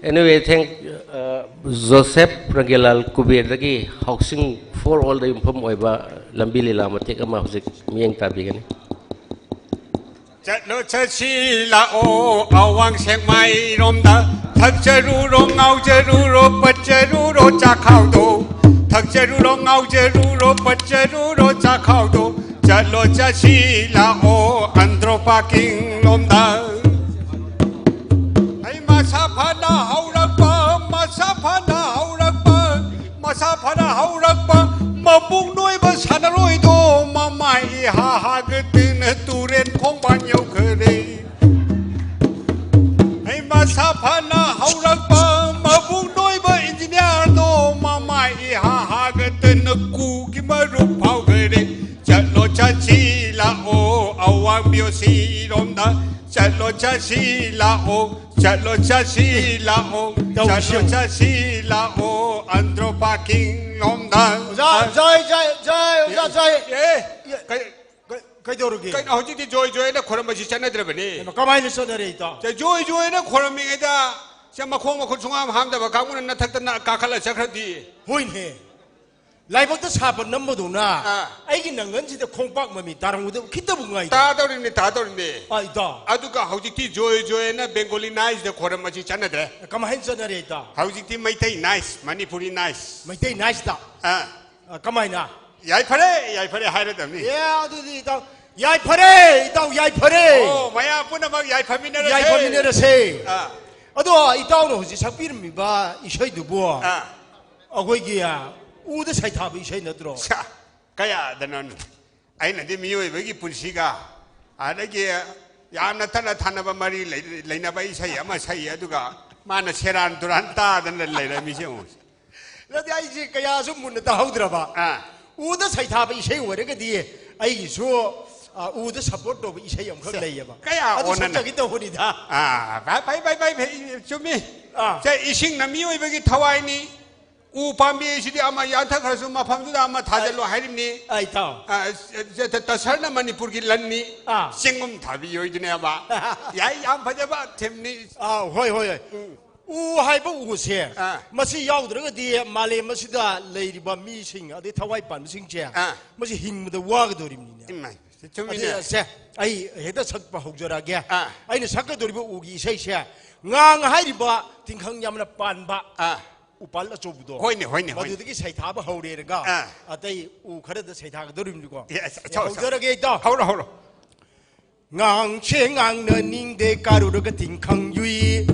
Anyway, thank Joseph Rangelal Kubir dagi housing for all the infom oiba lambi lila matek ama hujik miyeng tabigani. Chatlo chachila o awang seng mai romda thak charu ro ngau charu ro pat charu ro cha khau do thak charu ro ngau charu ro pat charu ro cha khau do chatlo chachila o andro parking romda Masafana haurakpa, masafana haurakpa, masafana haurakpa, mabung noi basanaroi do, mamai ha ha gatin turen khong ban yau khare. Hey masafana haurakpa, mabung noi ba engineer do, mamai ha ha gatin ku ki marup phau khare. Chalo chachi la o awang biosi romda, chalo chachi la o. Chalo chachi la o, chalo chachi la o, andro parking omda. Joy. Kay dorugi. Kay na hojiti joy na khoram basi chana drabani. Kamay ni sonare ito. Joy na khoram mi ida. Siya makhong sungam hamda ba kamu na thakta na kakala sakrati. Hoin he. Laibagta sapan nambodo na. Aigi nangan sida khongpak mami taranguda kita bungai. Tadorini. Ay da. Aduga hojiti joy na Bengali nice the khoram basi chana dre. Kamahin sonare ito. Hojiti Maitai nice, Manipuri nice. Maitai nice da. Kamay na. Yai pare haira damni. Yeah, adu di ito. Yai pare. Oh, maya puna mag yai paminera. Yai paminera se. Ado itaw no si sapir mi ba ishay dubo. Agoy giya. Uda say tabi ishay na dro. Kaya danon. Ay na di miyoy bagi pulsiga. Adagi yam na tana ba mari laina ba isay ama say aduga. Mana seran duranta dan laila misyo. Ladi ay si kaya sumun na tahudra ba. Uda say tabi ishay wala ka di ay so uda support do ishay am kag laya ba. Kaya onan. Ado sa kita hunida. Bye. Chumi. 제 이싱 남이 오이베기 타와이니 우 밤비 시디 아마 야타 가서 마팜도 아마 다절로 하림니 아이타 제 다살나 마니푸르기 란니 싱금 답이 요이드네 아마 야이 안 받아봐 템니 호이 우 하이버 우세 마시 야우드르가디 말레 마시다 레이리바 미싱 아디 타와이 반싱제 마시 힝무다 와가도림니 좀 세 아이 헤다 석바 혹저라게 아이는 sakka도리바 우기 세세 ngang 하이리바 팅캉냠나 반바 upal la chobudo hoine madu dagi saitha ba hore ga atai u khare da saitha ga dorim ni ko yes hore ge to holo ngang che ngang ne ning de karu ga ting khang yui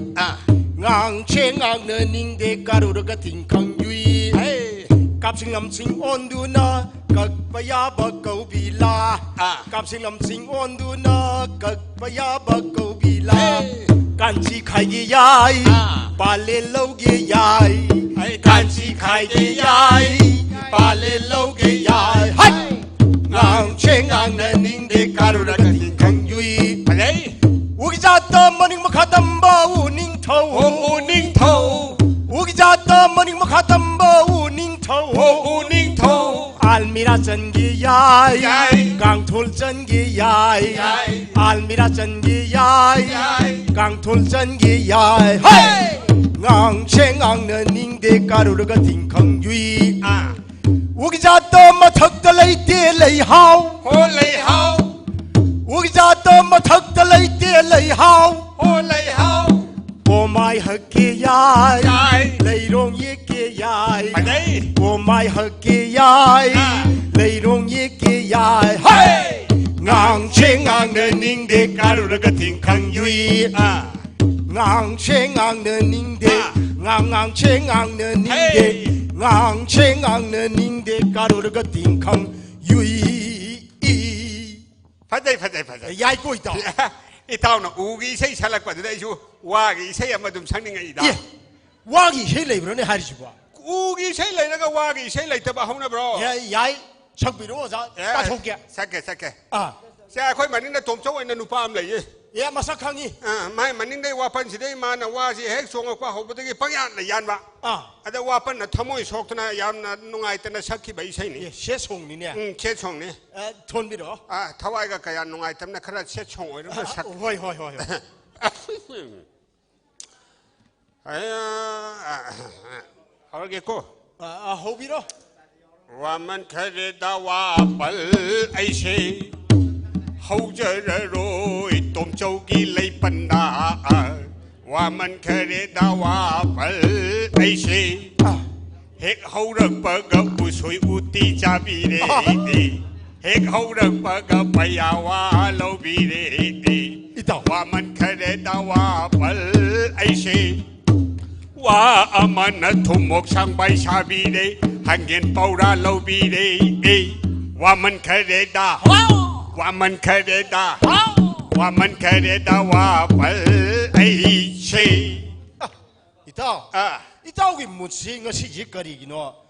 ngang che ngang ne ning de karu ga ting khang yui kap sing lam sing on du na kak pa ya ba ko bi la kap sing lam sing on du na kak pa ya ba ko bi la kan chi khai gi yai pa le lo gi yai kan chi khai gi yai pa le lo gi yai hai ngang che ngang ne ning de karu ra ka ting khang yui ai u gi ja ta maning ma khatam ba u ning thau u ning thau u gi ja ta maning ma khatam ba u ning thau u ning thau almira chan gi yai gang thul chan gi yai almira chan gi yai gang thul chan gi yai hai ngang che ngang ne ning de karu ga ting khang yui u gi ja ta ma thak ta lei te lei hao ho lei hao u gi ja ta ma thak ta lei te lei hao ho lei hao o mai hak ke yai lei rong ye ke yai o mai hak ke yai lei rong ye ke yai hai ngang che ngang ne ning de karu ga ting khang yui ngang che ngang ne ning de ngang che ngang ne ning de ngang che ngang ne ning de karu ga ting khang yui 파자이 yai koi ta 이 타오나 우기 세 살락거든 이주 와기 세 아마 좀 상능이다 예 와기 세 레이브로네 하리지 봐 우기 세 레이가 와기 세 레이 때바 하나 브로 야이 석비로 자 따속게 삭게 아 자 거기 만인데 돔초 있는 누파암 레이 예 마사캉이 마이 만인데 와판 시대 마나 와시 핵 송어과 호부득이 방향 레얀바 아다 와판나 터모이 속트나 얌나 농아이때나 삭히 바이세니 세 송니네 세 송니 톤비로 타와이가 가야 농아이때나 카라 세 송 이런 거 삭. 호이 하겠고 호비로 와만 카레다 와빨 아이세 하우저러로이 돔쪽이 레이판다 와만 카레다 와빨 아이세 핵 하우럭버가 우소이 우띠 자비레디 핵 하우럭버가 바야와 로비레디 와만 카레다 와빨 아이세 와 아마나 두목 상바이 샤비레 한겐 파우라 로비레 와만 카레다 와만 카레다 와만 카레다 와빨 아이세 이따오기 무시 ngasi 거리기노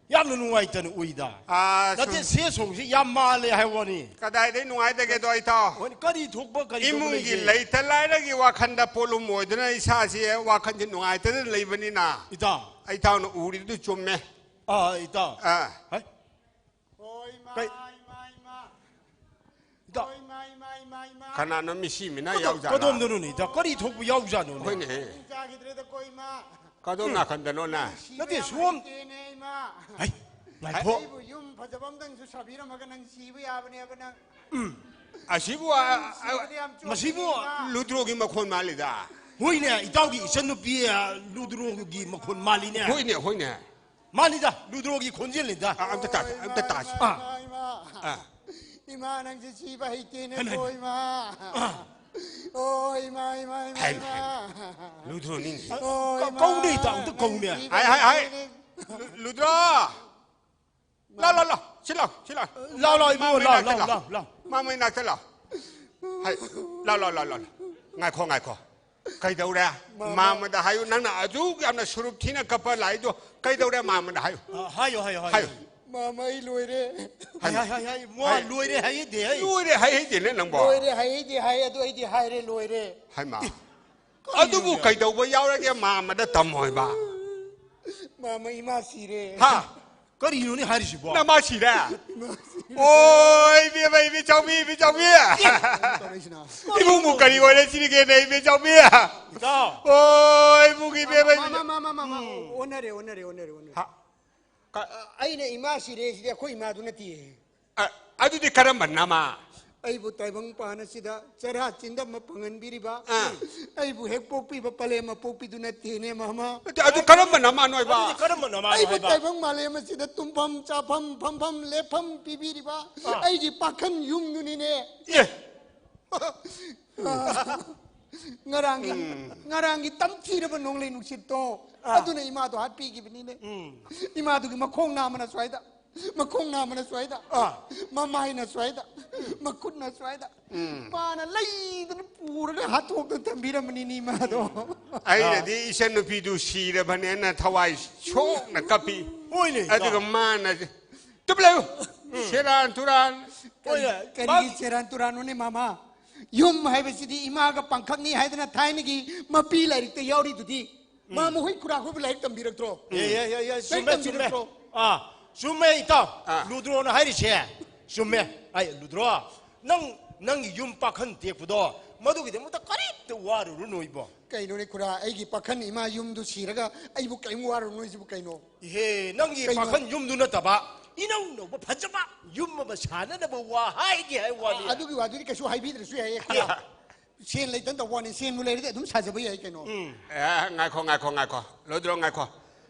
얌노 누가있다는 우이다 나한테 세송시 얌말레 하이원이 까다이데 누가이데게도 이따 거리 독버 거리 이문기 레이탈라이라기 와칸다 폴로 모드나 이사시에 와칸지 누가이데는 레이버니나 이따오는 우리도 좀매 이따 가나는 미시미나 야우잖아 거돔도는 이따 거리 독부 야우잖아 호이네 가도 나간다노나 나한테 소음 아이 말고 아시부와 마시부와 루드로기 마콘 말리다 호이네 이따오기 이선누비야 루드로기 마콘 말리네 호이네 말리다 루드로기 곤질린다 암다 따시 이만한 지 집에 있기는 보이마 오이마 루드로니 거울에 있다 또 거울에 하이 루드라 라라라 실라 라라 이거 라 마음이 낙달라 하이 라라라라 ngài cây đâu ra mà đã hayu nang na aju am na surup thina kapal lai do cây đâu ra mà đã hayu hayu Mamai lùi đi. Hay, mua lùi đi hay gì đấy? Lùi đi hay gì nữa nông bò. Lùi đi hay gì hay, tôi đi hay đi lùi đi. Hay mà. ꯑꯗꯨꯕꯨ ꯀꯩꯗꯧꯕ ꯌꯥꯎꯔꯒꯦ ꯃꯥꯃꯗ ꯇꯝꯃꯣꯏꯕ ꯃꯥꯃ ꯏꯃꯥ ꯁꯤꯔꯦ ꯍꯥ ꯀꯔꯤꯅꯣꯅꯦ ꯍꯥꯏꯔꯤꯁꯤꯕꯣ ꯅꯃꯥ ꯁꯤꯔꯦ ꯑꯣꯏ ꯏꯕꯦꯝꯃ ꯏꯕꯦꯆꯧꯕꯤ 이봉무 거리 원래 지르게 내 입에 정비야. 어이 무기 배배. 마마마마마 오늘에. 아이네 이마시래 시대 코 이마도나 띠. 아주디 가람 만나마. 아이부 따이봉 빠나시다 저라 찐다 마빵은 비리바. 아이부 핵폭비바 빨레마 폭비도나 띠네 마마. 아주 가람 만나마 너이바. 가람 만나마 아이부 따이봉 말레마시다 tumpham chapam phampham lepham 비비리바. 아이지 빠칸 융눈이네. 예. ngarangi tamthira ba nonglei nuksit to aduna ima to hat pi gi bini ne ima to gi makhong na mana swaida mamai na swaida makut na swaida pana lai dan pura na hatok dan tambira mani ni ma do ai na di isen no pidu sira bane na thawai chok na kapi oile aduga mana tublau seran turan kari seran turan ne mama yum hai besidi ima ga pangkhak ni hai dana thai ni mapi lai te yauri dudi mama hoi kura hoi lai tambirak tro sume ita ludro na hairiche sume ai ludro nang yum pakhan tekpudo madugi de muta karip te waru runoibo kaino ne kura ai gi pakhan ima yum du siraga ai bu kai waru noi bu kaino he nang gi pakhan yum du na taba inau no ba phajaba yum ba sana na ba wa hai gi hai wa adugi waduri ka su hai bi su hai kura sen lai tan da wani sen mu lai de dum sa jabai ai kaino ngai kho lodro ngai kho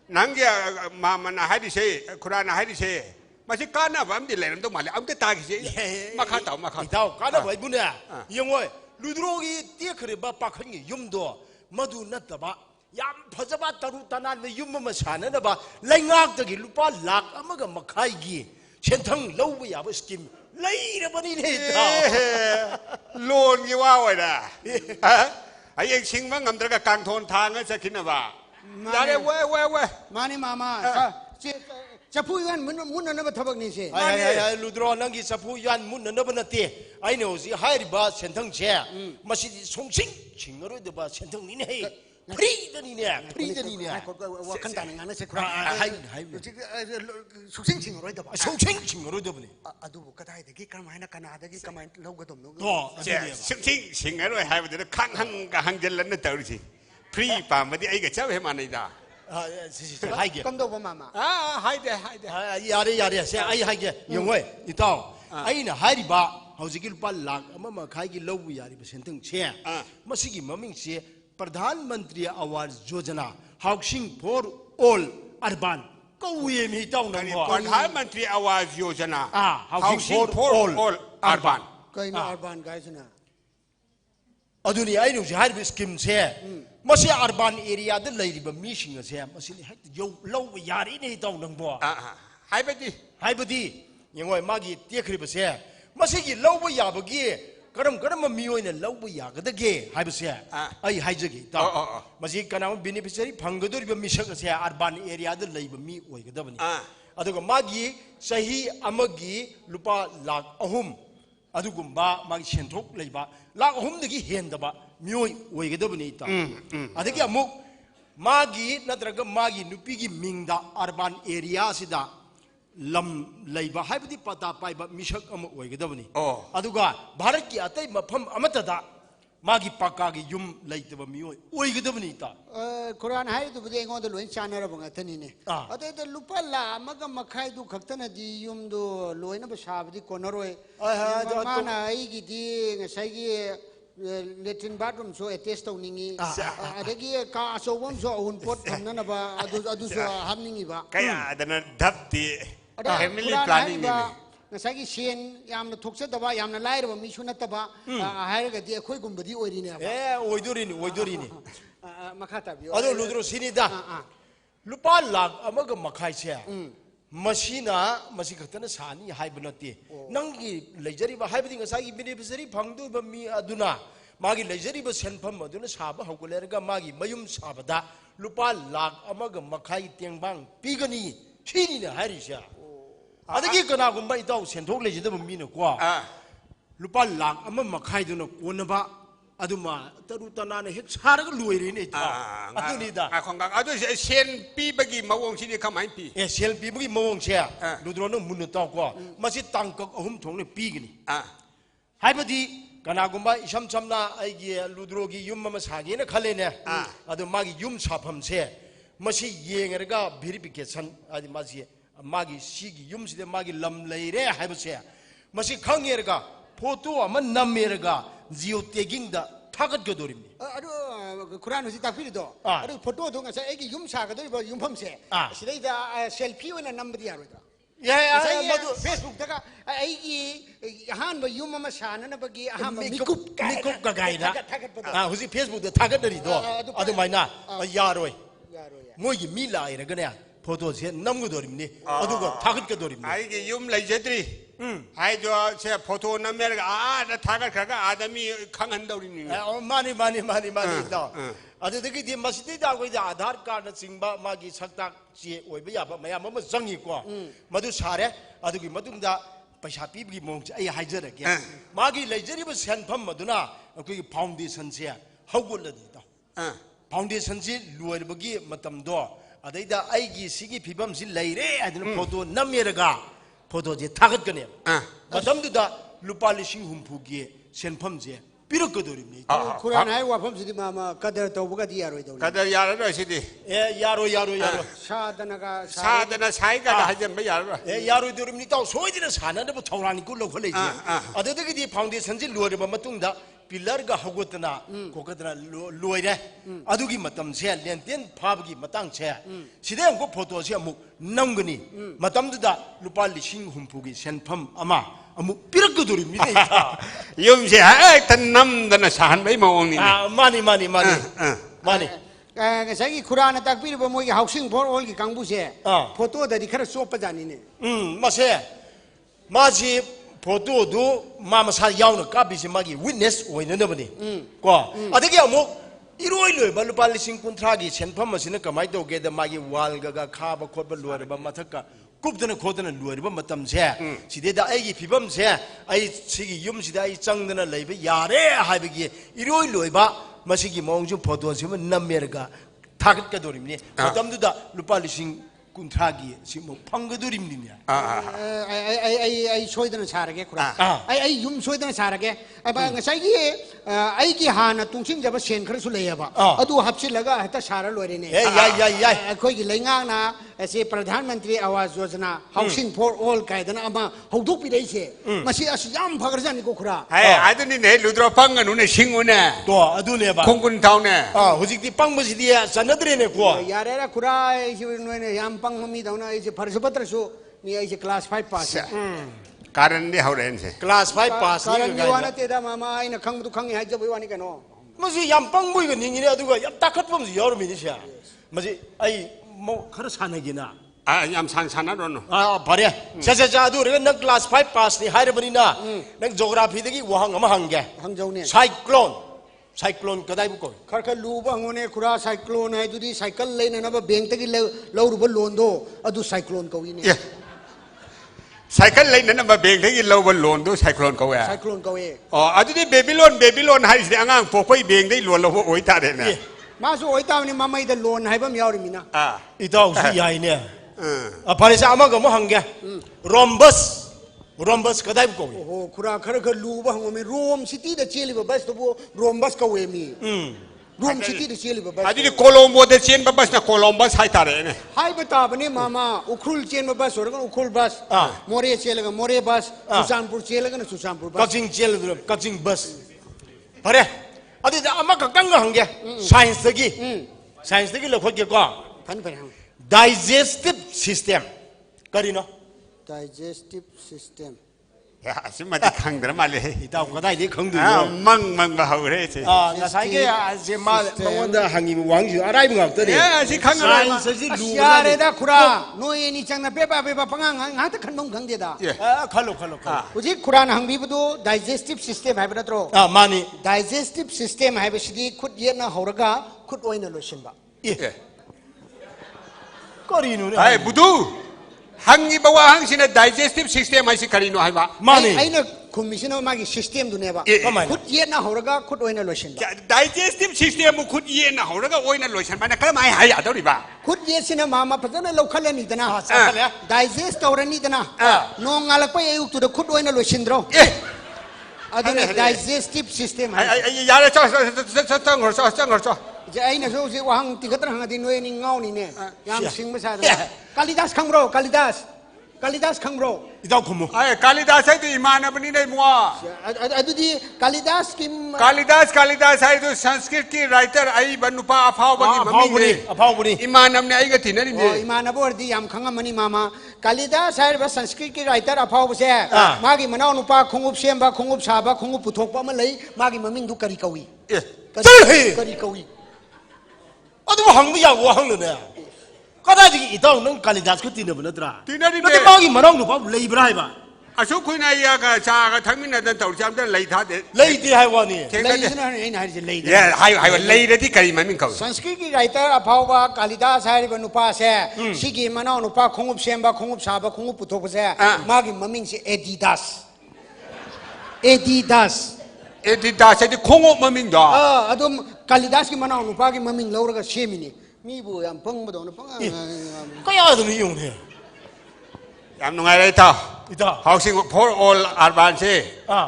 nangya mama na hai di se kura na hai di se masi kana ba amdi le ndo male amte ta gi se makha tau kana ba ibune yengoi ludro gi tie khre ba pakhan gi yum do madu na taba yam phajaba taru tanan me yum ma sana na ba laingak da gi lupa lak amaga makhai gi senthang louba ya ba scheme laira bani ne ta loan gi wa wa da ai ek sing ma ngam dra kang thon thang a sakhin ba yare we mani mama chapu yan mun na ba thabak ni se ai ludro nang gi chapu yan mun na ba na te ai ne osi hai ba senthang che masi songsing chingaro de ba senthang ni ne 프리더니 와칸다 나나 세쿠라 숙생칭으로 해도 숙생칭으로 해도 보니 아두부 까다이데기 까마이나 까나다기 까마이 로고돔 숙생칭으로 해버들 칸한가 한절lần 떠르지 프리 밤바디 아이가 잡해 마나이다 하이게 깜도 보마마 하이데 야래 세 아이 하이게 영어에 이따 아이나 하이리바 hꯧꯖꯤꯛꯀꯤ ꯂꯨꯄꯥ ꯂꯥꯛ ꯑꯃ ꯃꯈꯥꯏꯒꯤ ꯂꯧꯕ ꯌꯥꯔꯤꯕ ꯁꯦꯟꯊꯪꯁꯦ ꯃꯁꯤꯒꯤ ꯃꯃꯤꯡꯁꯦ प्रधान Mantri Awas Yojana housing for all urban कौए मी ताउना प्रधान Mantri Awas Yojana housing for all urban कइना urban गाइसना अदुनी आइनु हाइब स्कीम से मसे अर्बन एरिया द लैरिबा मीसिंग से मसिनि हेक्ट यौ लौब यारि ने ताउनंगबो हाइबदी यंगोय मागी तेखरिबा से मसिगी लौब याबगी कम मियोने लौब यागदगे हाइबसे आई हाइजगी ता मसी कनाम बेनिफिशियरी फंगदोरिबा मिसक से अर्बन एरिया द लैब मी ओइगदबनी अदुगा मागी सही अमगी लुपा लाख अहुम अदुगुम्बा मागी सेंथोक लैबा लाख अहुम दगी हेंदबा मियोय ओइगदबनी ता अदगी अमुक मागी नत्रगा मागी नुपीगी मिंगदा अर्बन एरिया सिदा लम लैबा हाइबदी पता पाइबा मिसक अम ओइगदबनी अदुगा भारत की अतै मफम अमतदा मागी पक्कागी युम लैतबा मियोय ओइगदबनी ता कुरान हाइ दु बदे ngod loin chanara banga thani ne ate de lupa la maga makhai du khaktana di yum do loina ba sabdi konaroi mana ai gi di ngasai gi latrine bathroom so attach tawningi adagi ka asowam so hun pot thamna ba adu so hamningi ba kaya adana dhapti family planning ni ngasagi sen yamna thoksadaba yamna lairaba misu nataba hairaga di akhoi gumbadi oirine oidorini makhata bi ado ludro sinida lupa lak amaga makhai se masina masi khatana sani haibnati nangi leijariba haibdi ngasagi beneficiary phangdu ba mi aduna magi leijariba senpham aduna saba haugulerga magi mayum sabada lupa lak amaga makhai tengbang pigani sini na harisha adagi kana gumba itau senthok leijidaba mi na kwa lupa lak ama makhai duna konaba ꯑꯗꯨꯃ ꯇꯔꯨ ꯇꯅꯥꯅ ꯍꯦꯛ ꯁꯥꯔꯒ ꯂꯣꯏꯔꯦꯅꯦ ꯑꯗꯨꯅꯤꯗ ꯑꯗꯨ ꯁꯦꯟ ꯄꯤꯕꯒꯤ ꯃꯑꯣꯡꯁꯤꯗꯤ ꯀꯃꯥꯏꯅ ꯄꯤ ꯑꯦ ꯁꯦꯜ ꯄꯤꯕꯒꯤ ꯃꯑꯣꯡꯁꯦ ꯂꯨꯗ꯭ꯔꯣꯅ ꯃꯨꯟꯅ ꯇꯥꯎꯀꯣ ꯃꯁꯤ ꯇꯥꯡꯀꯛ 3 ꯊꯣꯛꯅ ꯄꯤꯒꯅꯤ ꯍꯥꯏꯕꯗꯤ ꯀꯅꯥꯒꯨꯝꯕ ꯏꯁꯝ ꯁꯝꯅ ꯑꯩꯒꯤ ꯂꯨꯗ꯭ꯔꯣꯒꯤ ꯌꯨꯝ ꯑꯃ ꯁꯥꯒꯦꯅ ꯈꯜꯂꯦꯅꯦ ꯑꯗꯨ ꯃꯥꯒꯤ ꯌꯨꯝ ꯁꯥꯐꯝꯁꯦ ꯃꯁꯤ ꯌꯦꯡꯉꯔꯒ ꯚꯦꯔꯤꯐꯤꯀꯦꯁꯟ ꯍꯥꯏꯗꯤ ꯃꯥꯁꯤ ꯃꯥꯒꯤ ꯁꯤꯒꯤ ꯌꯨꯝꯁꯤꯗ ꯃꯥꯒꯤ ꯂꯝ ꯂꯩꯔꯦ ꯍꯥꯏꯕꯁꯦ ꯃꯁꯤ ꯈꯪꯉꯦꯔꯒ ꯐꯣꯇꯣ ꯑꯃ ꯅꯝꯃꯦꯔꯒ ꯖꯤꯑꯣ ꯇꯦꯒꯤꯡꯗ ꯊꯥꯒꯠꯀꯗꯣꯔꯤꯕꯅꯤ ꯑꯗꯨ ꯈꯨꯔꯥꯟ ꯍꯧꯖꯤꯛ ꯇꯥꯛꯄꯤꯔꯤꯗꯣ ꯑꯗꯨ ꯐꯣꯇꯣꯗꯣ ꯉꯁꯥꯏ ꯑꯩꯒꯤ ꯌꯨꯝ ꯁꯥꯒꯗꯧꯔꯤꯕ ꯌꯨꯝꯐꯝꯁꯦ ꯁꯤꯗꯩꯗ ꯁꯦꯜꯐꯤ ꯑꯣꯏꯅ ꯅꯝꯕꯗꯤ ꯌꯥꯔꯣꯏꯗ꯭ꯔꯥ ꯉꯁꯥꯏ ꯐꯦꯁꯕꯨꯛꯇꯒ ꯑꯩꯒꯤ ꯑꯍꯥꯟꯕ ꯌꯨꯝ ꯑꯃ ꯁꯥꯅꯅꯕꯒꯤ ꯑꯍꯥꯟꯕ ꯃꯤꯀꯨꯞ ꯀꯒꯥꯏꯗ ꯍꯧꯖꯤꯛ ꯐꯦꯁꯕꯨꯛꯇ ꯊꯥꯒꯠꯅꯔꯤꯗꯣ ꯑꯗꯨꯃꯥꯏꯅ ꯌꯥꯔꯣꯏ ꯃꯣꯏꯒꯤ ꯃꯤ ꯂꯥꯛꯏꯔꯒꯅꯦ ꯐꯣꯇꯣꯁꯦ ꯅꯝꯒꯗꯣꯔꯤꯕꯅꯤ ꯑꯗꯨꯒ ꯊꯥꯒꯠꯀꯗꯣꯔꯤꯕꯅꯤ ꯑꯩꯒꯤ ꯌꯨꯝ ꯂꯩꯖꯗ꯭ꯔꯤ ꯍꯥꯏꯗꯣ ꯁꯦ ꯐꯣꯇꯣ ꯅꯝꯃꯦꯔꯒ ꯑꯥꯗ ꯊꯥꯒꯠꯈ꯭ꯔꯒ ꯑꯥꯗ ꯃꯤ ꯈꯪꯍꯟꯗꯧꯔꯤꯅꯤ ꯃꯥꯅꯤ ꯏꯇꯥꯎ ꯑꯗꯨꯗꯒꯤꯗꯤ ꯃꯁꯤꯗꯩꯗ ꯑꯩꯈꯣꯏꯗ ꯑꯙꯥꯔ ꯀꯥꯔꯗꯅꯆꯤꯡꯕ ꯃꯥꯒꯤ ꯁꯛꯇꯥꯛ ꯆꯦ ꯑꯣꯏꯕ ꯌꯥꯕ ꯃꯌꯥꯝ ꯑꯃ ꯆꯪꯉꯤꯀꯣ ꯃꯗꯨ ꯁꯥꯔꯦ ꯑꯗꯨꯒꯤ ꯃꯇꯨꯡꯗ ꯄꯩꯁꯥ ꯄꯤꯕꯒꯤ ꯃꯑꯣꯡꯁꯦ ꯑꯩ ꯍꯥꯏꯖꯔꯒꯦ ꯃꯥꯒꯤ ꯂꯩꯖꯔꯤꯕ ꯁꯦꯟꯐꯝ ꯑꯗꯨꯅ ꯑꯩꯈꯣꯏꯒꯤ ꯐꯥꯎꯟꯗꯦꯁꯟꯁꯦ ꯍꯧꯒꯠꯂꯅꯤ ꯏꯇꯥꯎ ꯐꯥꯎꯟꯗꯦꯁꯟꯁꯤ ꯂꯣꯏꯔꯕꯒꯤ ꯃꯇꯝꯗꯣ ꯑꯗꯩꯗ ꯑꯩꯒꯤ ꯁꯤꯒꯤ ꯐꯤꯕꯝꯁꯤ ꯂꯩꯔꯦ ꯍꯥꯏꯗꯅ ꯐꯣꯇꯣ ꯅꯝꯃꯦꯔꯒ ꯐꯣꯇꯣꯁꯦ ꯊꯥꯒꯠꯀꯅꯦꯕ ꯃꯇꯝꯗꯨꯗ ꯂꯨꯄꯥ 50,000ꯒꯤ ꯁꯦꯟꯐꯝꯁꯦ ꯄꯤꯔꯛꯀꯗꯣꯔꯤꯕꯅꯤ ꯈꯨꯔꯥꯟ ꯍꯥꯏ ꯋꯥꯐꯝꯁꯤꯗꯤ ꯃꯥ ꯀꯗꯔ ꯇꯧꯕꯒꯗꯤ ꯌꯥꯔꯣꯏꯗꯧꯔꯤ ꯀꯗꯔ ꯌꯥꯔꯔꯣꯏ ꯁꯤꯗꯤ ꯌꯥꯔꯣꯏ ꯁꯥꯗꯅ ꯁꯥꯏꯒana ꯍꯥꯏꯖꯟꯕ ꯌꯥꯔꯔꯣꯏ ꯌꯥꯔꯣꯏꯗꯣꯔꯤꯕꯅꯤ ꯏꯇꯥꯎ ꯁꯣꯏꯗꯅ ꯁꯥꯟꯅꯅꯕ ꯊꯧꯔꯥꯡꯅꯤꯀꯣ ꯂꯧꯈꯠꯂꯛꯏꯁꯦ ꯑꯗꯨꯗꯒꯤꯗꯤ ꯐꯥꯎꯟꯗꯦꯁꯟꯁꯤ ꯂꯣꯏꯔꯕ ꯃꯇꯨꯡꯗ ꯄꯤꯂꯔꯒ ꯍꯧꯒꯠꯇꯅ ꯈꯣꯠꯀꯗꯅ ꯂꯣꯏꯔꯦ ꯑꯗꯨꯒꯤ ꯃꯇꯝꯁꯦ ꯂꯦꯟꯇꯦꯟ ꯐꯥꯕꯒꯤ ꯃꯇꯥꯡꯁꯦ ꯁꯤꯗ ꯑꯃꯨꯛ ꯐꯣꯇꯣꯁꯦ ꯑꯃꯨꯛ ꯅꯝꯒꯅꯤ ꯃꯇꯝꯗꯨꯗ ꯂꯨꯄꯥ 50,000ꯒꯤ ꯁꯦꯟꯐꯝ ꯑꯃ ꯑꯃꯨꯛ ꯄꯤꯔꯛꯀꯗꯣꯔꯤꯕꯅꯤ ꯌꯨꯝꯁꯦ ꯍꯦꯛꯇ ꯅꯝꯗꯅ ꯁꯥꯍꯟꯕꯒꯤ ꯃꯑꯣꯡꯅꯤ ꯃꯥꯅꯤ ꯉꯁꯥꯏꯒꯤ ꯈꯨꯔꯥꯟꯅ ꯇꯥꯛꯄꯤꯔꯤꯕ ꯃꯣꯏꯒꯤ ꯍꯥꯎꯁꯤꯡ ꯐꯣꯔ ꯑꯣꯜꯒꯤ ꯀꯥꯡꯕꯨꯁꯦ ꯐꯣꯇꯣꯗꯗꯤ ꯈꯔ ꯆꯣꯞꯄꯖꯥꯠꯅꯤꯅꯦ ꯃꯁꯦ ꯃꯥꯁꯤ ꯐꯣꯇꯣꯗꯨ ꯃꯥ ꯃꯁꯥ ꯌꯥꯎꯅ ꯀꯥꯞꯄꯤꯁꯤ ꯃꯥꯒꯤ ꯋꯤꯠꯅꯦꯁ ꯑꯣꯏꯅꯅꯕꯅꯤ ꯀꯣ ꯑꯗꯒꯤ ꯑꯃꯨꯛ ꯏꯔꯣꯏ ꯂꯣꯏꯕ ꯂꯨꯄꯥ 50,000ꯒꯤ ꯁꯦꯟꯐꯝ ꯑꯁꯤꯅ ꯀꯃꯥꯏꯅ ꯇꯧꯒꯦꯗ ꯃꯥꯒꯤ ꯋꯥꯜꯒ ꯈꯥꯕ ꯈꯣꯠꯄ ꯂꯣꯏꯔꯕ ꯃꯊꯛꯀ ꯀꯨꯞꯇꯅ ꯈꯣꯠꯇꯅ ꯂꯣꯏꯔꯕ ꯃꯇꯝꯁꯦ ꯁꯤꯗꯩꯗ ꯑꯩꯒꯤ ꯐꯤꯕꯝꯁꯦ ꯑꯩ ꯁꯤꯒꯤ ꯌꯨꯝꯁꯤꯗ ꯑꯩ ꯆꯪꯗꯅ ꯂꯩꯕ ꯌꯥꯔꯦ ꯍꯥꯏꯕꯒꯤꯏꯔꯣꯏ ꯂꯣꯏꯕ ꯃꯁꯤꯒꯤ ꯃꯑꯣꯡꯁꯨ ꯐꯣꯇꯣꯁꯤꯃ ꯅꯝꯃꯦꯔꯒ ꯊꯥꯒꯠꯀꯗꯣꯔꯤꯕꯅꯤ ꯃꯇꯝꯗꯨꯗ ꯂꯨꯄꯥ 50,000ꯒꯤ ꯁꯤꯃꯨꯛ ꯐꯪꯒꯗꯣꯔꯤꯕꯅꯤꯅꯦ ꯑꯩ ꯁꯣꯏꯗꯅ ꯁꯥꯔꯒꯦ ꯈꯨꯔꯥꯟ ꯑꯩ ꯌꯨꯝ ꯁꯣꯏꯗꯅ ꯁꯥꯔꯒꯦ ꯉꯁꯥꯏꯒꯤ ꯑꯩꯒꯤ ꯍꯥꯟꯅ ꯇꯨꯡꯁꯤꯟꯖꯕ ꯁꯦꯟ ꯈꯔꯁꯨ ꯂꯩꯌꯦꯕ ꯑꯗꯨ ꯍꯥꯞꯆꯤꯜꯂꯒ ꯍꯦꯛꯇ ꯁꯥꯔ ꯂꯣꯏꯔꯦꯅꯦ ꯌꯥꯏ ꯑꯩꯈꯣꯏꯒꯤ ꯂꯩꯉꯥꯛꯅ ꯑꯁꯤ Pradhan Mantri Awas Yojana housing for all ꯀꯥꯏꯗꯅ ꯑꯃ ꯍꯧꯗꯣꯛꯄꯤꯔꯛꯏꯁꯦ ꯃꯁꯤ ꯑꯁ ꯌꯥꯝ ꯐꯈ꯭ꯔꯖꯥꯠꯅꯤꯀꯣ ꯈꯨꯔꯥ ꯑꯗꯨꯅꯤꯅꯦ ꯂꯨꯗ꯭ꯔꯣ ꯄꯪꯒꯅꯨꯅꯦ ꯁꯤꯡꯉꯨꯅꯦ ꯑꯗꯨꯅꯦꯕ ꯈꯣꯡꯒꯨꯟ ꯊꯥꯎꯅꯦ ꯍꯧꯖꯤꯛꯇꯤ ꯄꯪꯕꯁꯤꯗꯤ ꯆꯠꯅꯗ꯭ꯔꯦꯅꯦꯀꯣ ꯌꯥꯔꯦ ꯈꯨꯔꯥ ꯑꯩꯁꯤ ꯅꯣꯏꯅ ꯌꯥꯝ ꯄꯪꯕ ꯃꯤꯗꯧꯅ ꯑꯩꯁꯦ ꯐꯔꯁꯨ ꯐꯠꯇ꯭ꯔꯁꯨ ꯃꯤ ꯑꯩꯁꯦ ꯀ꯭ꯂꯥꯁ 5 ꯄꯥꯁ ꯀꯥꯔꯟꯗꯤ ꯍꯧꯔꯛꯑꯦꯅꯦ ꯀ꯭ꯂꯥꯁ 5 ꯄꯥꯁ ꯀꯥꯔꯟꯒꯤ ꯋꯥ ꯅꯠꯇꯦꯗ ꯃꯥꯃ ꯑꯩꯅ ꯈꯪꯕꯗꯨ ꯈꯪꯉꯤ ꯍꯥꯏꯖꯕꯩ ꯋꯥꯅꯤ ꯀꯩꯅꯣ ꯃꯁꯤ ꯌꯥꯝ ꯄꯪꯕꯣꯏꯒ ꯅꯤꯡꯉꯤꯅꯦ ꯑꯗꯨꯒ ꯌꯥꯝ ꯇꯥꯈꯠꯄ ꯑꯃꯁꯨ ꯌꯥꯎꯔꯝꯃꯤꯅꯦ ꯃꯁꯤ ꯑꯩ ꯈꯔ ꯁꯥꯟꯅꯒꯦꯅ ꯌꯥꯝ ꯁꯥꯟꯅꯔꯣꯅꯨ ꯐꯔꯦ ꯑꯗꯨ ꯑꯣꯏꯔꯒ ꯅꯪ ꯀ꯭ꯂꯥꯁ 5 ꯄꯥꯁꯅꯤ ꯍꯥꯏꯔꯕꯅꯤꯅ ꯅꯪ ꯖꯣꯒ꯭ꯔꯥꯐꯤꯗꯒꯤ ꯋꯥꯍꯪ ꯑꯃ ꯍꯪꯒꯦ ꯍꯪꯖꯧꯅꯦ साइक्लोन कदाई बुको खर खर लूब हंगोने खुरा साइक्लोन है दुदी साइकिल लेननब बैंक तगी लौरुब लोन दो अदु साइक्लोन कविने साइकिल लेननब बैंक तगी लौब लोन दो साइक्लोन कवे कवे अदुदी बेबीलोन हाइसि अंगांग पोपई बैंक तगी लोन लौब ओइ तारेने मासु ओइ तावनि ममैद लोन हाइबम यावरिमिना इताउसि याइने फरेसा अमग म हंगे रोमबस कदाई को ओहो खुरा खर खर लूबा हंगोमे रोम सिटी द चेलिबा बस तो रोमबस कवे मी रोम सिटी द चेलिबा बस अदि कोलंबो द चेन बस ना कोलंबस हाइ तारेने हाइ बताबने मामा उखुल चेन बस ओरगन उखुल बस मोरे चेलगा मोरे बस सुसानपुर चेलगा न सुसानपुर बस कचिंग बस फरे अदि अमक कंग हंगे साइंस तगी लखोगे को फन फन डाइजेस्टिव सिस्टम करिनो digestive system ya asimati khangdra male itaw kadai de khangdu mang ba haure che ngasai ge je ma mangwanda hangi wangju arai ngak ta de si khangara yare da khura no ni changna beba pangang nga ta khanmong khangde da khalo uji khura na hangbi bu digestive system hai ba tro mani digestive system hai ba sidi khut yena horaga khut oina losin ba kori nu ai budu hangi bawa hang sina digestive system ai si karino hai ba mani aina खुमिसिन मागी system दुनेबा खुद ये ना होरगा खुद ओइना lotion digestive system खुद ये ना होरगा ओइना lotion माने करमाय हाय आदौरिबा खुद ये सिना मामा फजना लौखलनी दना डाइजेस्ट तौरनी दना नोंगालक पे युक तुद खुद ओइना लोशनद्रो अदुने डाइजेस्टिव सिस्टम यारे चंगरचो जे आइना सो से वहां तिगत्र हंगदि नोय नि गावनि ने याम सिंग मसा कालिदास खंब्रो कालिदास खंब्रो इदाव खुमु आय कालिदास है तो इमानबनी नहीं मुआ अदुदी कालिदास है तो संस्कृत की राइटर आई बनुपा अफावबनी इमानबने आई गति नहीं ने इमानब वर्दी याम खंगमनी मामा कालिदास है बस संस्कृत की राइटर अफावब से मागी मनाव नुपा खुंगुप सेमबा खुंगुप साबा खुंगुप पुथोकपा म लई मागी ममिंग दु करी कवी करी कवी अदु हंगबि या वो हंगने कदादि इताव नंग कालिदास को तिनब नत्रा तिनरि नते मागी मनाव नुपा लेब्रा हाइबा असु खुइना या का चागा थंगमिन द तौ चाम द लई था दे लेति हाइ वानी लेइसना हैन हाइ लेइ ये हाइ लेइरदि करी ममिंग कौ संस्कृत की राइटर अफावबा कालिदास हाइब नुपा से सिगी मनाव नुपा खुंगुप सेमबा खुंगुप साबा खुंगुप पुथोक से मागी ममिंग से एडिडास है खुंगुप ममिंग दा अदुम कालिदास की मनाव नुपा की ममिंग लौरगा सेमिनी मीबु याम पंगबदोन पंग कया दम युंग याम नुंगाइ रे ता हाउसिंग फॉर ऑल अर्बन से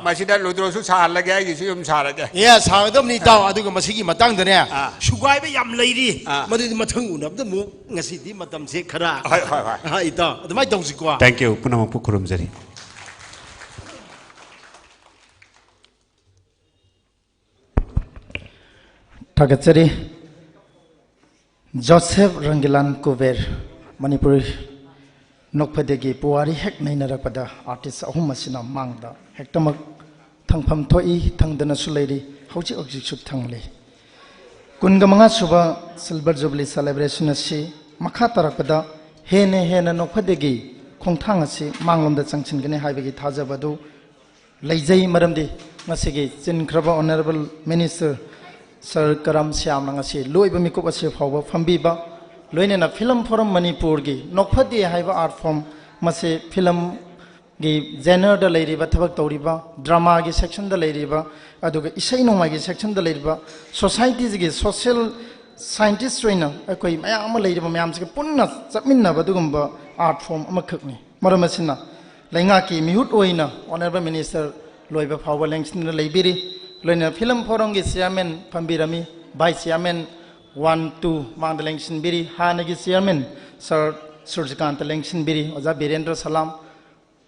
मसिदा लुद्रोसु साल लगे गिसु युम साल लगे ये सागदम नि ताव अदुगा मसिगी मतंग दने सुगाइबे याम लेरी मदुदि मथंग उनबद मु ngasiदी matam se khara ha ita adumai tongsi kwa thank you punama pukurum jari Tagachari Joseph Rangilan Kuber Manipuri Nokpadegi Puari Hek Nainarapada artist Ahumasina Mangda Hektamak Tangpam Toi Tangdana Suledi Hauchi Oxik Tangli Kungamanga Suba Silver Jubilee celebration si Makatarapada Hene Hena Nokpadegi Kongtangasi Manglum the Sanction Gene Haibegi Tazabadu Lazy Maramdi Masigi Sin Kraba Honorable Minister Sir Karam Siam Nangasi, Louis Bamikopasi Power, Fambiba, Luina Film Forum Manipurgi, Nokpadi Haiva art form, Masi film gi genre the lady Batabak Toriba, drama gi section the lady ba, Aduga Isaino Magi section the lady ba, societies gi social scientist trainer, Akoi Mayama lady Mayamski Punna, Sapmina Badugumba art form Makukni, Maramasina, Langaki, Mute Oina, Honorable Minister Louis Power Langston the Library. Lena film forongi chairman Pambirami, Vice Chairman 1-2 Mandalengsin Biri, Hanagi Chairman Sir Surjikant Lengsin Biri, Oza Birendra Salam,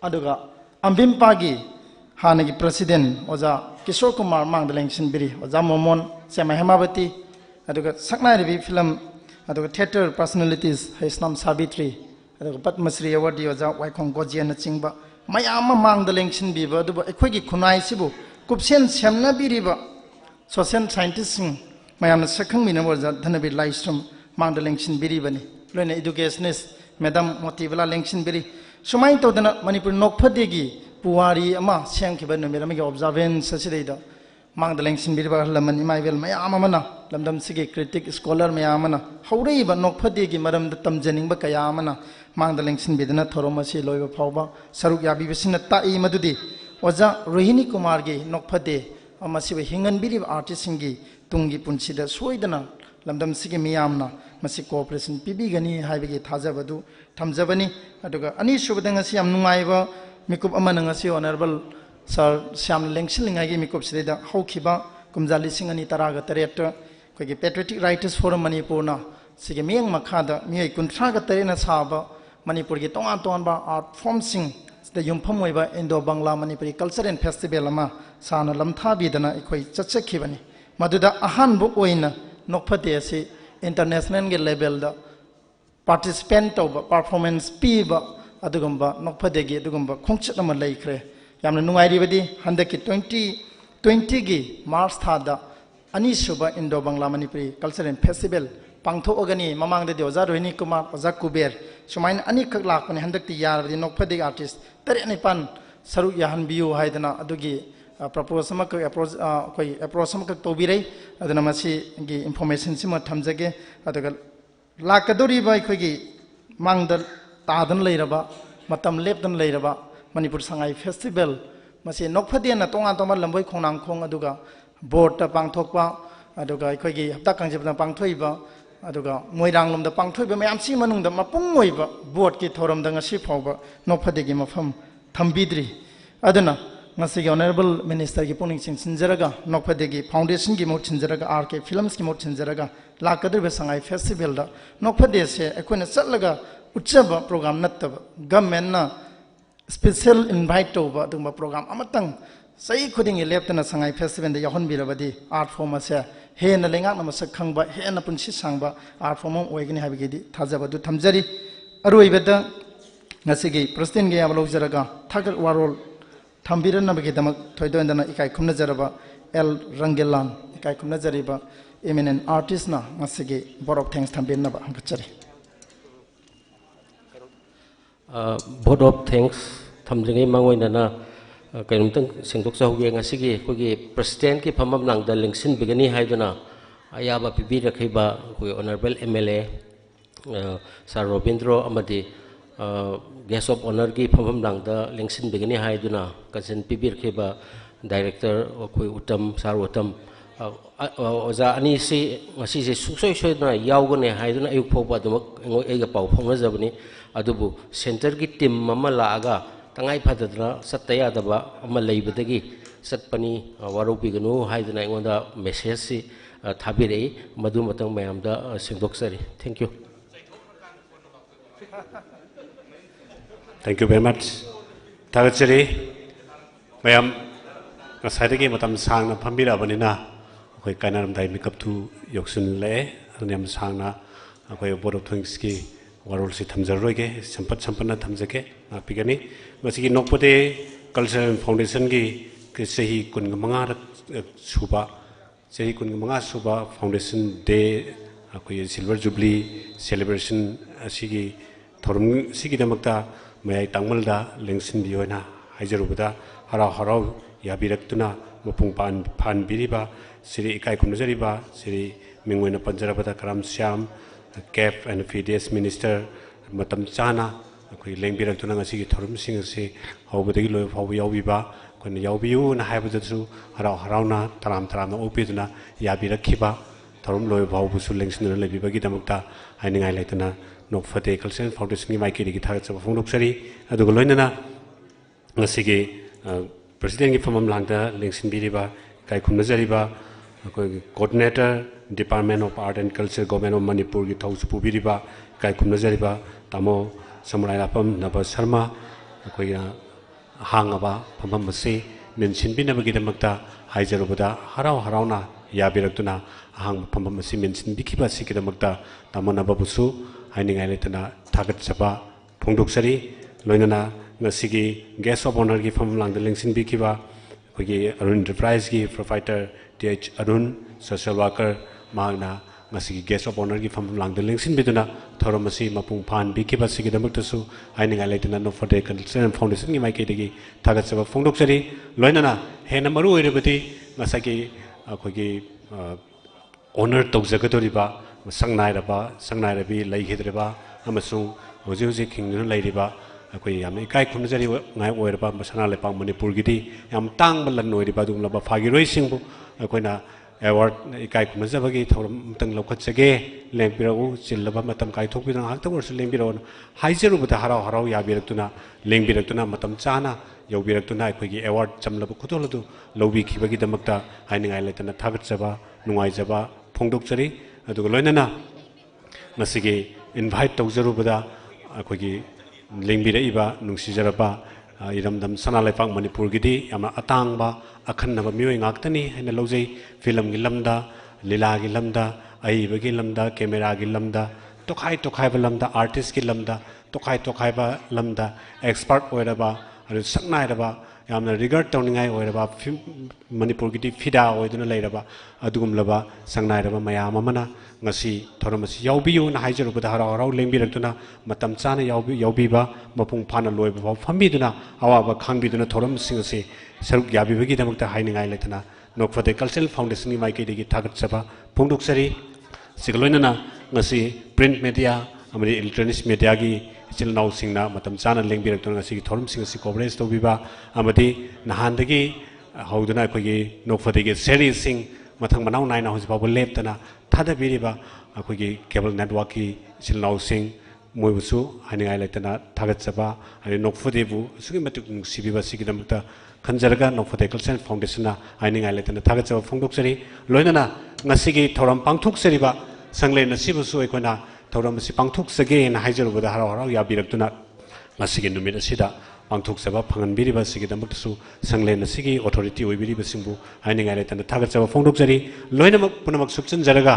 Aduga Ambim Pagi, Hanagi President, Oza Kishore Kumar Mandalengsin Biri, Oza Momon, Samahemabati, Aduga Saknari film, Aduga theatre personalities, Hisnam Sabitri, Aduga Patmasri Awadi, Oza Waikong Gojian Chingba, Mayama Mandalengsin Biba, Aduba Equigi Kunai Sibu. Kupsen Shamna Biriba, social scientists, Mayam second Minawaz, Thanabi Lystrom, Mandalengsin Biribani, Lena educationist, Madame Motivala Lengsin Biri, Sumaito Dana Manipur Nokpadegi, Puari Ama, Shankiban, Miramiga observance, Sasida, Mandalengsin Biriba, Laman, Imavel, Mayamana, Lamdam Sigi, critic, scholar Mayamana, Hauriba Nokpadegi, Madame the Tamjaning Bakayamana, Mandalengsin Bidana, Toromasi, Loya Pauba, Saruk Yabi Vicinata Madudi. Oza Rohini Kumargi Nokpade Amasiba Hingan Biri artist singi Tungi Punsida Soidana Lamdam Sigi Miyamna Masi cooperation Pibigani Haibigi Tazabadu Tamzabani Aduga Ani Shubadangasiam Nungaiva Mikup Amanangasi Honorable Sir Sam Lengshilingagi Mikup Sida Hokiba Kumzali Singani Taraga Director Kwagi Patriotic Writers Forum Manipurna Sigi Miyang Makada Miyai Kuntraga Terena Saba Manipurgi Tonga art form sing the Yumpamoiba Indo Bangla Manipuri Culture and Festival Lama Sana Lamtha Bidana Equi Chachakivani Maduda Ahan book oina Nokpatesi international level the participant of performance Piba Adugumba Nokpadegi Dugumba Kongchatama Laikre Yamna Nuairivadi Handaki 2020 gi Mars Thada Anishuba Indo Bangla Manipuri Culture and Festival Pangtho Ogani Mamang de Oza Rohini Kumar Oza Kuber Sumain Ani Kaklak when Handaki Yar the Nokpadi artist Terenipan Saru Yahan Biu Haidana Adugi Proposama Approsamaka Tobire Adanamasi information Sima Tamzage Adagal Lakadori by Quigi Mang the Tadan Lairaba Matam Lepton Lairaba Manipur Sangai Festival मसे नोकफदेना तोंगा तोमा लंबोई खोंनांग खोंग अदुगा board ता पांगथोकपा अदुगा अखोगी हप्ता कांगजेबना पांगथोइबा अदुगा मोइरांग लोमदा पांगथोइबा मयाम सि मनुंगदा मपुंग ओइबा board की थोरमदा ngasi फावबा नोकफदेगी मफम थंबिद्री अदुना ngasi honourable minister की पुनिंग सिंग सिंजरगा नोकफदेगी foundation की मोट सिंजरगा R K films की मोट सिंजरगा लाकदर संगाई फेस्टिवल दा नोकफदे से अखोने चलगा उच्चब प्रोग्राम नत्तब गवर्नमेंट ना स्पेशल इनवाइट तौबा दुंबा प्रोग्राम अमतंग सही खुदिंग लेप्तना संगाई फेस्टिवल दा यहन बिरबदी आर्ट फॉर्म से हेन लेंगा नमसक खंगबा हेन पुंसी सांगबा आर्ट फॉर्म ओइगनि हाबिगिदि थाजबदु थमजरी अरुइबदा ngasiगी प्रेसिडेंट गे याबलौजरगा थागर वारोल थंबिरनबगिदमक थोइदोंदना इकाय खुमनजरबा एल रंगेलान इकाय खुमनजरिबा एमिनेंट आर्टिस्ट ना ngasiगी बोर्ड ऑफ थैंक्स थंबिरनबा हंगचरी बोर्ड ऑफ थैंक्स थमजंगे मांगोइना कईनतंग सेंदोक्चहौगे ngasiगी अखोगी प्रेसिडेंट की फमम नांगदा लिंक्सिन बिगनी हाइदुना अयाबा पिबी रखिबा अखोगी ऑनरेबल एमएलए सर रविंद्रो अमदी गेस्ट ऑफ ऑनर की फमम नांगदा लिंक्सिन बिगनी हाइदुना कंसेंट पिबी रखिबा डायरेक्टर अखोई उत्तम सर उत्तम ओजा अनी से ngasi se suksoi soidna yaugone haiduna ayuk phawba dumak eiga pau phongnajabani adubu center ki team mama laaga tangai phadadra sataya daba ama leibadagi satpani warobiganu haiduna engonda message si thabirei madu matang mayamda singdoksari thank you very much tagachari mayam ngasai matam sangna phambirabanina अखोई कायनारम दाई makeup थू योक्सन ले अनियम सांगना अखोई board of thanks की वारोल से थमजरोगे संपन्न थमजके पिगनी मसी नोकपदे cultural foundation की सही कुनगमंगा सुबा सही कुनगमंगा सुबा फाउंडेशन डे अखोई सिल्वर जुबली सेलिब्रेशन असिगी थोरम सिगिदमक्ता मयाई तांगमलदा लेंसिन बियोना हाइजरुबदा हराव हराव याबिरक्तुना मपुंग पान बिरिबा श्री इकाई खुमजरीबा श्री मिंगोइना पंजरबदा करम श्याम कैफ एंड फीडीएस मिनिस्टर मतम चाना अखोई लेंबिरक्तुना ngasi थोरम सिंग से हौबदगी लोय फाव यावबिबा कोन यावबियु ना हाइबदसु हराव हरावना तराम तराम ओपिदुना याबिरखिबा थोरम लोय फावबुसु लेंसिन लेबिबगी दमक्ता हाइनिंगाइ लेतना नोकफते कल्चरल फाउंडेशन की माइकेडी की थागत सब फोंदोक्सरी अदुग लोइनना ngasi ge प्रेसिडेंट की फमम लांगदा लेंसिन बिरिबा काई खुमनजरीबा coordinator department of art and culture government of Manipur की थौस पुबिरिबा काई खुमनजरीबा तामो समुराय लापम नब शर्मा अखोई हांगबा फमम से मेंशन बिनबगिदमक्ता हाइजरुबदा हराव हरावना याबिरक्तुना हांग फमम से mention बिखिबा सिकिदमक्ता तामो नबबुसु हाइनिंगाइ लेतना थागतसबा फोंदोक्सरी लोइनना ngasi guest of honor की फम लांग लेंसिन बिखिबा अखोई अरुण एंटरप्राइज की प्रोफाइटर टीएच अरुण सोशल वर्कर मांगना ngasi guest of honor की फम लांग लेंसिन बिदुना थोरमसी मपुंग फान बिखिबा सिगिदमक्तसु हाइनिंगा लेतना नो फॉर द कल्चरल फाउंडेशन की माइकेदगी थागतसबा फोंदोक्सरी लोइनना हेना मरु ओइरबती ngasi अखोई ऑनर तौजगदोरिबा संगनाइरबी लैखिद्रबा अमसुंग होजे होजे खिंगनु लैरिबा अखोई याम इकाई खुमजरी ngai oirba masana lepang manipur gidi yam tang balan oiriba dumlaba phagiroi singbu अखोइना award इकाई खुमजबगी थोरम तंग लौखत्सगे लेंबिरगु चिल्लबा मतम काइथोकबिना हाक्तवर्स लेंबिरोन हाइजरुबता हराव हराव याबिरक्तुना लेंबिरक्तुना मतम चाना यौबिरक्तुना अखोइगी award चमलब खुतोलदु लौबी खिबगी दमक्ता हाइनिंगाइ लेतना थागतसबा नुंगाइजबा फोंदोक्चरी अदुग लोइनना ngasiगी इनवाइट तौजरुबदा अखोइगी लेंबिरइबा नुंसिजरबा इरमदम सनालेपाक मणिपुर गिदी यामा अतांगबा अखन्नबा मियोय ngaktani haina lojai film gi lamda lila gi lamda aiba gi lamda camera gi lamda tokhai ba lamda artist gi lamda tokhai ba lamda expert oiraba aru saknairaba yamna regard tawningai oiraba manipur gidi fida oiduna leiraba adugumlaba sangnairaba mayam amana ngasi thoromasi yaubiyu na haijarubada harau lengbirakduna matam chana yaubiba mapung phana loiba phambiduna awaba khangbiduna thorom singase saruk yabibagi damakta hainingai letana nokfate cultural foundation ni maike degi thagat chaba phongdoksari sigloinana ngasi print media amari electronic media gi इचिल नाउसिंगना मतम चाना लेंबिरक्तुना ngasi थोरमसिंग asi coverage tawbiba amadi nahandagi hauduna akogi nokfadegi series sing mathang manau naina hosbabu leptana thadabiriba akogi cable network ki ichiल nausing moibusu haningai laitana thagatchaba ani nokfudebu sugi matuk sibiba sigidamta kanjaraga nokfude culture foundation na haningai laitana thagatchaba phongdoksari loinana ngasigi thoram pangthoksariba sangle nasibusu ekona thoram si pangthoksage na haijarubada haro haro yabirakuna ngasigi numit asida pangthoksaba phanganbiriba sigidamtu sangle nasigi authority oibiriba singbu haningai laitana thagatchaba phongdoksari loinamak punamak sukchanjaraga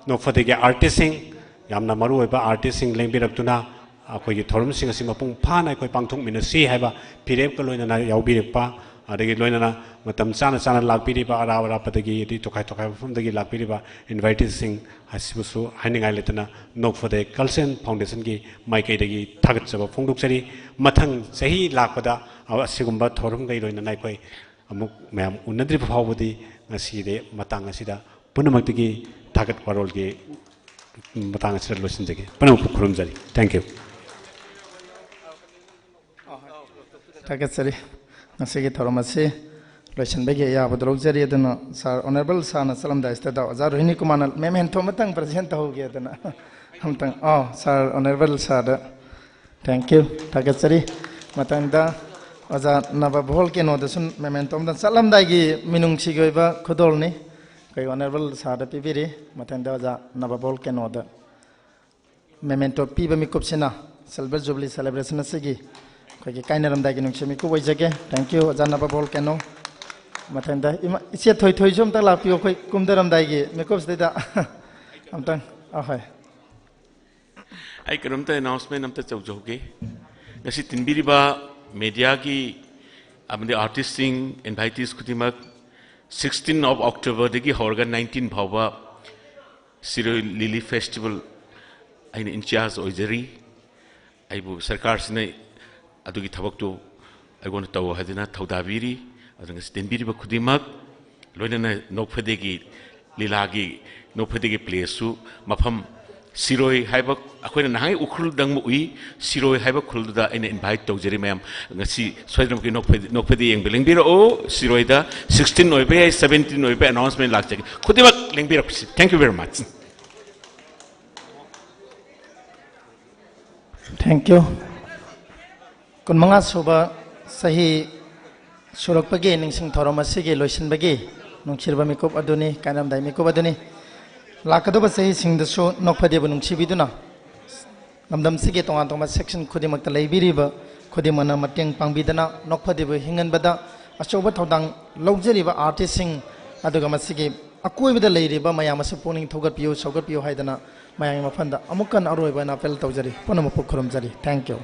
nokfadege artisting yamna maru oiba artisting lengbirakuna akhoi thorumsing asi mapung phana akhoi pangthok minasi haiba pirep ka loinana yaubirpa adagi loinana matam chana chana lakpiriba ara padagi di tokai tokai phumdagi lakpiriba invited sing hasibusu haningai letana nokfode culture foundation gi maikai dagi thagat chaba phongdoksari mathang sahi lakpada asigumba thorum gai loinana akhoi amuk mayam unadri phawbudi ngasi de matang asida punamakti thagat warol gi matang asira losinjage panam khurumjari thank you thagat sari ngasigi thoromasi loisan bege ya bodrok jari adana sir honorable sana salam da istada azar rohini kumana memen thomatang present ho ge adana hamtang sir honorable sir thank you thagat sari matang da aza naba bhol ke no dasun memen tom da salam da gi minung sigoiba khodol ni kai honorable sir da pibiri matang da aza naba bhol ke no da memento piba mi kopsena silver jubilee celebration asigi kai kainaram da gi nung semi ko waijage thank you aza naba bhol ke no matang da ise thoi thoi jom ta la pio khoi kumdaram da gi me kops da amtang ahai ai karam ta announcement amta chawjoge ngasi tinbiriba media ki amde artisting invitees kudimak 16 of October degi horga 19 bhawa Siroi Lily Festival aina in charge oijari aibu sarkar sine adugi thabak to I want to taw hadina thaudabiri adanga stenbiri ba khudimak loinana nokphadegi lilagi nokphadegi place su mafam Siroi haiba akoina nahai ukhul dang ui Siroi haiba khulda aina invite tawjari mayam ngasi soidram ki nokphadi yeng belingbira o Siroi da 16 noibe 17 noibe announcement lakjagi khudimak lengbira thank you very much thank you kun manga soba sahi surak pagi ningsing thoroma sige loisin bagi nungchirba mikop aduni kanam dai mikop aduni lakado sahi sing da so nokphade bu nungchi biduna namdam sige tonga tonga section khudimak ta leibiriba khudimana mateng pangbidana nokphade bu hingan bada achoba thodang logjeriba artist sing aduga masige akoi bida leiriba mayam ase poning thogat piu sogat piu haidana mayang mafanda amukan aroiba na pel tawjari ponama pokhurum jari thank you